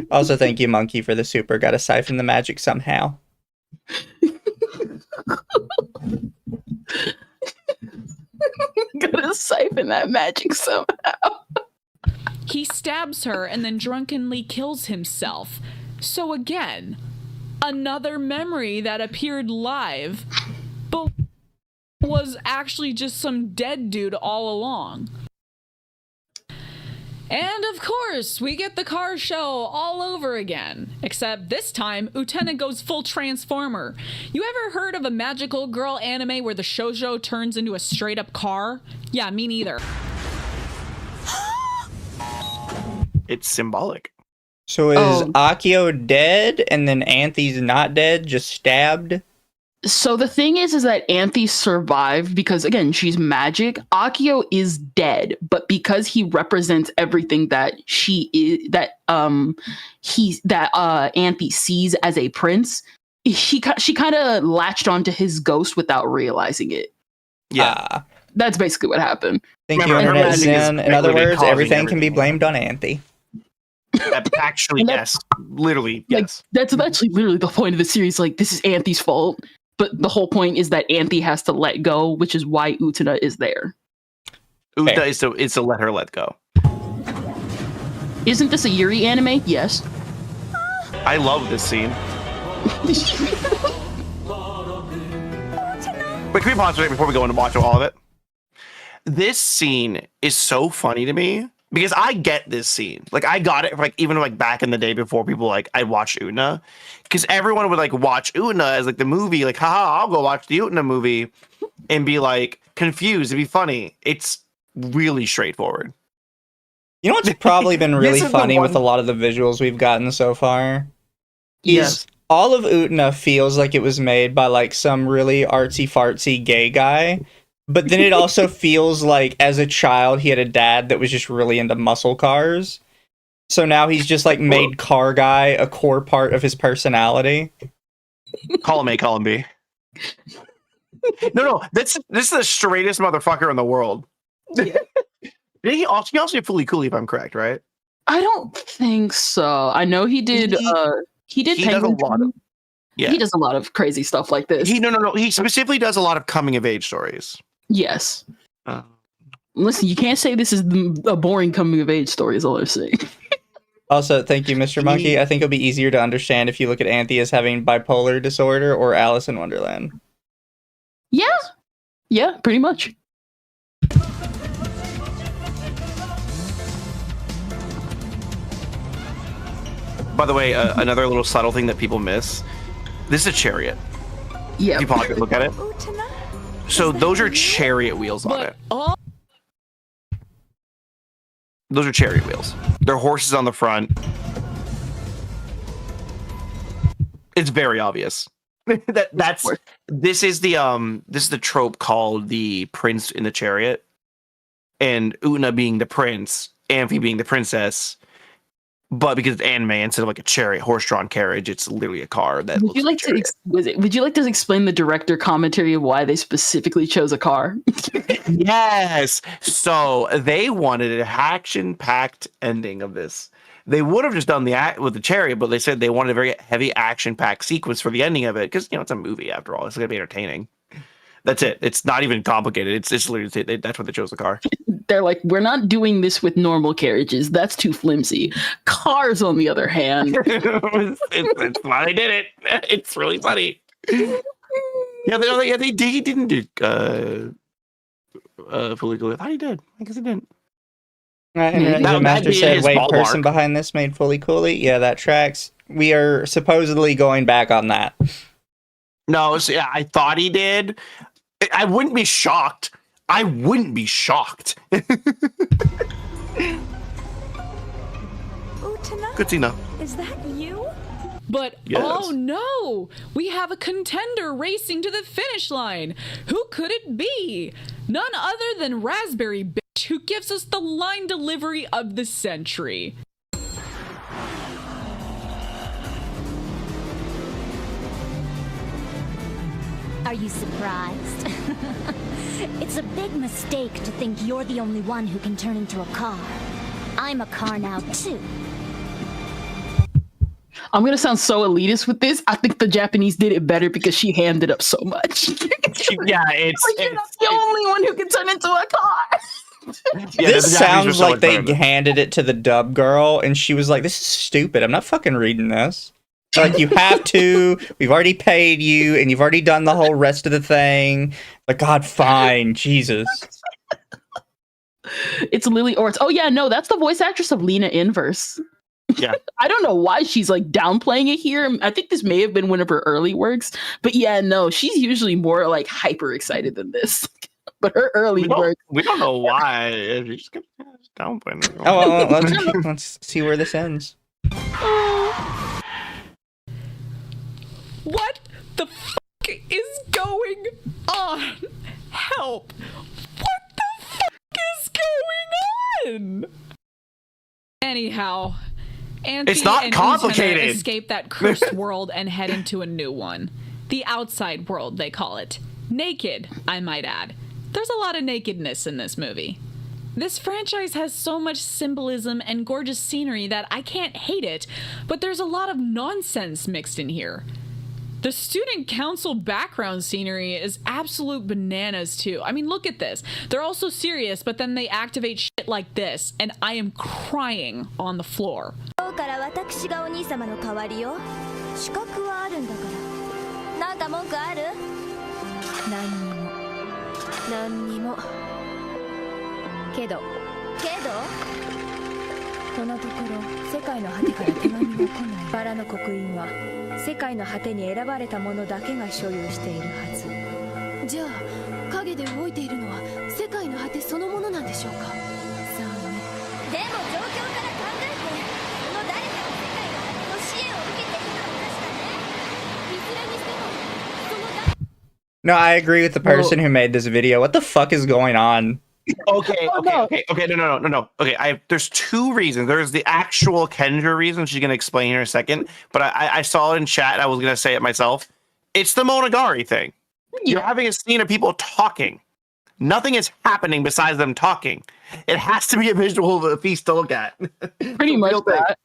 Also, thank you, Monkey, for the super. Gotta siphon the magic somehow. Gotta siphon that magic somehow. He stabs her and then drunkenly kills himself. So again, another memory that appeared live, but was actually just some dead dude all along. And of course, we get the car show all over again. Except this time, Utena goes full Transformer. You ever heard of a magical girl anime where the shoujo turns into a straight up car? Yeah, me neither. It's symbolic. So is Akio dead and then Anthe's not dead, just stabbed? So the thing is that Anthe survived because, again, she's magic. Akio is dead, but because he represents everything that she is, that Anthe sees as a prince, she kind of latched onto his ghost without realizing it. Yeah, that's basically what happened. Thank you, Internet Zen. In other words, everything can be blamed on Anthe. Actually, yes. Literally, yes. That's actually literally the point of the series. Like, this is Anthe's fault. But the whole point is that Anthe has to let go, which is why Utena is there. Utena is to let her let go. Isn't this a Yuri anime? Yes. I love this scene. Wait, can we pause for a second before we go in and watch all of it? This scene is so funny to me because I get this scene. Like, I got it like even like back in the day before people like I watched Utena, because everyone would like watch Utena as like the movie, like, haha, I'll go watch the Utena movie and be like confused and be funny. It's really straightforward. You know what's probably been really funny with a lot of the visuals we've gotten so far? Is all of Utena feels like it was made by like some really artsy fartsy gay guy. But then it also feels like as a child he had a dad that was just really into muscle cars. So now he's just like made car guy a core part of his personality. Call him A, call him B. No, this is the straightest motherfucker in the world. Yeah. He also did Fully Cooley, if I'm correct, right? I don't think so. I know he did. He does a lot of. Yeah, he does a lot of crazy stuff like this. No. He specifically does a lot of coming of age stories. Yes. Listen, you can't say this is a boring coming of age story. Is all I'm saying. Also, thank you, Mr. Monkey. I think it'll be easier to understand if you look at Anthe as having bipolar disorder or Alice in Wonderland. Yeah, pretty much. By the way, another little subtle thing that people miss. This is a chariot. Yeah. If you pause and look at it. So those are chariot wheels on it. Those are chariot wheels. They're horses on the front. It's very obvious. This is the trope called the prince in the chariot, and Utena being the prince, Anthe being the princess. but because it's anime, instead of like a chariot, horse-drawn carriage, it's literally a car that Would you like to would you like to explain the director commentary of why they specifically chose a car? Yes. So they wanted an action-packed ending of this. They would have just done the act with the chariot, but they said they wanted a very heavy action-packed sequence for the ending of it because it's a movie after all. It's gonna be entertaining. That's it. It's not even complicated. It's literally that's what they chose the car. They're like, we're not doing this with normal carriages. That's too flimsy. Cars, on the other hand, it's why they did it. It's really funny. He didn't do fully cool. I thought he did. I guess he didn't. The master said, "Wait, person behind this made fully coolly." Yeah, that tracks. We are supposedly going back on that. No, I thought he did. I wouldn't be shocked. I wouldn't be shocked. Utena? Good to know. Is that you? But yes. Oh no! We have a contender racing to the finish line! Who could it be? None other than Raspberry Bitch, who gives us the line delivery of the century. Are you surprised? It's a big mistake to think you're the only one who can turn into a car. I'm a car now, too. I'm going to sound so elitist with this. I think the Japanese did it better because she hammed it up so much. Yeah, it's... Like, you're not the only one who can turn into a car. This sounds like they handed it to the dub girl, and she was like, "This is stupid. I'm not fucking reading this." Like, you have to. We've already paid you, and you've already done the whole rest of the thing. Like, God, fine, Jesus. It's Lily Orts. Oh yeah, no, that's the voice actress of Lena Inverse. Yeah. I don't know why she's like downplaying it here. I think this may have been one of her early works, but yeah, no, she's usually more like hyper excited than this. But her early work, we don't know why. She's just downplaying it. Oh, well, let's see where this ends. What the fuck is going on? Help! What the fuck is going on? Anyhow, Anthe it's not and complicated. Utena escape that cursed world and head into a new one. The outside world, they call it. Naked, I might add. There's a lot of nakedness in this movie. This franchise has so much symbolism and gorgeous scenery that I can't hate it, but there's a lot of nonsense mixed in here. The student council background scenery is absolute bananas too. I mean, look at this. They're all so serious, but then they activate shit like this, and I am crying on the floor. No, I agree with the person who made this video. What the fuck is going on? Okay. No. Okay, there's two reasons. There's the actual Kendra reason she's gonna explain here in a second, but I saw it in chat. I was gonna say it myself. It's the Monogari thing. You're having a scene of people talking. Nothing is happening besides them talking. It has to be a visual feast to look at. Pretty much that.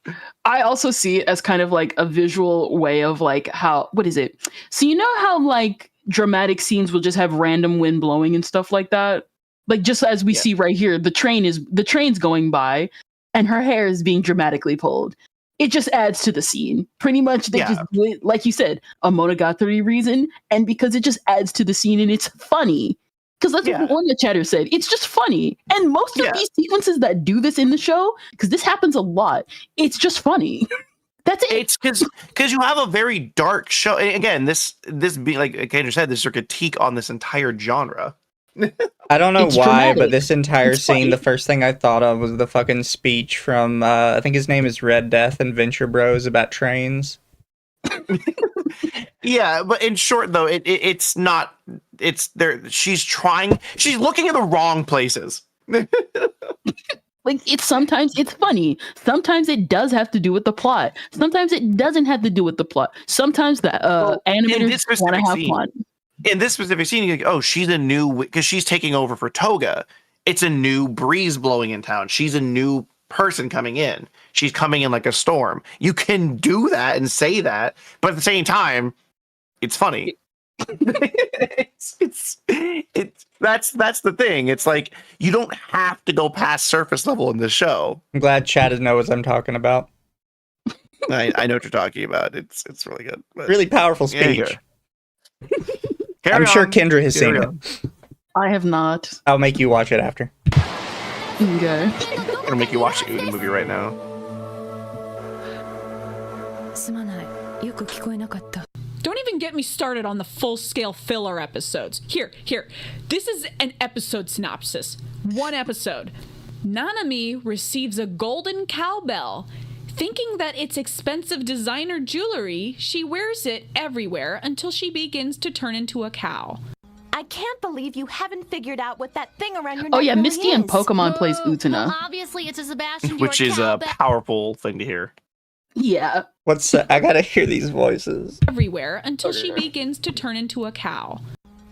I also see it as kind of like a visual way of like how, what is it? So you know how like dramatic scenes will just have random wind blowing and stuff like that? Like just as we see right here, the train's going by and her hair is being dramatically pulled. It just adds to the scene. Pretty much they just, like you said, a Monogatari reason, and because it just adds to the scene and it's funny. Because that's what one of the chatter said. It's just funny. And most of these sequences that do this in the show, because this happens a lot, it's just funny. That's it. It's because you have a very dark show. And again, this be like Kendra said, this is a critique on this entire genre. I don't know It's why, dramatic. but this entire It's scene, funny. the first thing I thought of was the fucking speech from, I think his name is Red Death and Venture Bros about trains. Yeah, but in short, though, it's not. It's there. She's looking at the wrong places. Like Like sometimes it's funny. Sometimes it does have to do with the plot. Sometimes it doesn't have to do with the plot. Sometimes the animators want to have fun. In this specific scene, you're like, oh, she's a new, because she's taking over for Toga. It's a new breeze blowing in town. She's a new person coming in. She's coming in like a storm. You can do that and say that, but at the same time, it's funny. That's the thing. It's like you don't have to go past surface level in this show. I'm glad Chad knows what I'm talking about. I know what you're talking about. It's really good. Really powerful speech. Yeah, I'm sure Kendra has seen it. I have not. I'll make you watch it after. Okay. I'm gonna make you watch the Utena movie right now. Don't even get me started on the full-scale filler episodes. Here. This is an episode synopsis. One episode. Nanami receives a golden cowbell. Thinking that it's expensive designer jewelry, she wears it everywhere until she begins to turn into a cow. I can't believe you haven't figured out what that thing around your neck Oh yeah, really Misty in is. Pokemon plays Utena. Obviously, it's a Sebastian. Which is a powerful thing to hear. Yeah. I gotta hear these voices. Everywhere until she begins to turn into a cow.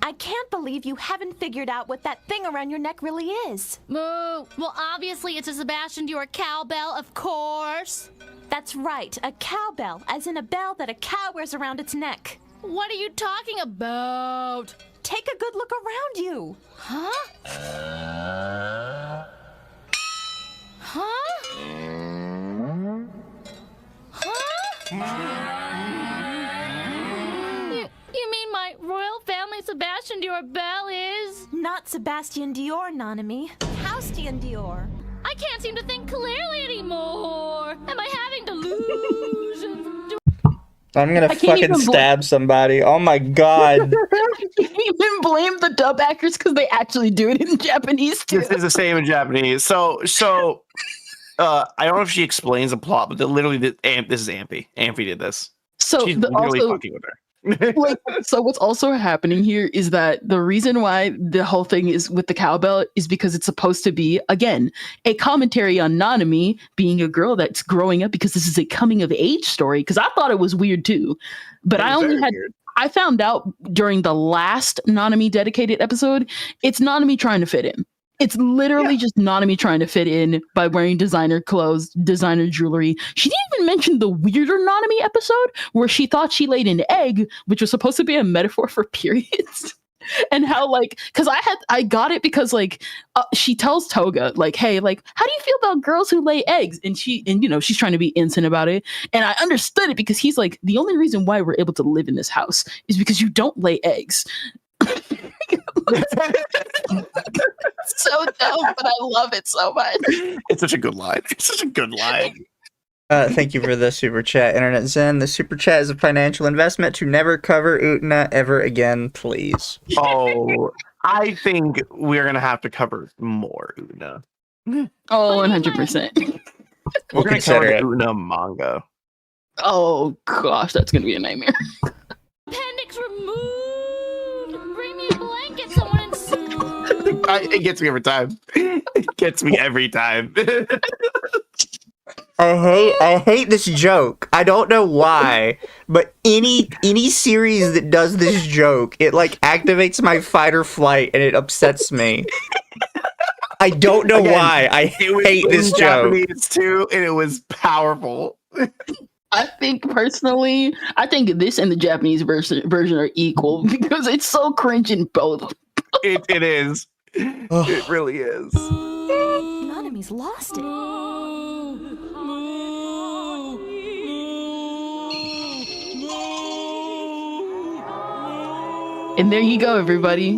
I can't believe you haven't figured out what that thing around your neck really is. Well, obviously it's a Sebastian Dior cowbell, of course. That's right, a cowbell, as in a bell that a cow wears around its neck. What are you talking about? Take a good look around you. Huh? Huh? You mean my royal family Sebastian Dior bell is? Not Sebastian Dior, Nanami. Houstian Dior. I can't seem to think clearly anymore. Am I having delusions? I'm gonna fucking stab somebody. Oh my god. You can't even blame the dub actors because they actually do it in Japanese too. This is the same in Japanese. So I don't know if she explains the plot, but literally this is Ampy. Ampy did this. So she's really fucking with her. So what's also happening here is that the reason why the whole thing is with the cowbell is because it's supposed to be, again, a commentary on Nanami being a girl that's growing up, because this is a coming of age story. Because I thought it was weird too, but I found out during the last Nanami dedicated episode, it's Nanami trying to fit in. It's literally just Nanami trying to fit in by wearing designer clothes, designer jewelry. She didn't even mention the weirder Nanami episode where she thought she laid an egg, which was supposed to be a metaphor for periods. And how, like, because I got it because, like, she tells Toga, like, hey, like, how do you feel about girls who lay eggs? And she's trying to be innocent about it. And I understood it because he's like, the only reason why we're able to live in this house is because you don't lay eggs. So dumb, but I love it so much. It's such a good line. Thank you for the super chat, Internet Zen. The super chat is a financial investment to never cover Utena ever again, please. Oh, I think we're gonna have to cover more Utena. Oh, 100%. We're gonna cover the Utena manga. Oh gosh, that's gonna be a nightmare. Appendix removed. Bring me a blanket, someone, and soon. It gets me every time. It gets me every time. I hate this joke. I don't know why, but any series that does this joke, it like activates my fight or flight and it upsets me. I don't know why. I hate this joke. Japanese too, and it was powerful. I think personally, this and the Japanese version are equal because it's so cringe in both. It is. It really is. Nanami's lost it. And there you go, everybody.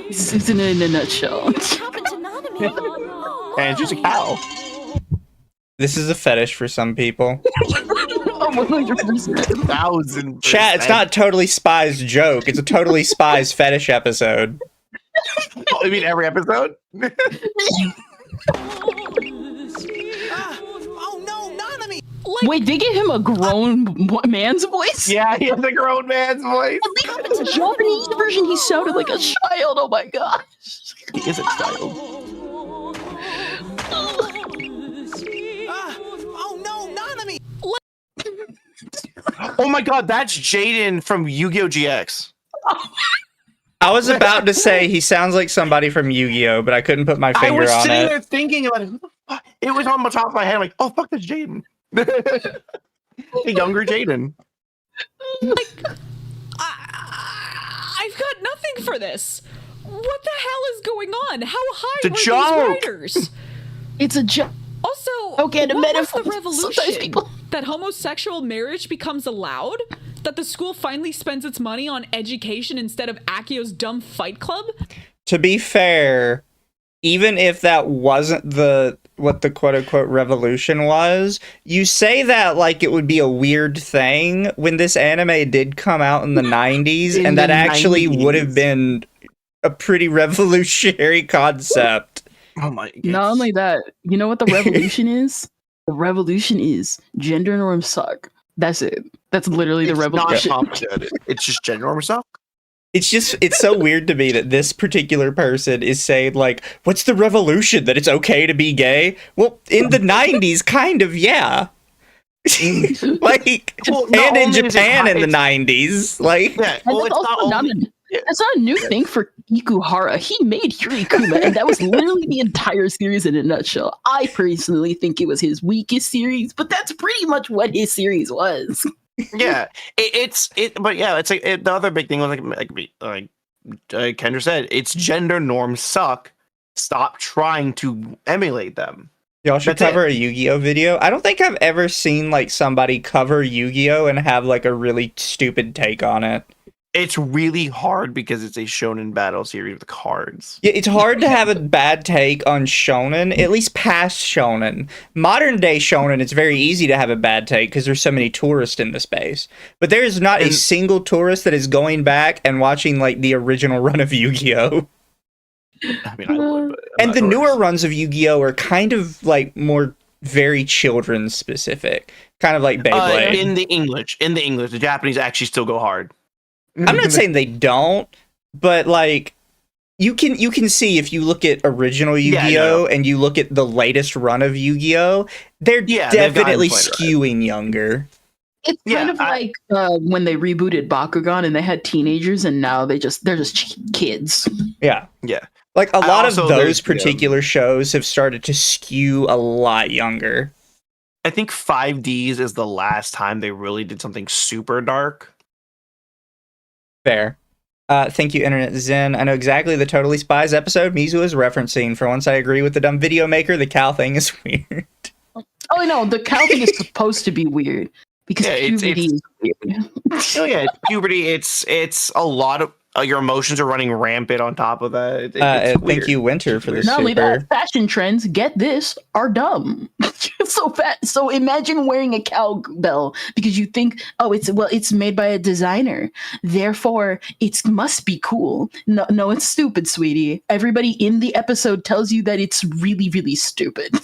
This is in a nutshell. What happened to Nanami? And she's a cow. This is a fetish for some people. Oh, 100%. 1,000%. Chat, it's not Totally Spies joke. It's a Totally Spies fetish episode. Oh, you mean every episode? Wait, they give him a grown man's voice? Yeah, he has a grown man's voice. In the Japanese version, he sounded like a child. Oh my gosh. He is a child. Oh my god, that's Jaden from Yu-Gi-Oh! GX. I was about to say he sounds like somebody from Yu-Gi-Oh, but I couldn't put my I finger was on sitting it. there thinking about who the fuck. It was on the top of my head. I'm like, oh fuck, that's Jaden. A younger Jaden. Like, I've got nothing for this. What the hell is going on? How high It's a were joke. these writers? It's a joke. Also, Okay, the what was metaphor. the Sometimes revolution? people- That homosexual marriage becomes allowed? That the school finally spends its money on education instead of Akio's dumb fight club? To be fair, even if that wasn't what the quote-unquote revolution was, you say that like it would be a weird thing when this anime did come out in the 90s, In and that the actually 90s. would have been a pretty revolutionary concept. Oh my god. Not only that, you know what the revolution is? The revolution is gender norms suck. That's it. That's literally the It's not revolution. complicated. It's just gender norm stuff. It's so weird to me that this particular person is saying, like, what's the revolution? That it's okay to be gay? Well, in the 90s, kind of, yeah. Like, Well, not and in only is it Japan in the high- 90s. Like, Yeah, And well, that's it's not also only. that's not a new thing for Ikuhara. He made Yurikuma, and that was literally the entire series in a nutshell. I personally think it was his weakest series, but that's pretty much what his series was. Yeah, but yeah, it's like the other big thing was like Kendra said, it's gender norms suck. Stop trying to emulate them. y'all should That's cover a Yu-Gi-Oh video. I don't think I've ever seen, like, somebody cover Yu-Gi-Oh and have, like, a really stupid take on it. It's really hard because it's a shonen battle series with cards. Yeah, it's hard to have a bad take on shonen, at least past shonen. Modern day shonen, it's very easy to have a bad take because there's so many tourists in the space. But there is not a single tourist that is going back and watching, like, the original run of Yu-Gi-Oh! I mean, I would, but And the newer runs of Yu-Gi-Oh! Are kind of, like, more very children specific. Kind of like Beyblade. in the English, the Japanese actually still go hard. I'm not saying they don't, but like you can see if you look at original Yu-Gi-Oh and you look at the latest run of Yu-Gi-Oh, they're Yeah, they've gotten definitely played, right? skewing younger. It's kind of like when they rebooted Bakugan and they had teenagers, and now they're just kids. Yeah. Yeah. Like a lot of also- those there's- particular shows have started to skew a lot younger. I think 5Ds is the last time they really did something super dark. Fair. Thank you, Internet Zen. I know exactly the Totally Spies episode Mizu is referencing. For once, I agree with the dumb video maker. The cow thing is weird. Oh no, the cow thing is supposed to be weird because Yeah, it's- puberty is weird. Oh yeah, it's puberty. It's a lot of your emotions are running rampant on top of that. It's Thank weird. you, Winter, for the Not only super. that, fashion trends, get this, are dumb. So imagine wearing a cowbell because you think, oh, it's made by a designer, therefore it must be cool. No, it's stupid, sweetie. Everybody in the episode tells you that it's really, really stupid.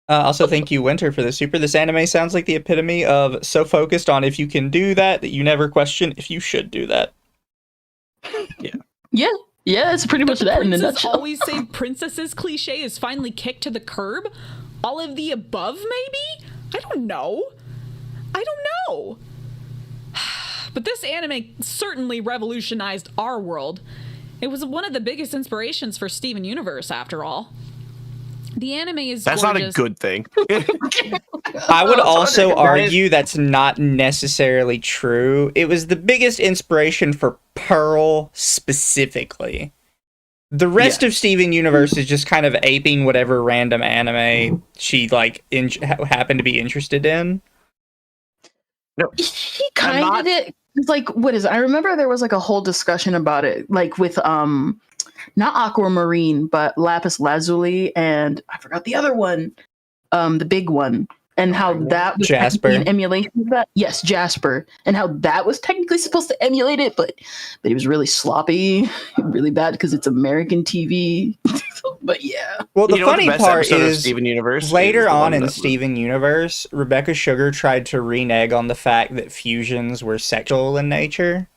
Also, thank you, Winter, for the super. This anime sounds like the epitome of so focused on if you can do that you never question if you should do that. Yeah, that's pretty much that in a Princes nutshell. always say princesses cliche is finally kicked to the curb. All of the above, maybe? I don't know. But this anime certainly revolutionized our world. It was one of the biggest inspirations for Steven Universe, after all. The anime is That's gorgeous. not a good thing. I would also That is- argue that's not necessarily true. It was the biggest inspiration for Pearl specifically. The rest of Steven Universe is just kind of aping whatever random anime she like happened to be interested in. No, He kind of did. It's like, what is it? I remember there was like a whole discussion about it, like with not Aquamarine, but Lapis Lazuli, and I forgot the other one, the big one, and how that was Jasper. technically an emulation of that. Yes, Jasper, and how that was technically supposed to emulate it, but it was really sloppy, really bad because it's American TV. But yeah. Well, the You know what funny best part episode of is Steven Universe later is? The on one in that- Steven Universe, Rebecca Sugar tried to renege on the fact that fusions were sexual in nature.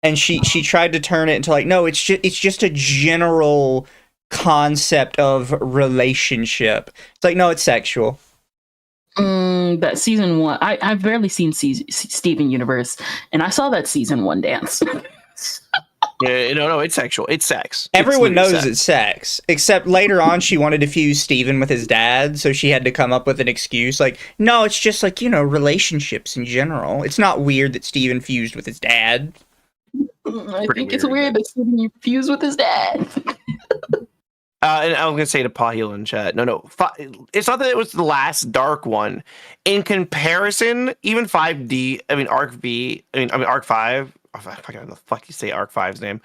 And she tried to turn it into like, no, it's just a general concept of relationship. It's like, no, it's sexual. That season 1. I've barely seen Steven Universe, and I saw that season 1 dance. Yeah, no, it's sexual. It's sex. Everyone knows it's sex, except later on she wanted to fuse Steven with his dad, so she had to come up with an excuse like, no, it's just like, relationships in general. It's not weird that Steven fused with his dad. I think it's weird that Steven fused with his dad. And I was going to say to Pahil in chat, no. It's not that it was the last dark one. In comparison, even 5D, Arc 5, I forgot how the fuck you say Arc 5's name.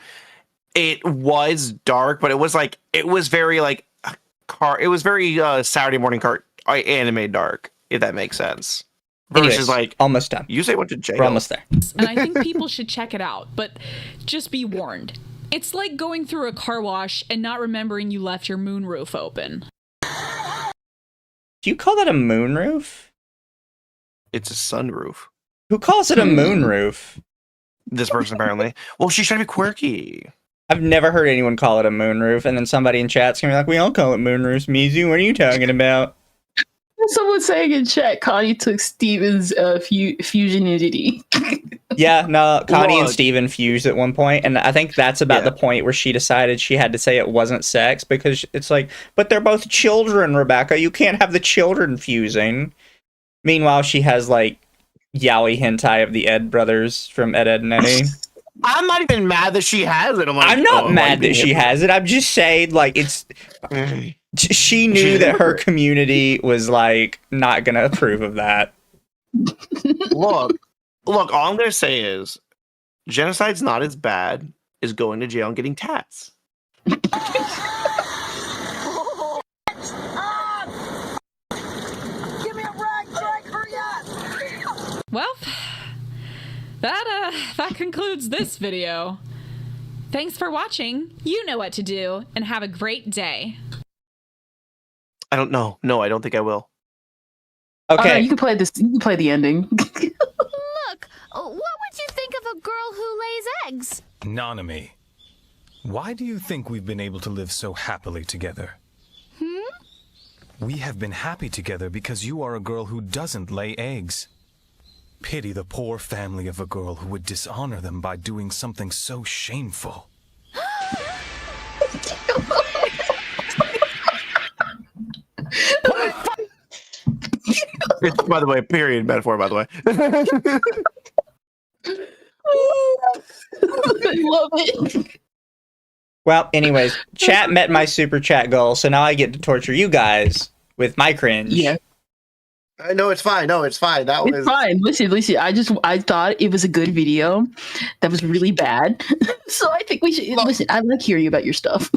It was dark, but it was very it was very Saturday morning anime dark, if that makes sense. Versus almost done. You say what to jail. We're almost there. And I think people should check it out, but just be warned. It's like going through a car wash and not remembering you left your moonroof open. Do you call that a moonroof? It's a sunroof. Who calls it a moonroof? This person, apparently. Well, she's trying to be quirky. I've never heard anyone call it a moonroof, and then somebody in chat's gonna be like, we all call it moonroofs. Mizu, what are you talking about? Someone saying in chat, Connie took Steven's fusion entity. Yeah, no, Connie and Steven fused at one point, and I think that's about the point where she decided she had to say it wasn't sex, because it's like, but they're both children, Rebecca. You can't have the children fusing. Meanwhile, she has, yaoi hentai of the Ed brothers from Ed, Edd n Eddy. I'm not even mad that she has it. I'm not mad that she has it. I'm just saying, it's... She knew that her community was, not gonna approve of that. Look, all I'm gonna say is, genocide's not as bad as going to jail and getting tats. Well, that concludes this video. Thanks for watching. You know what to do, and have a great day. I don't know. No, I don't think I will. Okay. You can play this. You can play the ending. Look, what would you think of a girl who lays eggs? Nanami, why do you think we've been able to live so happily together? We have been happy together because you are a girl who doesn't lay eggs. Pity the poor family of a girl who would dishonor them by doing something so shameful. By the way, period metaphor, by the way. I love it. Well, anyways, chat met my super chat goal, so now I get to torture you guys with my cringe. Yeah. No, it's fine. That was It's fine. Listen. I thought it was a good video that was really bad. So I think we should listen. I like hearing about your stuff.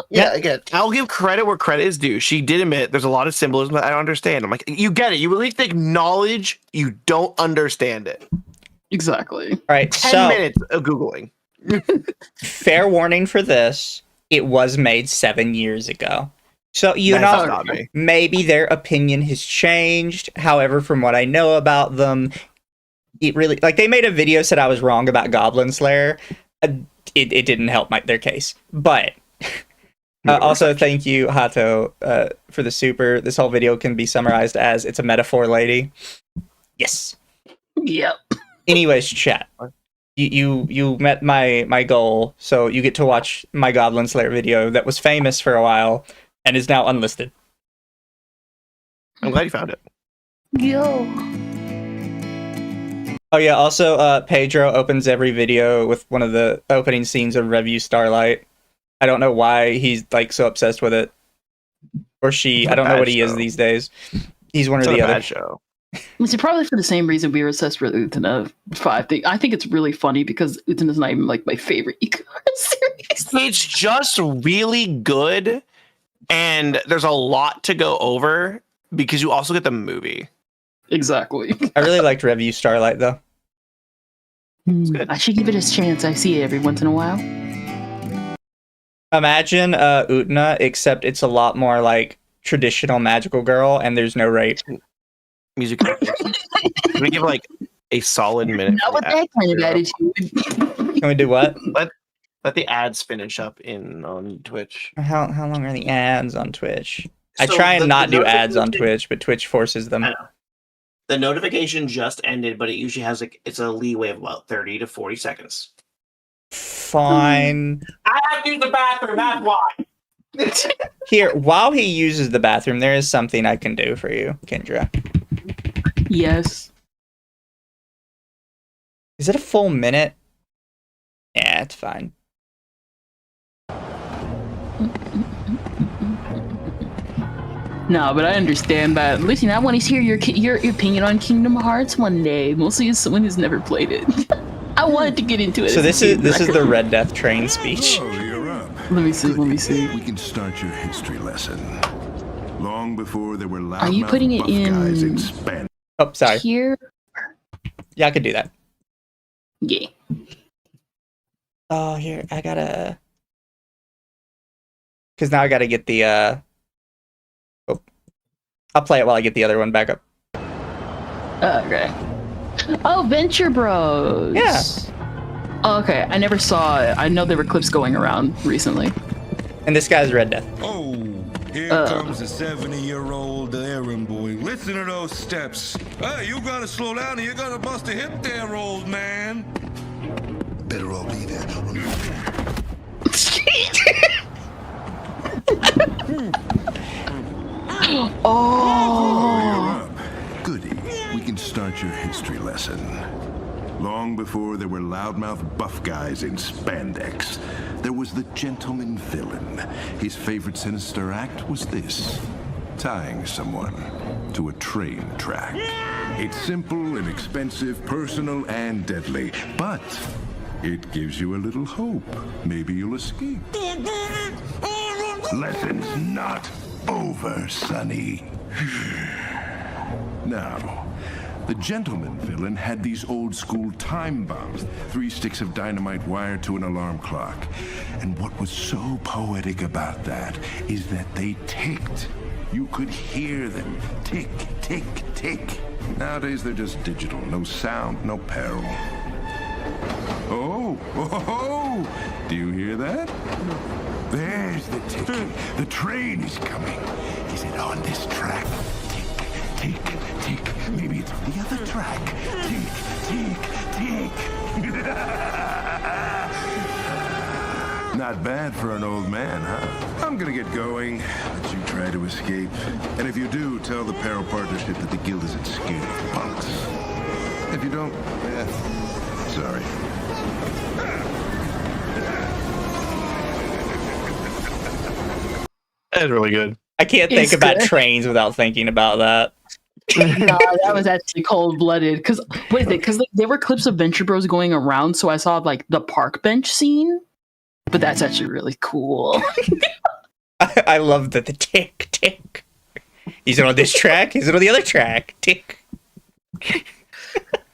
Yeah, again, I'll give credit where credit is due. She did admit there's a lot of symbolism that I don't understand. I'm like, you get it. You at least acknowledge you don't understand it. Exactly. All right, 10 minutes of Googling. Fair warning for this. It was made 7 years ago. So, maybe their opinion has changed. However, from what I know about them, it really... they made a video said I was wrong about Goblin Slayer. It didn't help their case. But... also, thank you, Hato, for the super. This whole video can be summarized as, it's a metaphor, lady. Yes. Yep. Anyways, chat. You met my goal, so you get to watch my Goblin Slayer video that was famous for a while and is now unlisted. I'm glad you found it. Yo. Oh yeah, also, Pedro opens every video with one of the opening scenes of Review Starlight. I don't know why he's so obsessed with it, or she. I don't know what he is these days. He's one or the other. Show. See, probably for the same reason we were obsessed with Utena 5 thing. I think it's really funny because Utena's not even my favorite series. It's just really good, and there's a lot to go over because you also get the movie. Exactly. I really liked Review Starlight though. I should give it a chance. I see it every once in a while. Imagine Utena, except it's a lot more traditional magical girl, and there's no rape. Music. Can we give a solid minute? Not with that kind of attitude. Can we do what? Let the ads finish up on Twitch. How long are the ads on Twitch? I try and not do ads on Twitch, but Twitch forces them. The notification just ended, but it usually has it's a leeway of about 30 to 40 seconds. Fine. I have to use the bathroom, that's why. Here, while he uses the bathroom, there is something I can do for you, Kendra. Yes. Is it a full minute? Yeah, it's fine. No, but I understand that. Listen, I want to hear your opinion on Kingdom Hearts one day. Mostly as someone who's never played it. I wanted to get into it. So this is the Red Death train speech. Oh, you're up. Let me see. Let me see. We can start your history lesson. Long before there were loud Are you putting it guys in Spanish. Oh, sorry. Here. Yeah, I could do that. Yeah. Oh, here I gotta. Because now I gotta get the. Oh. I'll play it while I get the other one back up. Okay. Oh, Venture Bros. Yeah. Oh, okay, I never saw it. I know there were clips going around recently. And this guy's Red Death. Oh, here comes a 70-year-old errand boy. Listen to those steps. Hey, you gotta slow down or you're gonna bust a hip there, old man. Better all be there. Oh, you're up. Goody. We can start your history lesson. Long before there were loudmouth buff guys in spandex, there was the gentleman villain. His favorite sinister act was this: tying someone to a train track. It's simple, inexpensive, personal, and deadly, but it gives you a little hope. Maybe you'll escape. Lesson's not over, Sonny. Now, the gentleman villain had these old-school time bombs, 3 sticks of dynamite wired to an alarm clock. And what was so poetic about that is that they ticked. You could hear them tick, tick, tick. Nowadays, they're just digital. No sound, no peril. Oh, do you hear that? There's the ticking. The train is coming. Is it on this track? Tick, tick, tick. Maybe it's on the other track. Tick, tick, tick. Not bad for an old man, huh? I'm gonna get going. Let you try to escape. And if you do, tell the Peril Partnership that the guild isn't scared of punks. If you don't, sorry. That's really good. I can't think about trains without thinking about that. No, that was actually cold-blooded. Because what is it? Because there were clips of Venture Bros going around, so I saw like the park bench scene. But that's actually really cool. I love the tick tick. Is it on this track? Is it on the other track? Tick.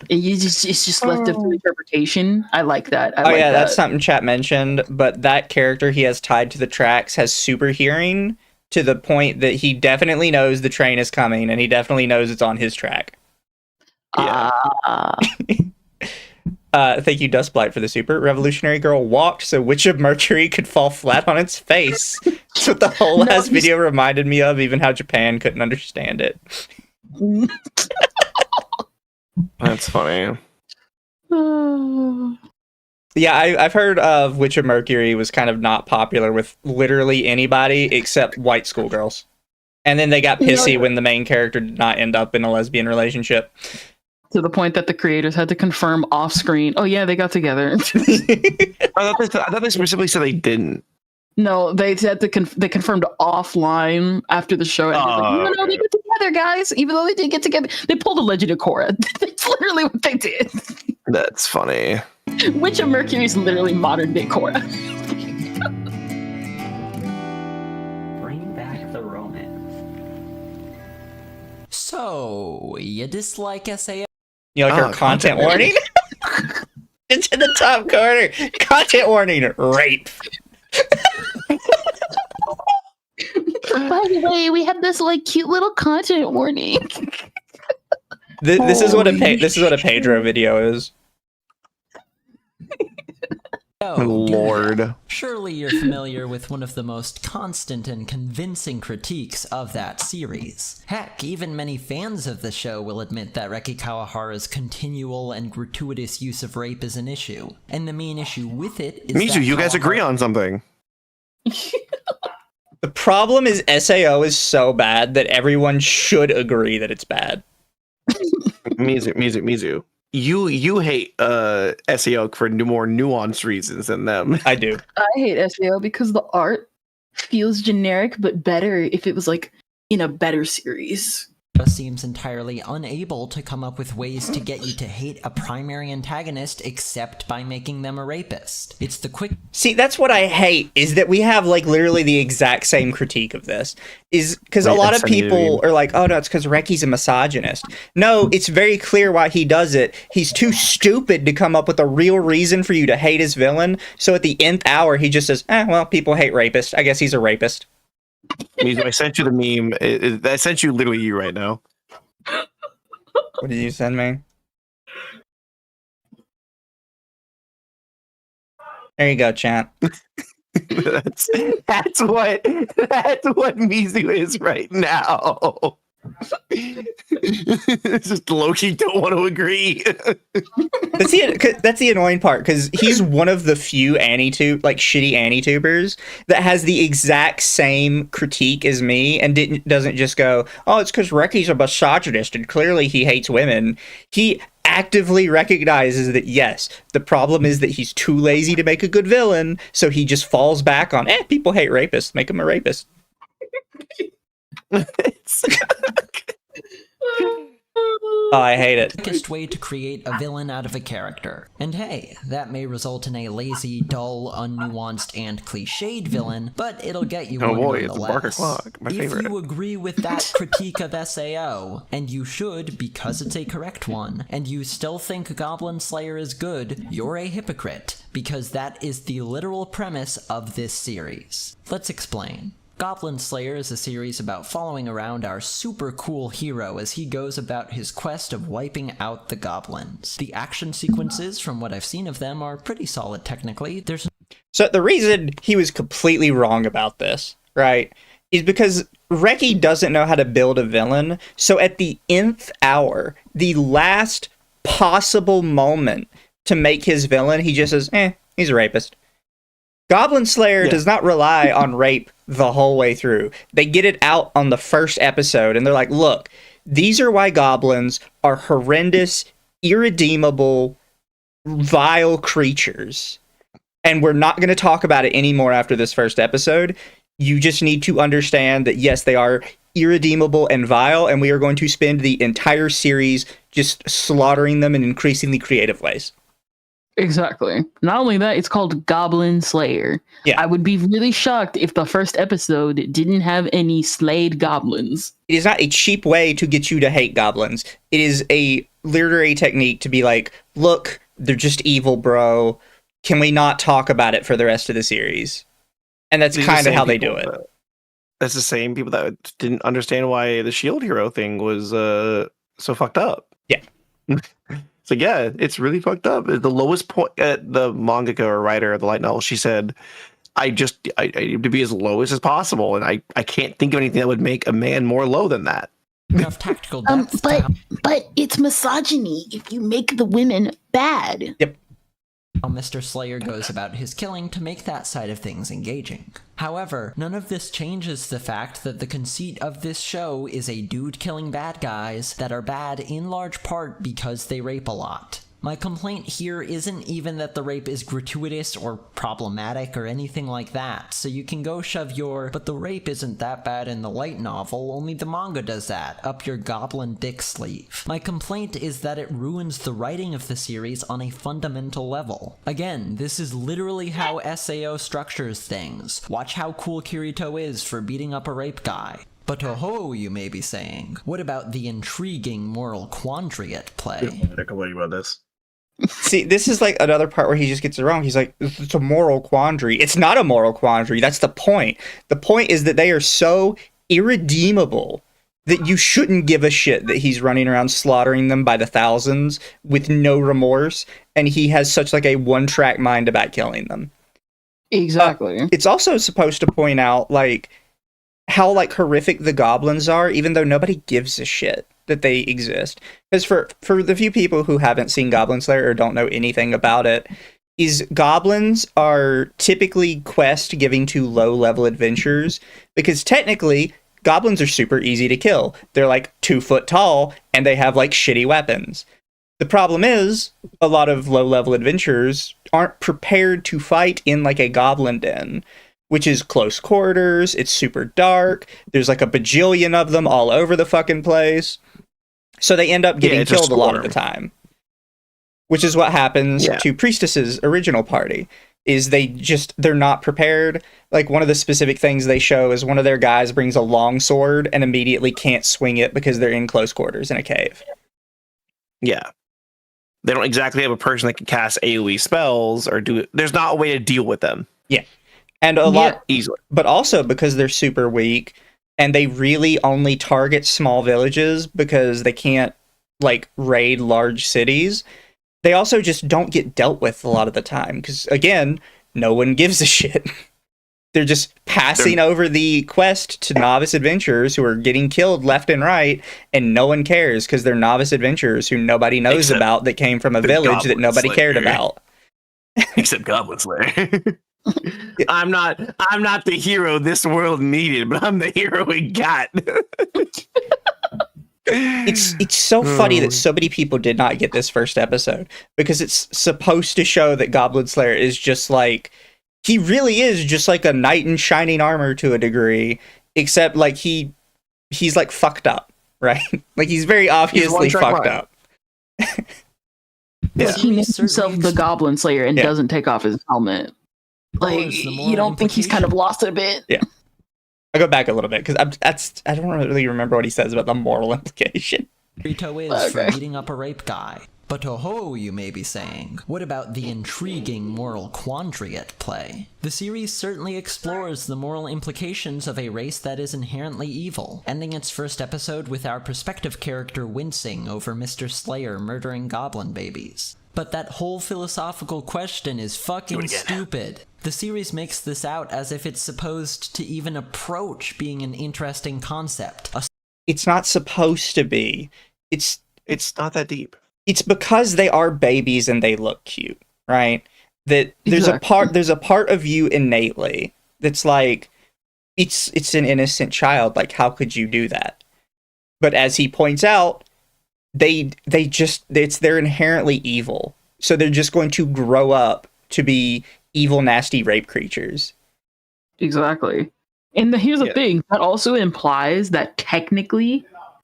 It's just left up to interpretation. I like that. I like that. That's something chat mentioned. But that character he has tied to the tracks has super hearing to the point that he definitely knows the train is coming, and he definitely knows it's on his track. Yeah. Thank you, Dustblight, for the super. Revolutionary Girl walked so Witch of Mercury could fall flat on its face. That's what the whole last video reminded me of, even how Japan couldn't understand it. That's funny. Yeah, I've heard of Witch of Mercury was kind of not popular with literally anybody except white schoolgirls. And then they got pissy when the main character did not end up in a lesbian relationship. To the point that the creators had to confirm off screen, oh yeah, they got together. I thought they specifically said they didn't. No, they said they confirmed offline after the show. And no, they got together, guys. Even though they didn't get together, they pulled a Legend of Korra. That's literally what they did. That's funny. Witch of Mercury is literally modern day Korra. Bring back the romance. So, you dislike SAS? You like our content warning? It's in the top corner. Content warning, rape. By the way, we have this like cute little content warning. This is what a Pedro video is. Oh, Lord. Surely you're familiar with one of the most constant and convincing critiques of that series. Heck, even many fans of the show will admit that Reki Kawahara's continual and gratuitous use of rape is an issue. And the main issue with it is Mizu, you guys agree on something. The problem is SAO is so bad that everyone should agree that it's bad. Mizu. You hate SAO for more nuanced reasons than them. I do. I hate SAO because the art feels generic, but better if it was like in a better series. Seems entirely unable to come up with ways to get you to hate a primary antagonist except by making them a rapist. It's the quick... See, that's what I hate, is that we have, like, literally the exact same critique of this. Is because a lot of people are like, oh, no, it's because Reki's a misogynist. No, it's very clear why he does it. He's too stupid to come up with a real reason for you to hate his villain, so at the nth hour, he just says, well, people hate rapists. I guess he's a rapist. I sent you the meme. I sent you literally you right now. What did you send me? There you go, chat. that's what Mizu is right now. It's just Loki don't want to agree. That's the annoying part, because he's one of the few shitty Anitubers that has the exact same critique as me and doesn't just go, oh, it's because Reki's a misogynist and clearly he hates women. He actively recognizes that, yes, the problem is that he's too lazy to make a good villain, so he just falls back on, people hate rapists, make him a rapist. Oh, I hate it. Quickest way to create a villain out of a character. And hey, that may result in a lazy, dull, unnuanced, and cliched villain, but it'll get you one nonetheless. It's a barker clock, my favorite. If you agree with that critique of SAO, and you should because it's a correct one, and you still think Goblin Slayer is good, you're a hypocrite, because that is the literal premise of this series. Let's explain. Goblin Slayer is a series about following around our super cool hero as he goes about his quest of wiping out the goblins. The action sequences, from what I've seen of them, are pretty solid technically. So the reason he was completely wrong about this, right, is because Reki doesn't know how to build a villain, so at the nth hour, the last possible moment to make his villain, he just says, he's a rapist. Goblin Slayer does not rely on rape the whole way through. They get it out on the first episode, and they're like, look, these are why goblins are horrendous, irredeemable, vile creatures. And we're not going to talk about it anymore after this first episode. You just need to understand that, yes, they are irredeemable and vile, and we are going to spend the entire series just slaughtering them in increasingly creative ways. Exactly. Not only that, it's called Goblin Slayer. Yeah. I would be really shocked if the first episode didn't have any slayed goblins. It is not a cheap way to get you to hate goblins. It is a literary technique to be like, look, they're just evil, bro. Can we not talk about it for the rest of the series? And that's kind of how they do it. That's the same people that didn't understand why the shield hero thing was so fucked up. Yeah. So yeah, it's really fucked up. The lowest point, the mangaka or writer of the light novel, she said, I need to be as low as possible, and I can't think of anything that would make a man more low than that. Enough tactical depth. But it's misogyny if you make the women bad. Yep. How Mr. Slayer goes about his killing to make that side of things engaging. However, none of this changes the fact that the conceit of this show is a dude killing bad guys that are bad in large part because they rape a lot. My complaint here isn't even that the rape is gratuitous or problematic or anything like that, so you can go shove your, but the rape isn't that bad in the light novel, only the manga does that, up your goblin dick sleeve. My complaint is that it ruins the writing of the series on a fundamental level. Again, this is literally how SAO structures things. Watch how cool Kirito is for beating up a rape guy. But oh, you may be saying, what about the intriguing moral quandary at play? I can you about this. See, this is like another part where he just gets it wrong. He's like, it's a moral quandary. It's not a moral quandary. That's the point. The point is that they are so irredeemable that you shouldn't give a shit that he's running around slaughtering them by the thousands with no remorse, and he has such like a one-track mind about killing them. Exactly. It's also supposed to point out like how like horrific the goblins are, even though nobody gives a shit that they exist. Because for the few people who haven't seen Goblin Slayer or don't know anything about it, is goblins are typically quest giving to low level adventurers, because technically goblins are super easy to kill. They're like 2 foot tall and they have like shitty weapons. The problem is, a lot of low-level adventurers aren't prepared to fight in, like, a goblin den, which is close quarters, it's super dark, there's, like, a bajillion of them all over the fucking place, so they end up getting killed a lot of the time. Which is what happens to Priestess's original party, is they're not prepared. Like, one of the specific things they show is one of their guys brings a long sword and immediately can't swing it because they're in close quarters in a cave. Yeah. They don't exactly have a person that can cast AoE spells or do it. There's not a way to deal with them. Yeah. And a lot easily. But also because they're super weak and they really only target small villages because they can't like raid large cities. They also just don't get dealt with a lot of the time because again, no one gives a shit. They're just passing over the quest to novice adventurers who are getting killed left and right, and no one cares because they're novice adventurers who nobody knows about that came from a village that nobody cared about. Except Goblin Slayer. I'm not the hero this world needed, but I'm the hero it got. It's so funny that so many people did not get this first episode because it's supposed to show that Goblin Slayer is just like, he really is just like a knight in shining armor to a degree, except like he's like fucked up, right? Like he's very obviously fucked up. He makes himself the Goblin Slayer and doesn't take off his helmet. Like, you don't think he's kind of lost it a bit? Yeah. I'll go back a little bit because I don't really remember what he says about the moral implication. Rito is for beating up a rape guy. But oh-ho, you may be saying. What about the intriguing moral quandary at play? The series certainly explores the moral implications of a race that is inherently evil, ending its first episode with our prospective character wincing over Mr. Slayer murdering goblin babies. But that whole philosophical question is fucking stupid. The series makes this out as if it's supposed to even approach being an interesting concept. It's not supposed to be. It's not that deep. It's because they are babies and they look cute, right? That there's a part of you innately that's like, it's an innocent child. Like, how could you do that? But as he points out, they're inherently evil. So they're just going to grow up to be evil, nasty rape creatures. Exactly. And here's the thing, that also implies that technically,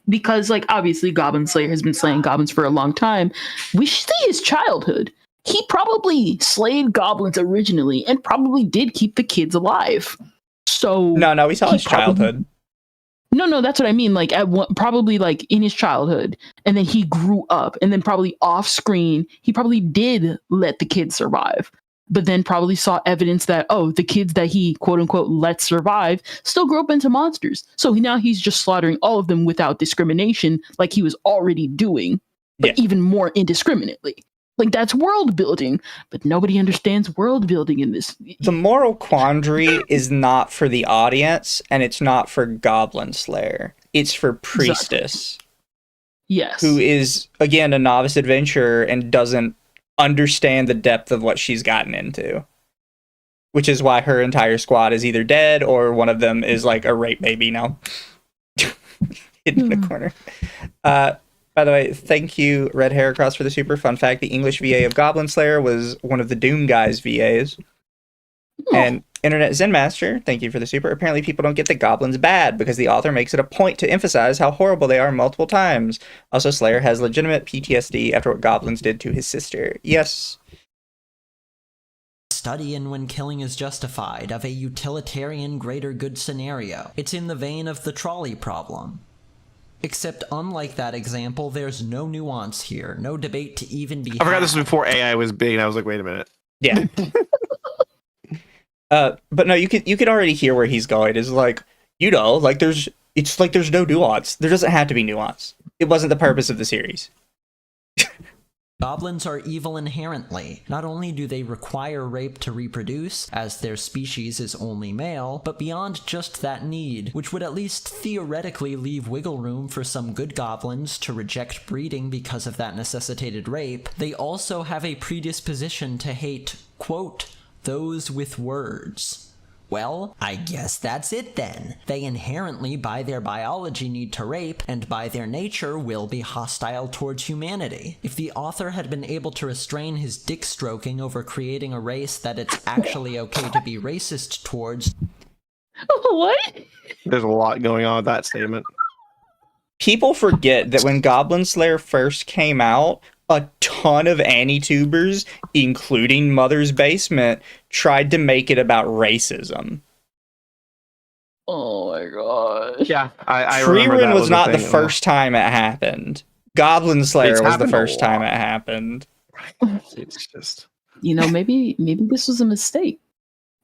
because, like, obviously Goblin Slayer has been slaying goblins for a long time, we see his childhood. He probably slayed goblins originally and probably did keep the kids alive. So No, we saw his childhood. No, that's what I mean. Like, probably, like, in his childhood. And then he grew up. And then probably off screen, he probably did let the kids survive. But then probably saw evidence that, oh, the kids that he, quote unquote, let survive still grow up into monsters. So now he's just slaughtering all of them without discrimination, like he was already doing, but even more indiscriminately. Like, that's world building, but nobody understands world building in this. The moral quandary is not for the audience, and it's not for Goblin Slayer. It's for Priestess. Exactly. Yes. Who is, again, a novice adventurer and doesn't understand the depth of what she's gotten into, which is why her entire squad is either dead or one of them is like a rape baby now hidden in the corner. By the way, thank you Red Hair Across for the super fun fact. The English VA of Goblin Slayer was one of the Doom guys VAs. And Internet Zen Master, thank you for the super. Apparently people don't get the goblins bad because the author makes it a point to emphasize how horrible they are multiple times. Also, Slayer has legitimate PTSD after what goblins did to his sister. Yes. Study in when killing is justified of a utilitarian greater good scenario. It's in the vein of the trolley problem. Except unlike that example, there's no nuance here, no debate to even be I forgot this was before AI was big, and I was like, wait a minute. Yeah. But no, you could already hear where he's going. It's like, you know, like there's no nuance. There doesn't have to be nuance. It wasn't the purpose of the series. Goblins are evil inherently. Not only do they require rape to reproduce, as their species is only male, but beyond just that need, which would at least theoretically leave wiggle room for some good goblins to reject breeding because of that necessitated rape, they also have a predisposition to hate, quote, those with words. Well, I guess that's it then. They inherently, by their biology, need to rape, and by their nature will be hostile towards humanity. If the author had been able to restrain his dick stroking over creating a race that it's actually okay to be racist towards... What? There's a lot going on with that statement. People forget that when Goblin Slayer first came out, a ton of Anitubers, including Mother's Basement, tried to make it about racism. Oh my gosh. Yeah, I Freerun was not the first time it happened. Goblin Slayer was the first time it happened. It's just... maybe this was a mistake.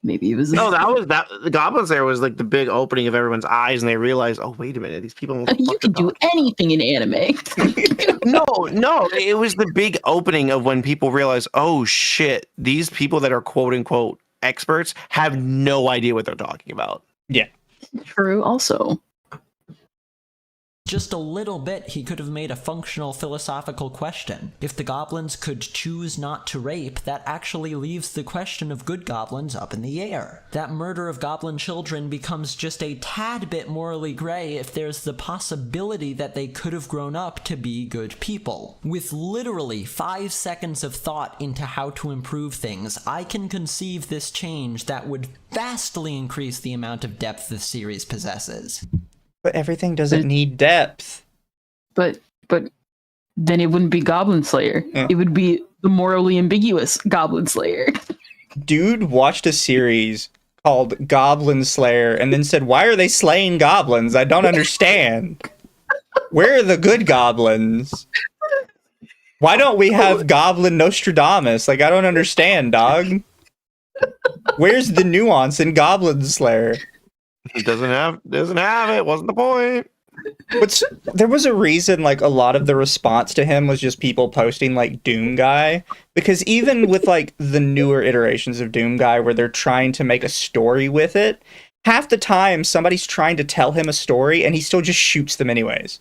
Maybe it was... No, the Goblin Slayer was like the big opening of everyone's eyes, and they realized, oh, wait a minute, these people... You can do anything in anime. No, it was the big opening of when people realized, oh shit, these people that are quote unquote experts have no idea what they're talking about. Yeah. True, also. Just a little bit, he could have made a functional philosophical question. If the goblins could choose not to rape, that actually leaves the question of good goblins up in the air. That murder of goblin children becomes just a tad bit morally gray if there's the possibility that they could have grown up to be good people. With literally 5 seconds of thought into how to improve things, I can conceive this change that would vastly increase the amount of depth the series possesses. But everything doesn't need depth. But then it wouldn't be Goblin Slayer. Yeah. It would be the morally ambiguous Goblin Slayer. Dude watched a series called Goblin Slayer and then said, why are they slaying goblins? I don't understand. Where are the good goblins? Why don't we have Goblin Nostradamus? Like, I don't understand, dog. Where's the nuance in Goblin Slayer? It doesn't have it. Wasn't the point. But there was a reason, like, a lot of the response to him was just people posting, like, Doom Guy. Because even with, like, the newer iterations of Doom Guy where they're trying to make a story with it, half the time somebody's trying to tell him a story and he still just shoots them anyways.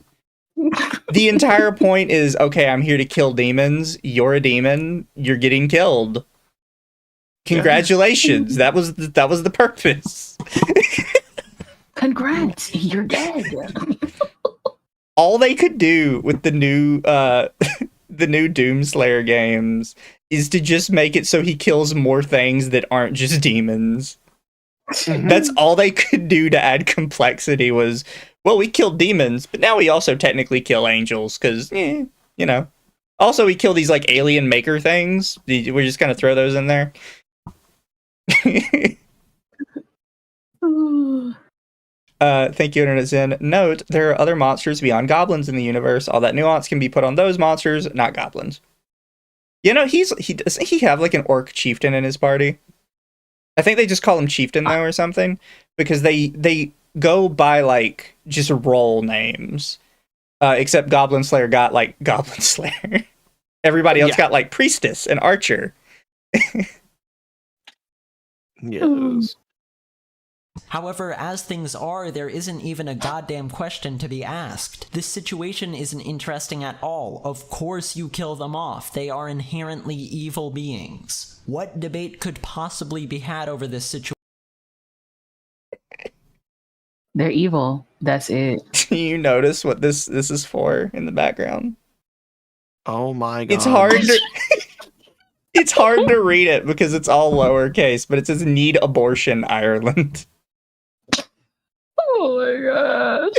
The entire point is, okay, I'm here to kill demons. You're a demon. You're getting killed. Congratulations. That was the purpose. Congrats, you're dead. All they could do with the new Doomslayer games is to just make it so he kills more things that aren't just demons. That's all they could do to add complexity was, well, we killed demons, but now we also technically kill angels, because, Also, we kill these, like, alien maker things. We're just gonna throw those in there. Thank you, Internet Zen. Note, there are other monsters beyond goblins in the universe. All that nuance can be put on those monsters, not goblins. Doesn't he have like an orc chieftain in his party? I think they just call him chieftain though or something, because they go by like just role names. Except Goblin Slayer got like Goblin Slayer. Everybody else got like priestess and archer. Yes. However, as things are, there isn't even a goddamn question to be asked. This situation isn't interesting at all. Of course you kill them off. They are inherently evil beings. What debate could possibly be had over this situation? They're evil. That's it. Do you notice what this is for in the background? Oh my god. It's hard to read it because it's all lowercase, but it says need abortion Ireland. Oh my gosh.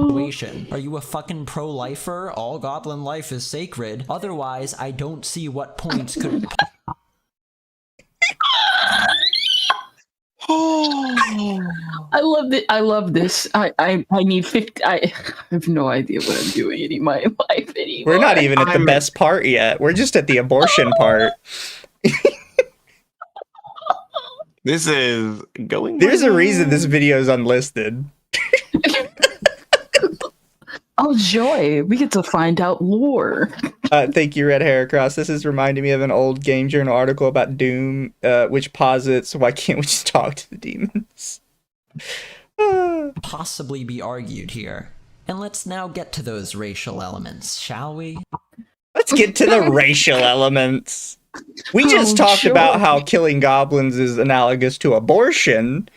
Situation. Are you a fucking pro-lifer? All goblin life is sacred. Otherwise, I don't see what points could... I love it. I love this. I need 50. I have no idea what I'm doing in my life anymore. We're not even at the best part yet. We're just at the abortion part. This is going. There's a reason this video is unlisted. Oh, joy. We get to find out lore. Thank you, Red Hair Cross. This is reminding me of an old Game Journal article about Doom, which posits, why can't we just talk to the demons? Possibly be argued here. And let's now get to those racial elements, shall we? Let's get to the racial elements. We just talked about how killing goblins is analogous to abortion,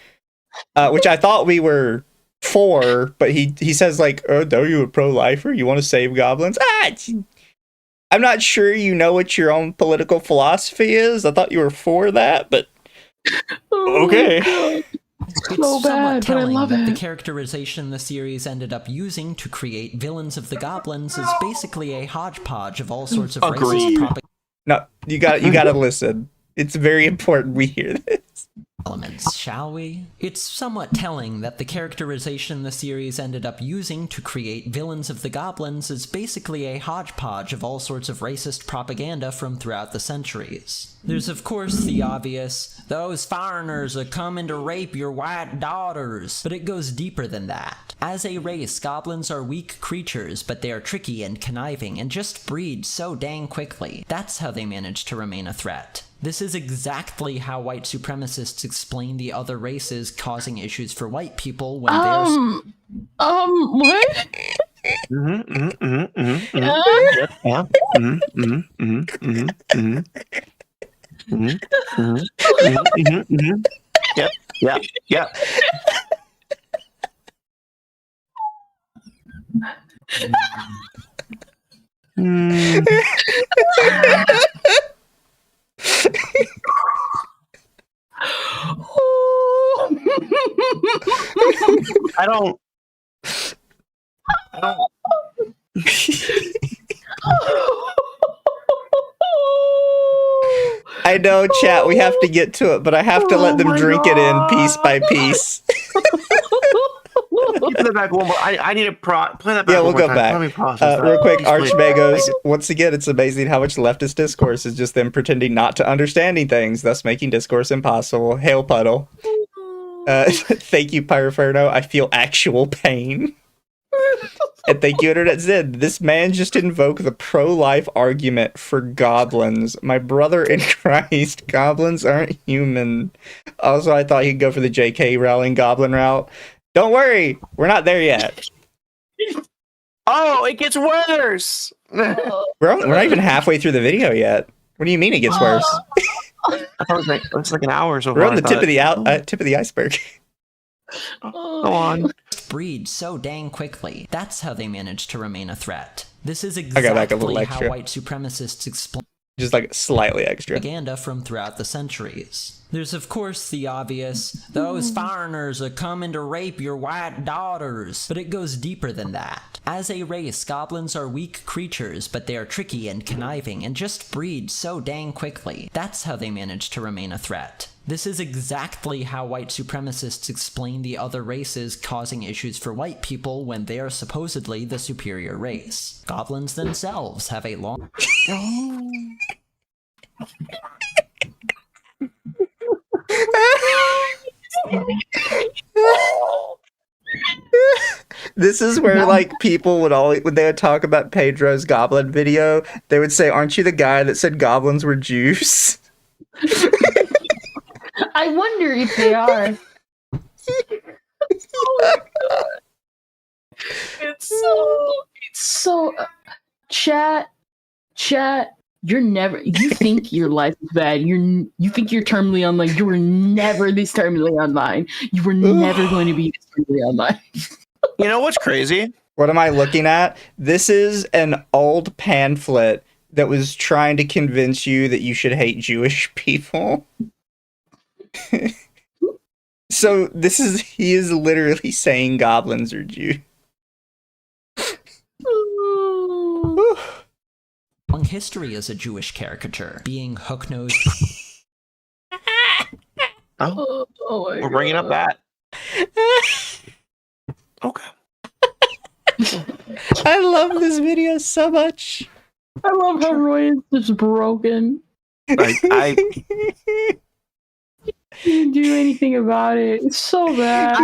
which I thought we were for, but he says like, oh, are you a pro-lifer? You want to save goblins? I'm not sure you know what your own political philosophy is. I thought you were for that, but okay. It's somewhat telling that the characterization the series ended up using to create villains of the goblins is basically a hodgepodge of all sorts of racist propaganda. No, you gotta listen. It's very important we hear this. Elements, shall we? It's somewhat telling that the characterization the series ended up using to create villains of the goblins is basically a hodgepodge of all sorts of racist propaganda from throughout the centuries. There's of course the obvious, those foreigners are coming to rape your white daughters, but it goes deeper than that. As a race, goblins are weak creatures, but they are tricky and conniving and just breed so dang quickly. That's how they manage to remain a threat. This is exactly how white supremacists explain the other races causing issues for white people when what? Yep. I don't. I know, chat, we have to get to it, but I have to let them drink it in piece by piece. Play that back one more. I need to play that back. Yeah, we'll go time. back. Let me process that. Real quick, Please, Archmagos, once again, it's amazing how much leftist discourse is just them pretending not to understanding things, thus making discourse impossible. Hail Puddle. Thank you, Pyroferno. I feel actual pain. And thank you, Internet Zed. This man just invoked the pro-life argument for goblins. My brother in Christ, goblins aren't human. Also, I thought he'd go for the JK Rowling goblin route. Don't worry, we're not there yet. Oh, it gets worse. We're not even halfway through the video yet. What do you mean it gets worse? I thought it's like an hour so We're far. on the tip of the iceberg. Go on. Breed so dang quickly. That's how they manage to remain a threat. This is I got back a little exactly how extra. white supremacists explain Just like slightly extra. propaganda from throughout the centuries. There's of course the obvious, those foreigners are coming to rape your white daughters, but it goes deeper than that. As a race, goblins are weak creatures, but they are tricky and conniving and just breed so dang quickly. That's how they manage to remain a threat. This is exactly how white supremacists explain the other races causing issues for white people when they are supposedly the superior race. Goblins themselves have a long... This is where like people would always, when they would talk about Pedro's goblin video, they would say, aren't you the guy that said goblins were Jews? I wonder if they are. Oh my god. It's so chat, you think your life is bad. You think you're terminally online. You were never this terminally online. You were never going to be this terminally online. You know what's crazy? What am I looking at? This is an old pamphlet that was trying to convince you that you should hate Jewish people. So he is literally saying goblins are Jews. Long history as a Jewish caricature, being hook-nosed. Oh, we're bringing up that. Okay. I love this video so much. I love how Roy is just broken. I didn't do anything about it. It's so bad.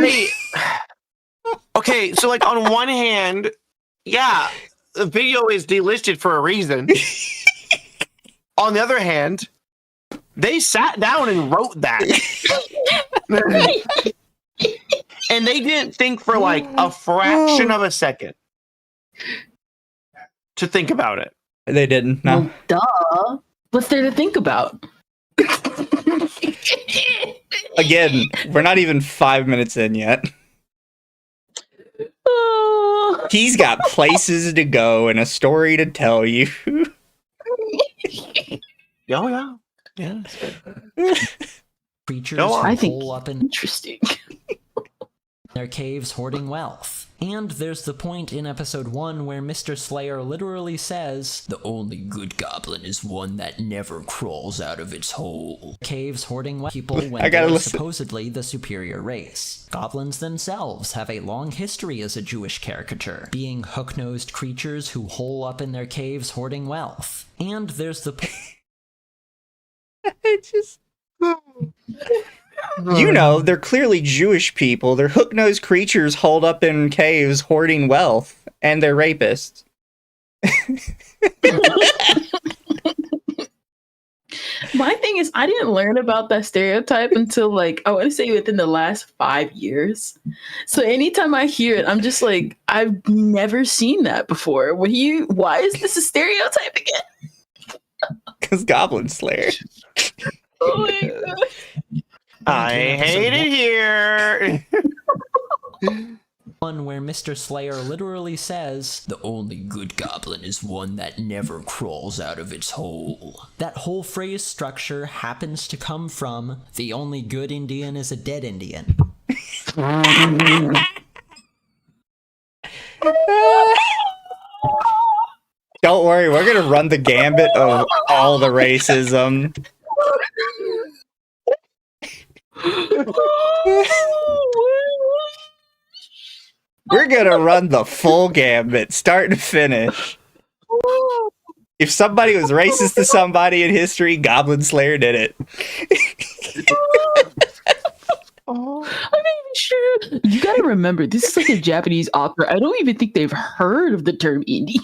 Okay, so like on one hand, Yeah, the video is delisted for a reason. On the other hand, they sat down and wrote that. And they didn't think for like a fraction of a second to think about it. They didn't. No. Well, duh. What's there to think about? Again, we're not even 5 minutes in yet. He's got places to go and a story to tell you. Oh, yeah. Yeah. Creatures I think hole up in interesting. their caves hoarding wealth. And there's the point in episode 1 where Mr. Slayer literally says, "The only good goblin is one that never crawls out of its hole." Caves hoarding wealth people when they're supposedly the superior race. Goblins themselves have a long history as a Jewish caricature, being hook-nosed creatures who hole up in their caves hoarding wealth. And there's the It's just... You know, they're clearly Jewish people. They're hook-nosed creatures holed up in caves hoarding wealth, and they're rapists. My thing is, I didn't learn about that stereotype until, like, I want to say within the last 5 years. So anytime I hear it, I'm just like, I've never seen that before. Why is this a stereotype again? Because Goblin Slayer. Oh my god. I hate it here. One where Mr. Slayer literally says, "The only good goblin is one that never crawls out of its hole." That whole phrase structure happens to come from "the only good Indian is a dead Indian." Don't worry, we're gonna run the gambit of all the racism. We're gonna run the full gambit, start to finish. If somebody was racist to somebody in history, Goblin Slayer did it. I'm not even sure. You gotta remember, this is like a Japanese opera. I don't even think they've heard of the term indie.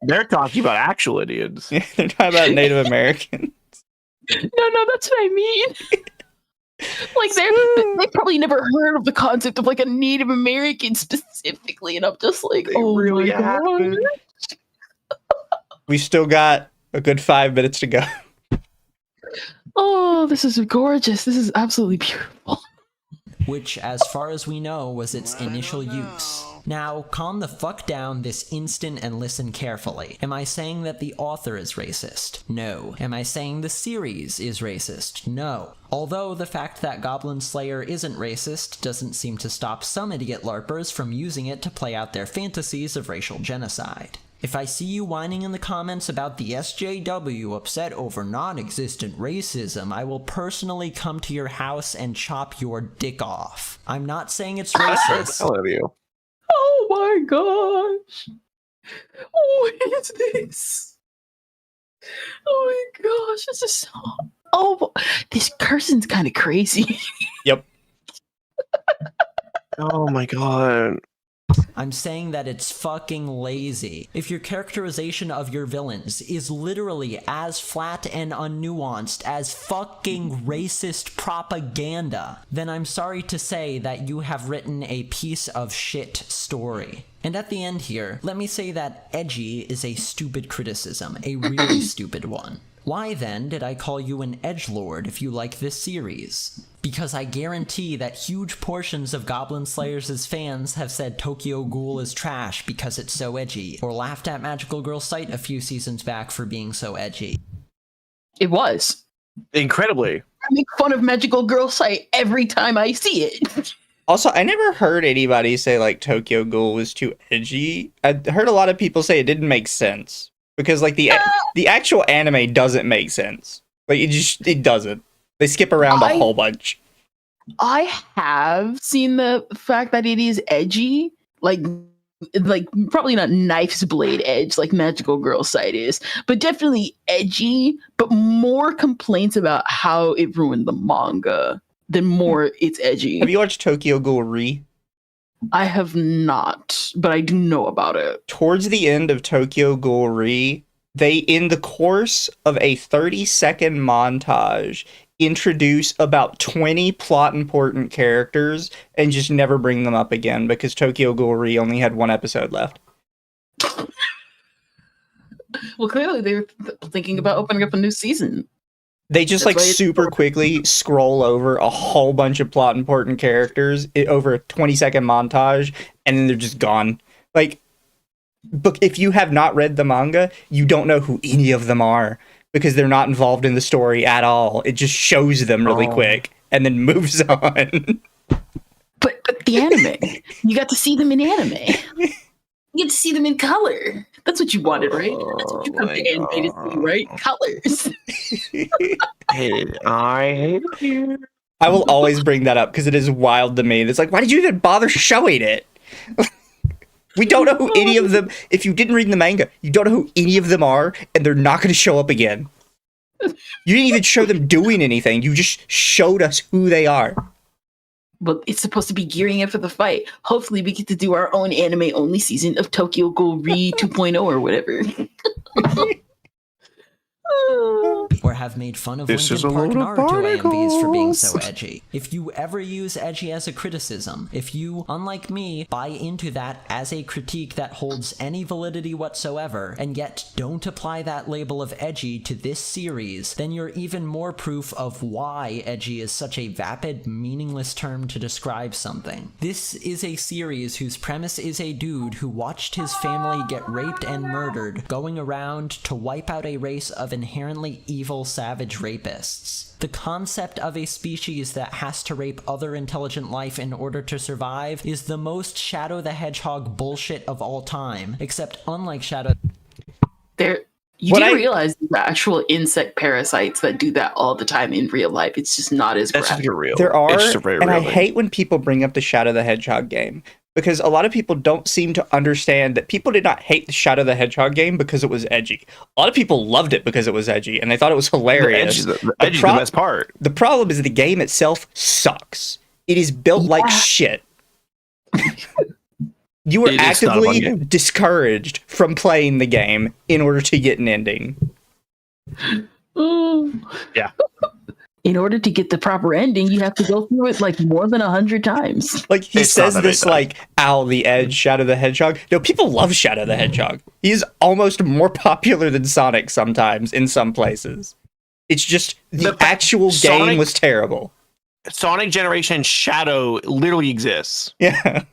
They're talking about actual Indians. Yeah, they're talking about Native Americans. No, that's what I mean. Like, they probably never heard of the concept of like a Native American specifically, and I'm just like, oh, really? We still got a good 5 minutes to go. Oh, this is gorgeous. This is absolutely beautiful. Which, as far as we know, was its initial use. Now, calm the fuck down this instant and listen carefully. Am I saying that the author is racist? No. Am I saying the series is racist? No. Although the fact that Goblin Slayer isn't racist doesn't seem to stop some idiot LARPers from using it to play out their fantasies of racial genocide. If I see you whining in the comments about the SJW upset over non-existent racism, I will personally come to your house and chop your dick off. I'm not saying it's racist. I love you. Oh my gosh. What is this? Oh my gosh, this is so... Oh, this person's kind of crazy. Yep. Oh my god. I'm saying that it's fucking lazy. If your characterization of your villains is literally as flat and unnuanced as fucking racist propaganda, then I'm sorry to say that you have written a piece of shit story. And at the end here, let me say that edgy is a stupid criticism, a really stupid one. Why then did I call you an edgelord if you like this series? Because I guarantee that huge portions of Goblin Slayers' fans have said Tokyo Ghoul is trash because it's so edgy, or laughed at Magical Girl Sight a few seasons back for being so edgy. It was. Incredibly. I make fun of Magical Girl Sight every time I see it. Also, I never heard anybody say like Tokyo Ghoul was too edgy. I heard a lot of people say it didn't make sense. Because like the actual anime doesn't make sense. Like it doesn't. They skip around a whole bunch. I have seen the fact that it is edgy, like probably not knife's blade edge like Magical Girl Sight is, but definitely edgy, but more complaints about how it ruined the manga than more it's edgy. Have you watched Tokyo Ghoul Re? I have not, but I do know about it. Towards the end of Tokyo Ghoul Re, they, in the course of a 30-second montage, introduce about 20 plot important characters and just never bring them up again because Tokyo Ghoul Re only had one episode left. Well, clearly they're thinking about opening up a new season. They just super quickly scroll over a whole bunch of plot important characters over a 20-second montage, and then they're just gone. Like, but if you have not read the manga, you don't know who any of them are because they're not involved in the story at all. It just shows them really quick and then moves on. But the anime, you got to see them in anime. You get to see them in color. That's what you wanted, right? That's what you come to anime to see, right? Colors. I hate you. I will always bring that up because it is wild to me. It's like, why did you even bother showing it? We don't know who any of them... If you didn't read the manga, you don't know who any of them are, and they're not going to show up again. You didn't even show them doing anything. You just showed us who they are. But it's supposed to be gearing up for the fight. Hopefully we get to do our own anime-only season of Tokyo Ghoul Re 2.0 or whatever. Or have made fun of Linkin Park Naruto AMVs for being so edgy. If you ever use edgy as a criticism, if you, unlike me, buy into that as a critique that holds any validity whatsoever, and yet don't apply that label of edgy to this series, then you're even more proof of why edgy is such a vapid, meaningless term to describe something. This is a series whose premise is a dude who watched his family get raped and murdered, going around to wipe out a race of inherently evil savage rapists. The concept of a species that has to rape other intelligent life in order to survive is the most Shadow the Hedgehog bullshit of all time, except unlike Shadow... You do realize the actual insect parasites that do that all the time in real life. It's just not as graphic. There are, and I hate when people bring up the Shadow the Hedgehog game, because a lot of people don't seem to understand that people did not hate the Shadow the Hedgehog game because it was edgy. A lot of people loved it because it was edgy, and they thought it was hilarious. The edgy is the best part. The problem is the game itself sucks. It is built like shit. You were actively discouraged from playing the game in order to get an ending. Yeah. In order to get the proper ending, you have to go through it like more than 100 times. Like he says this like, ow, the edge, Shadow the Hedgehog. No, people love Shadow the Hedgehog. He's almost more popular than Sonic sometimes in some places. It's just the actual game was terrible. Sonic Generation Shadow literally exists. Yeah.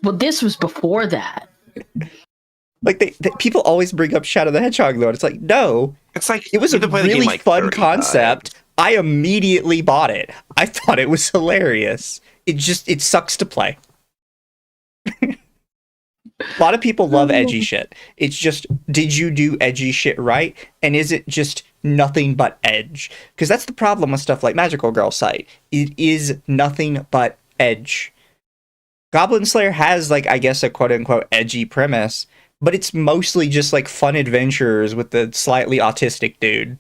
Well, this was before that. Like they people always bring up Shadow the Hedgehog though. And it's like, no. It's like it was a really fun concept. I immediately bought it. I thought it was hilarious. It sucks to play. A lot of people love edgy shit. It's just, did you do edgy shit right? And is it just nothing but edge? Because that's the problem with stuff like Magical Girl Sight. It is nothing but edge. Goblin Slayer has, like, I guess a quote-unquote edgy premise, but it's mostly just, like, fun adventures with the slightly autistic dude.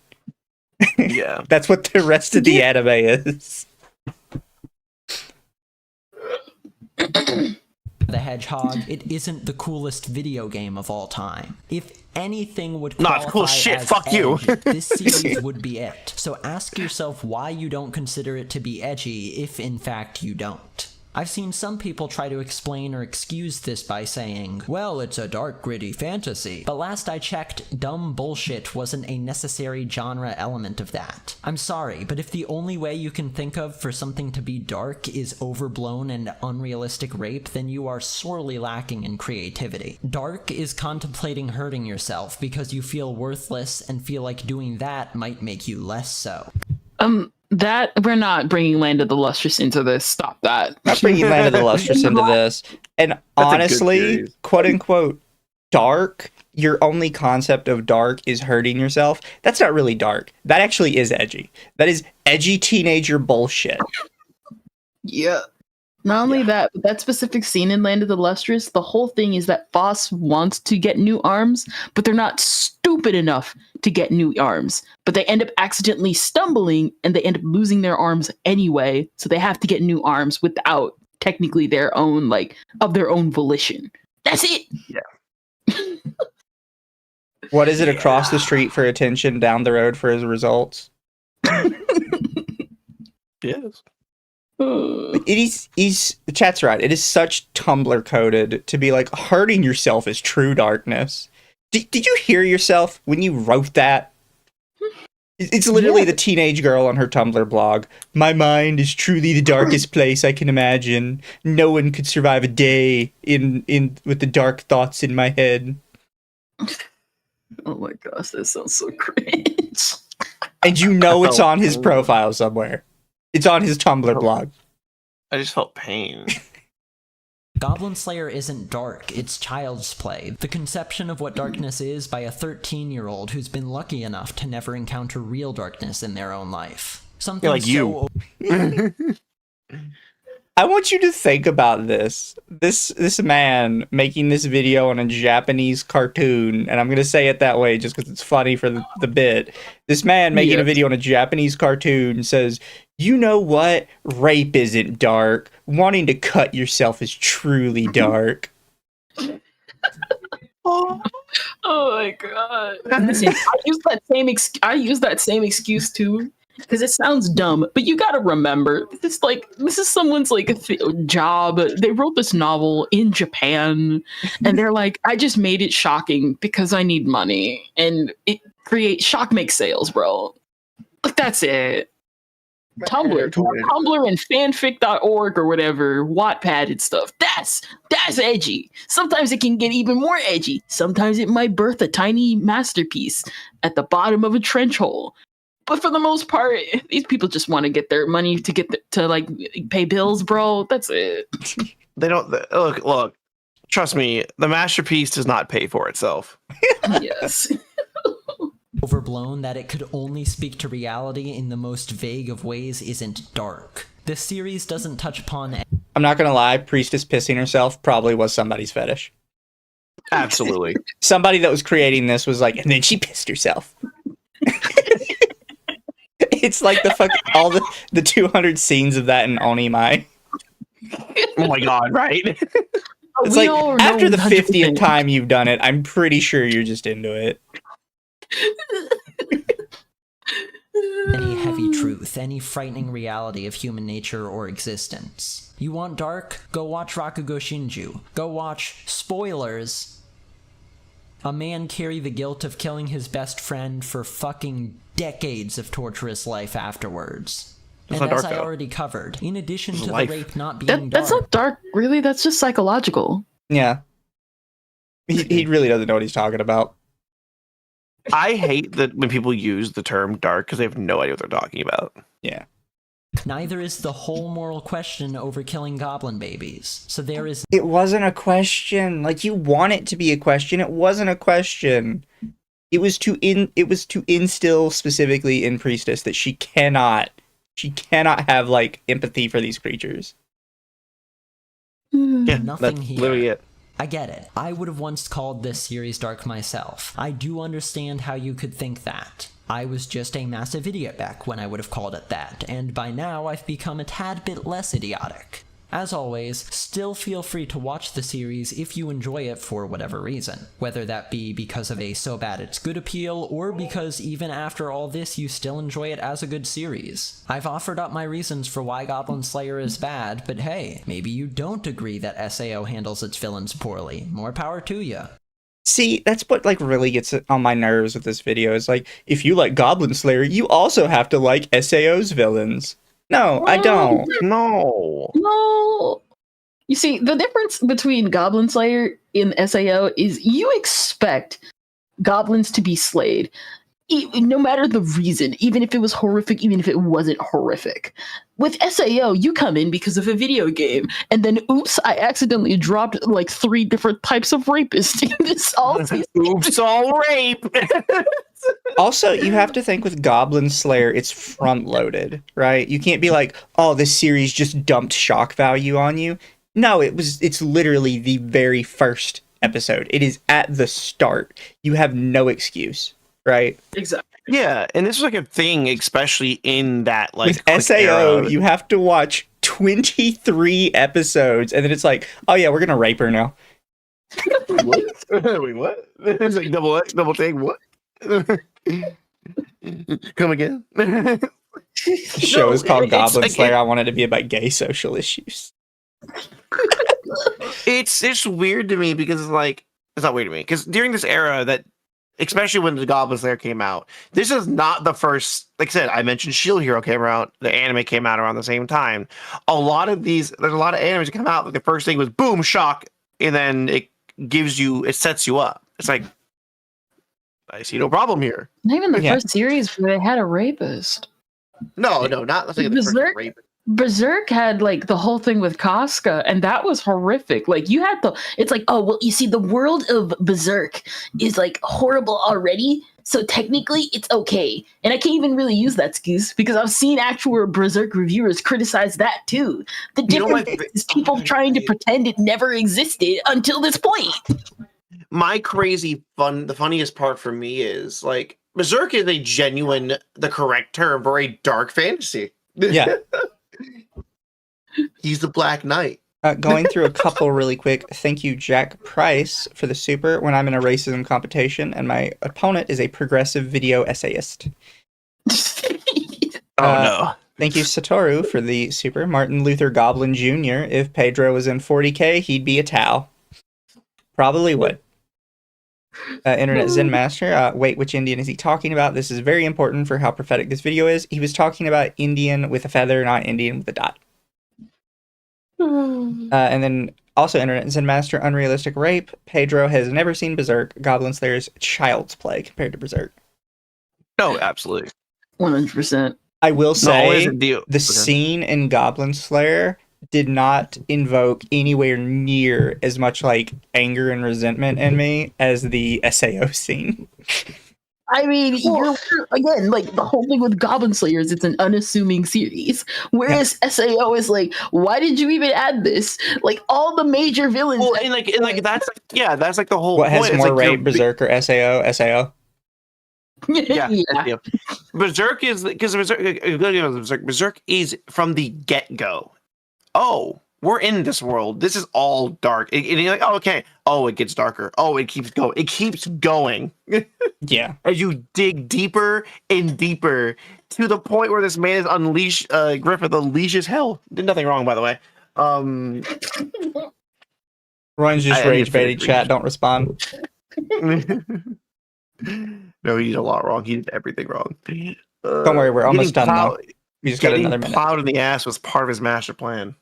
Yeah. That's what the rest of the anime is. The Hedgehog, it isn't the coolest video game of all time. If anything would qualify not cool shit, as fuck edge, you. this series would be it. So ask yourself why you don't consider it to be edgy if in fact you don't. I've seen some people try to explain or excuse this by saying, well, it's a dark, gritty fantasy. But last I checked, dumb bullshit wasn't a necessary genre element of that. I'm sorry, but if the only way you can think of for something to be dark is overblown and unrealistic rape, then you are sorely lacking in creativity. Dark is contemplating hurting yourself because you feel worthless and feel like doing that might make you less so. That we're not bringing Land of the Lustrous into this. Stop that. Not bringing Land of the Lustrous into this. And honestly, quote unquote, dark, your only concept of dark is hurting yourself. That's not really dark. That actually is edgy. That is edgy teenager bullshit. Yeah. Not only that, but that specific scene in Land of the Lustrous, the whole thing is that Foss wants to get new arms, but they're not stupid enough to get new arms. But they end up accidentally stumbling, and they end up losing their arms anyway, so they have to get new arms without technically their own, like, of their own volition. That's it. Yeah. What is it across the street for attention, down the road for his results? Yes. The chat's right. It is such Tumblr coded to be like, hurting yourself is true darkness. Did you hear yourself when you wrote that? It's literally the teenage girl on her Tumblr blog. My mind is truly the darkest place I can imagine. No one could survive a day in with the dark thoughts in my head. Oh my gosh, that sounds so cringe. And you know it's on his profile somewhere. It's on his Tumblr blog. I just felt pain. Goblin Slayer isn't dark, it's child's play. The conception of what darkness is by a 13-year-old who's been lucky enough to never encounter real darkness in their own life. Something like you. I want you to think about this. This man making this video on a Japanese cartoon, and I'm going to say it that way just because it's funny for the bit. This man making a video on a Japanese cartoon says, you know what? Rape isn't dark. Wanting to cut yourself is truly dark. Oh my god. Listen, I use that same excuse too. Because it sounds dumb, but you gotta remember, this is someone's like job. They wrote this novel in Japan, and they're like, I just made it shocking because I need money, and shock makes sales, bro. Like, that's it. Tumblr and fanfic.org or whatever, Wattpad and stuff. That's edgy. Sometimes it can get even more edgy. Sometimes it might birth a tiny masterpiece at the bottom of a trench hole. But for the most part, these people just want to get their money to pay bills, bro. That's it. They don't look. Trust me, the masterpiece does not pay for itself. Yes. Overblown that it could only speak to reality in the most vague of ways isn't dark. This series doesn't touch upon. I'm not gonna lie, Priestess pissing herself probably was somebody's fetish. Absolutely. Somebody that was creating this was like, and then she pissed herself. It's like all the 200 scenes of that in Onimai. Oh my god, right? It's like, after the 50th time you've done it, I'm pretty sure you're just into it. Any heavy truth, any frightening reality of human nature or existence. You want dark? Go watch Rakugo Shinju. Go watch, spoilers, a man carry the guilt of killing his best friend for fucking decades of torturous life afterwards. That's and not as dark, I though. already covered, in addition It's to life. the rape not being dark... That's not dark, really. That's just psychological. Yeah. He really doesn't know what he's talking about. I hate that when people use the term dark because they have no idea what they're talking about. Yeah. Neither is the whole moral question over killing goblin babies. So there is... It wasn't a question. Like, you want it to be a question. It wasn't a question. It was to instill specifically in Priestess that she cannot have, like, empathy for these creatures. Yeah, Nothing that's here. literally it. I get it. I would have once called this series dark myself. I do understand how you could think that. I was just a massive idiot back when I would have called it that, and by now I've become a tad bit less idiotic. As always, still feel free to watch the series if you enjoy it for whatever reason, whether that be because of a so bad it's good appeal, or because even after all this you still enjoy it as a good series. I've offered up my reasons for why Goblin Slayer is bad, but hey, maybe you don't agree that SAO handles its villains poorly. More power to you. See, that's what, like, really gets on my nerves with this video. Is like, if you like Goblin Slayer, you also have to like SAO's villains. No, I don't. No. You see, the difference between Goblin Slayer in SAO is you expect goblins to be slayed, no matter the reason, even if it was horrific, even if it wasn't horrific. With SAO, you come in because of a video game, and then oops, I accidentally dropped like 3 different types of rapists in this all season. Oops, all rape. Also, you have to think with Goblin Slayer, it's front-loaded, right? You can't be like, oh, this series just dumped shock value on you. No, it's literally the very first episode. It is at the start. You have no excuse, right? Exactly. Yeah, and this is like a thing, especially in that, like, with SAO, era. you have to watch 23 episodes, and then it's like, oh yeah, we're gonna rape her now. What? Wait, what? It's like double take. What? Come again? The show is called Goblin Slayer. I wanted to be about gay social issues. It's weird to me because like it's not weird to me because during this era that, especially when the Goblin Slayer came out, this is not the first. Like I said, I mentioned Shield Hero came out. The anime came out around the same time. There's a lot of animes that come out. Like the first thing was boom, shock, and then it sets you up. It's like, I see no problem here. Not even the first series where they had a rapist. No, not the first rapist. Berserk had like the whole thing with Casca, and that was horrific. Like you had it's like, oh well, you see, the world of Berserk is like horrible already, so technically it's okay. And I can't even really use that excuse because I've seen actual Berserk reviewers criticize that too. The difference is people trying to pretend it never existed until this point. My the funniest part for me is like Berserk is the correct term for a dark fantasy. Yeah. He's the Black Knight. Going through a couple really quick. Thank you, Jack Price, for the super. When I'm in a racism competition and my opponent is a progressive video essayist. No. Thank you, Satoru, for the super. Martin Luther Goblin Jr. If Pedro was in 40K, he'd be a Tau. Probably would. Internet Zen Master. Wait, which Indian is he talking about? This is very important for how prophetic this video is. He was talking about Indian with a feather, not Indian with a dot. And then also Internet Zen Master, unrealistic rape. Pedro has never seen Berserk. Goblin Slayer's child's play compared to Berserk. No, absolutely. 100%. I will say the scene in Goblin Slayer did not invoke anywhere near as much like anger and resentment in me as the SAO scene. I mean, again, like the whole thing with Goblin Slayers, it's an unassuming series. Whereas SAO is like, why did you even add this? Like all the major villains. Well, and that's like the whole. What has point. more rape, Berserk or SAO? SAO. Yeah. Berserk is because Berserk is from the get-go. Oh, we're in this world. This is all dark. And you're like, oh, okay. Oh, it gets darker. Oh, it keeps going. It keeps going. Yeah. As you dig deeper and deeper to the point where this man is Griffith unleashes hell. Did nothing wrong, by the way. Ryan's just rage baiting chat. Don't respond. No, he did a lot wrong. He did everything wrong. Don't worry, we're almost done now. We just got another minute. Plowed in the ass was part of his master plan.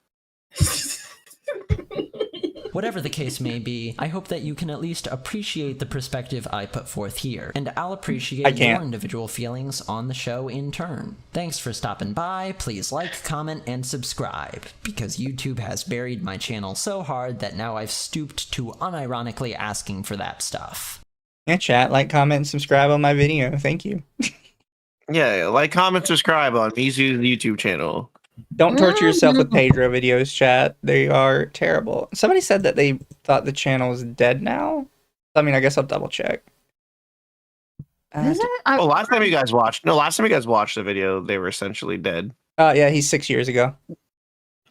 Whatever the case may be, I hope that you can at least appreciate the perspective I put forth here, and I'll appreciate your individual feelings on the show in turn. Thanks for stopping by. Please like, comment, and subscribe, because YouTube has buried my channel so hard that now I've stooped to unironically asking for that stuff. Yeah, chat, like, comment, and subscribe on my video. Thank you. Yeah, like, comment, subscribe on Mizu's YouTube channel. Don't torture yourself with Pedro videos, chat. They are terrible. Somebody said that they thought the channel was dead now. I mean, I guess I'll double check. Last time you guys watched the video, they were essentially dead. Yeah, he's 6 years ago.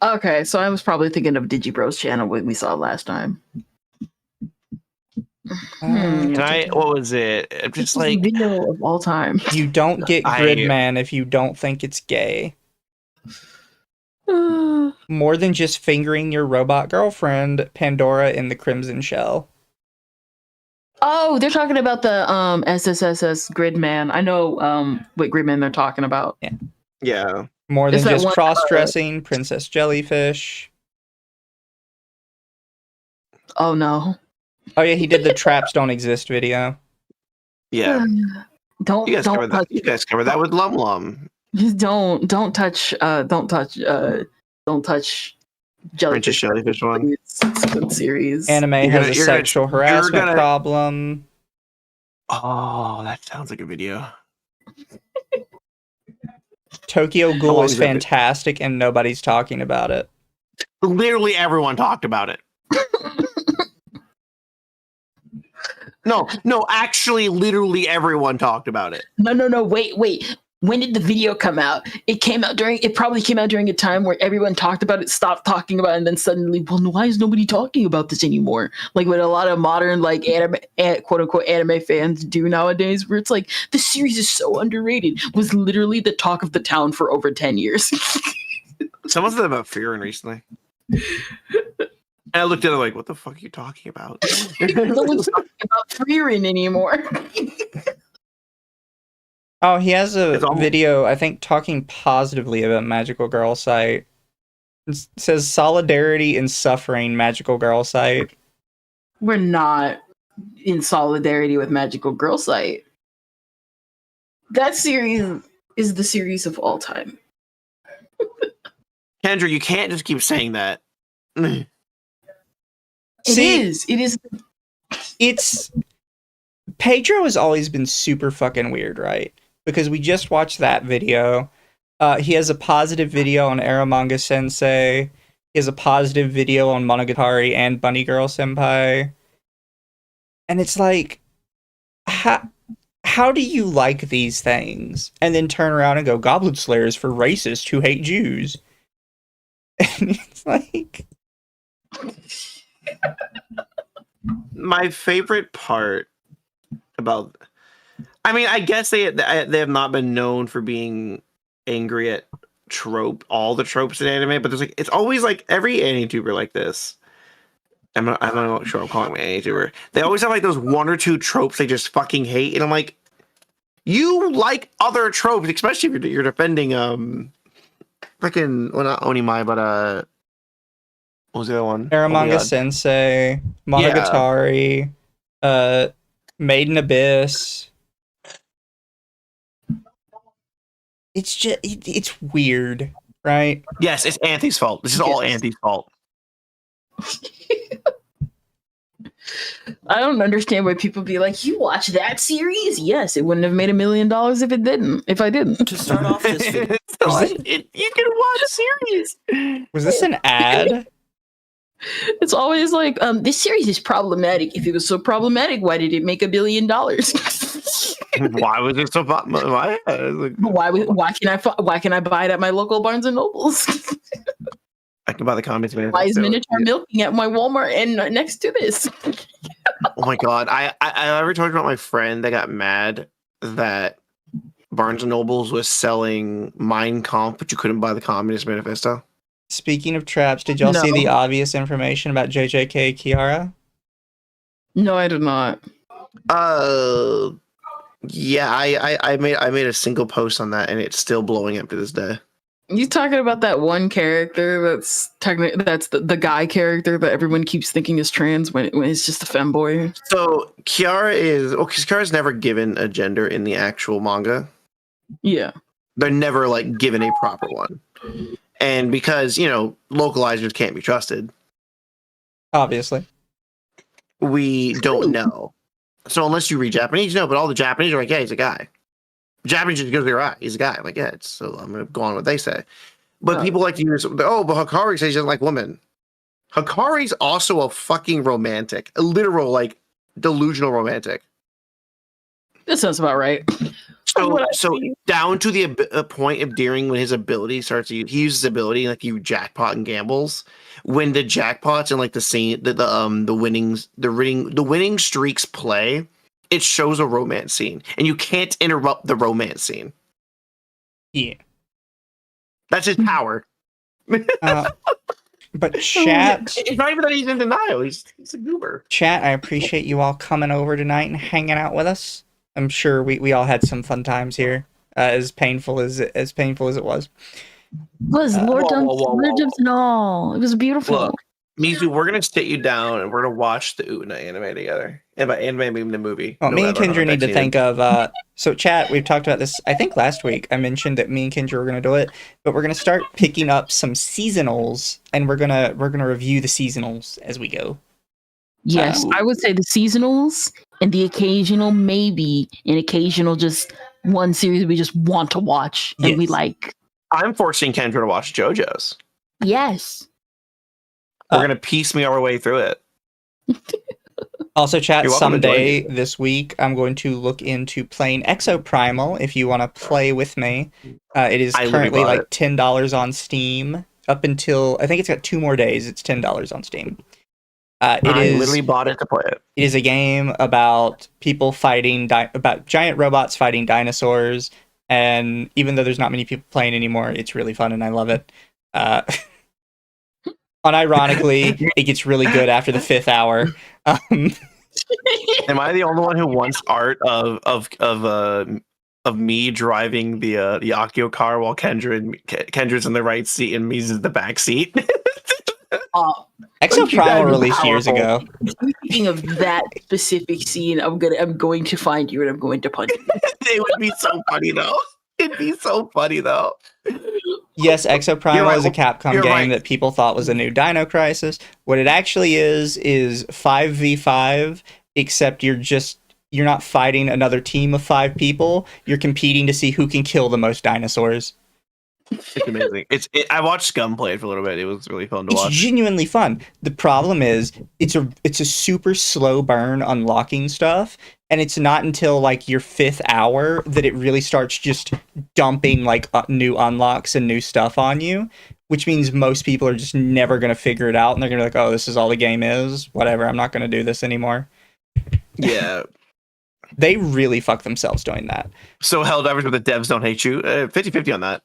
Okay, so I was probably thinking of DigiBro's channel when we saw it last time. What was it? Just like video of all time. You don't get Gridman if you don't think it's gay. More than just fingering your robot girlfriend, Pandora in the Crimson Shell. Oh, they're talking about the SSSS Gridman. I know what Gridman they're talking about. Yeah. More than just cross-dressing, Princess Jellyfish. Oh no. Oh yeah, he did the Traps Don't Exist video. Yeah. Don't you guys covered that with Lum Lum. Just don't touch Princess Jellyfish one. It's a good series. Anime has a sexual harassment problem. Oh, that sounds like a video. Tokyo Ghoul is fantastic and nobody's talking about it. Literally everyone talked about it. No, actually, literally everyone talked about it. No, wait. when did the video come out? It probably came out during a time where everyone talked about it, stopped talking about it, and then suddenly, well, why is nobody talking about this anymore? Like what a lot of modern like anime, quote unquote anime fans do nowadays, where it's like the series is so underrated. Was literally the talk of the town for over 10 years. Someone said about Fearin recently. And I looked at it like, what the fuck are you talking about? No one's talking about Fearin anymore. Oh, he has a video, I think, talking positively about Magical Girl Sight. It says solidarity in suffering, Magical Girl Sight. We're not in solidarity with Magical Girl Sight. That series is the series of all time. Kendra, you can't just keep saying that. It is. It's Pedro has always been super fucking weird, right? Because we just watched that video. He has a positive video on Aramanga Sensei. He has a positive video on Monogatari and Bunny Girl Senpai. And it's like, how do you like these things? And then turn around and go, Goblin Slayers for racists who hate Jews. And it's like... My favorite part about... I mean, I guess they have not been known for being angry at all the tropes in anime, but there's like it's always like every Anituber like this. I'm not sure I'm calling me Anituber. They always have like those one or two tropes they just fucking hate, and I'm like, you like other tropes, especially if you're defending freaking not Onimai, but what was the other one? Aramanga Sensei, Monogatari, Maiden Abyss. It's just, it's weird, right? Yes, it's Anthony's fault. This is all Anthony's fault. I don't understand why people be like, you watch that series? Yes, it wouldn't have made $1 million if I didn't. To start off this video, you can watch a series. Was this an ad? It's always like, this series is problematic. If it was so problematic, why did it make $1 billion? Why was it so why? Why can I buy it at my local Barnes and Nobles? I can buy the comics. Why is Minotaur milking at my Walmart and next to this? Oh my god! I ever talked about my friend that got mad that Barnes and Nobles was selling Mein Kampf, but you couldn't buy the Communist Manifesto. Speaking of traps, did y'all see the obvious information about JJK Kiara? No, I did not. Yeah, I made a single post on that, and it's still blowing up to this day. You talking about that one character that's the guy character that everyone keeps thinking is trans when it's just a femboy? So Kiara's never given a gender in the actual manga. Yeah, they're never like given a proper one, and because localizers can't be trusted, obviously, we don't know. So unless you read Japanese, no, but all the Japanese are like, yeah, he's a guy. Japanese just goes, you're right, he's a guy. I'm like, yeah, so I'm going to go on what they say. But people like to use, but Hikari says he doesn't like women. Hikari's also a fucking romantic. A literal, like, delusional romantic. That sounds about right. So down to the point of Deering when his ability starts to use, he uses his ability like you jackpot and gambles. When the jackpots and like the scene, the winning streaks play, it shows a romance scene, and you can't interrupt the romance scene. Yeah, that's his power. But chat, it's not even that he's in denial. He's a goober. Chat, I appreciate you all coming over tonight and hanging out with us. I'm sure we all had some fun times here, as painful as it was. It was Lord Jumps and all. It was beautiful. Look, Mizu, we're gonna sit you down and we're gonna watch the Utena anime together. And by anime, I mean the movie. Well, me and Kendra need to think of. So, chat, we've talked about this. I think last week I mentioned that me and Kendra were gonna do it, but we're gonna start picking up some seasonals, and we're gonna review the seasonals as we go. Yes, I would say the seasonals and the occasional, maybe an occasional, just one series we just want to watch and we like. I'm forcing Kendra to watch JoJo's. Yes. We're going to piecemeal our way through it. Also, chat, You're welcome to join someday me. this week, I'm going to look into playing Exoprimal if you want to play with me. It is I literally currently bought like it. $10 on Steam. Up until, I think it's got 2 more days, it's $10 on Steam. I literally bought it to play it. It is a game about people fighting, about giant robots fighting dinosaurs. And even though there's not many people playing anymore, it's really fun and I love it. Unironically, it gets really good after the 5th hour. Am I the only one who wants art of me driving the Akio car while Kendra's in the right seat and me's in the back seat? Exoprimal released years ago. Speaking of that specific scene, I'm going to find you and I'm going to punch you. It would be so funny though. It'd be so funny though. Yes, Exoprimal right, is a Capcom you're game right. that people thought was a new Dino Crisis. What it actually is 5v5, except you're not fighting another team of 5 people. You're competing to see who can kill the most dinosaurs. It's amazing. I watched Scum play it for a little bit. It was really fun to It's watch. genuinely fun. The problem is it's a super slow burn unlocking stuff, and it's not until like your 5th hour that it really starts just dumping like new unlocks and new stuff on you, which means most people are just never going to figure it out, and they're going to be like, oh, this is all the game is. Whatever, I'm not going to do this anymore. Yeah. They really fuck themselves doing that. So Helldivers, but the devs don't hate you. 50-50 on that.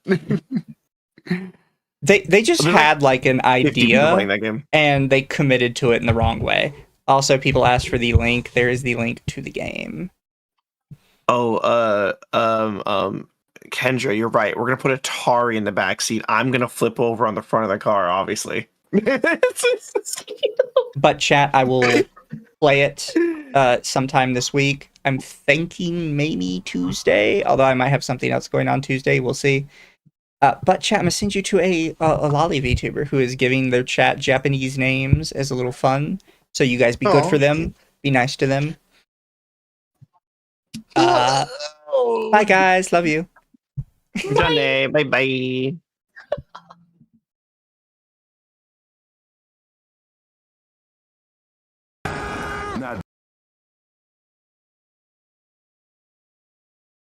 They just had like an 50 people playing idea that game. and they committed to it in the wrong way. Also, people asked for the link. There is the link to the game. Oh, Kendra, you're right. We're gonna put Atari in the back seat. I'm gonna flip over on the front of the car, obviously. But chat, I will play it sometime this week. I'm thinking maybe Tuesday, although I might have something else going on Tuesday. We'll see. But chat, I'm gonna send you to a lolly VTuber who is giving their chat Japanese names as a little fun. So you guys be good for them. Be nice to them. Bye guys, love you. Bye bye.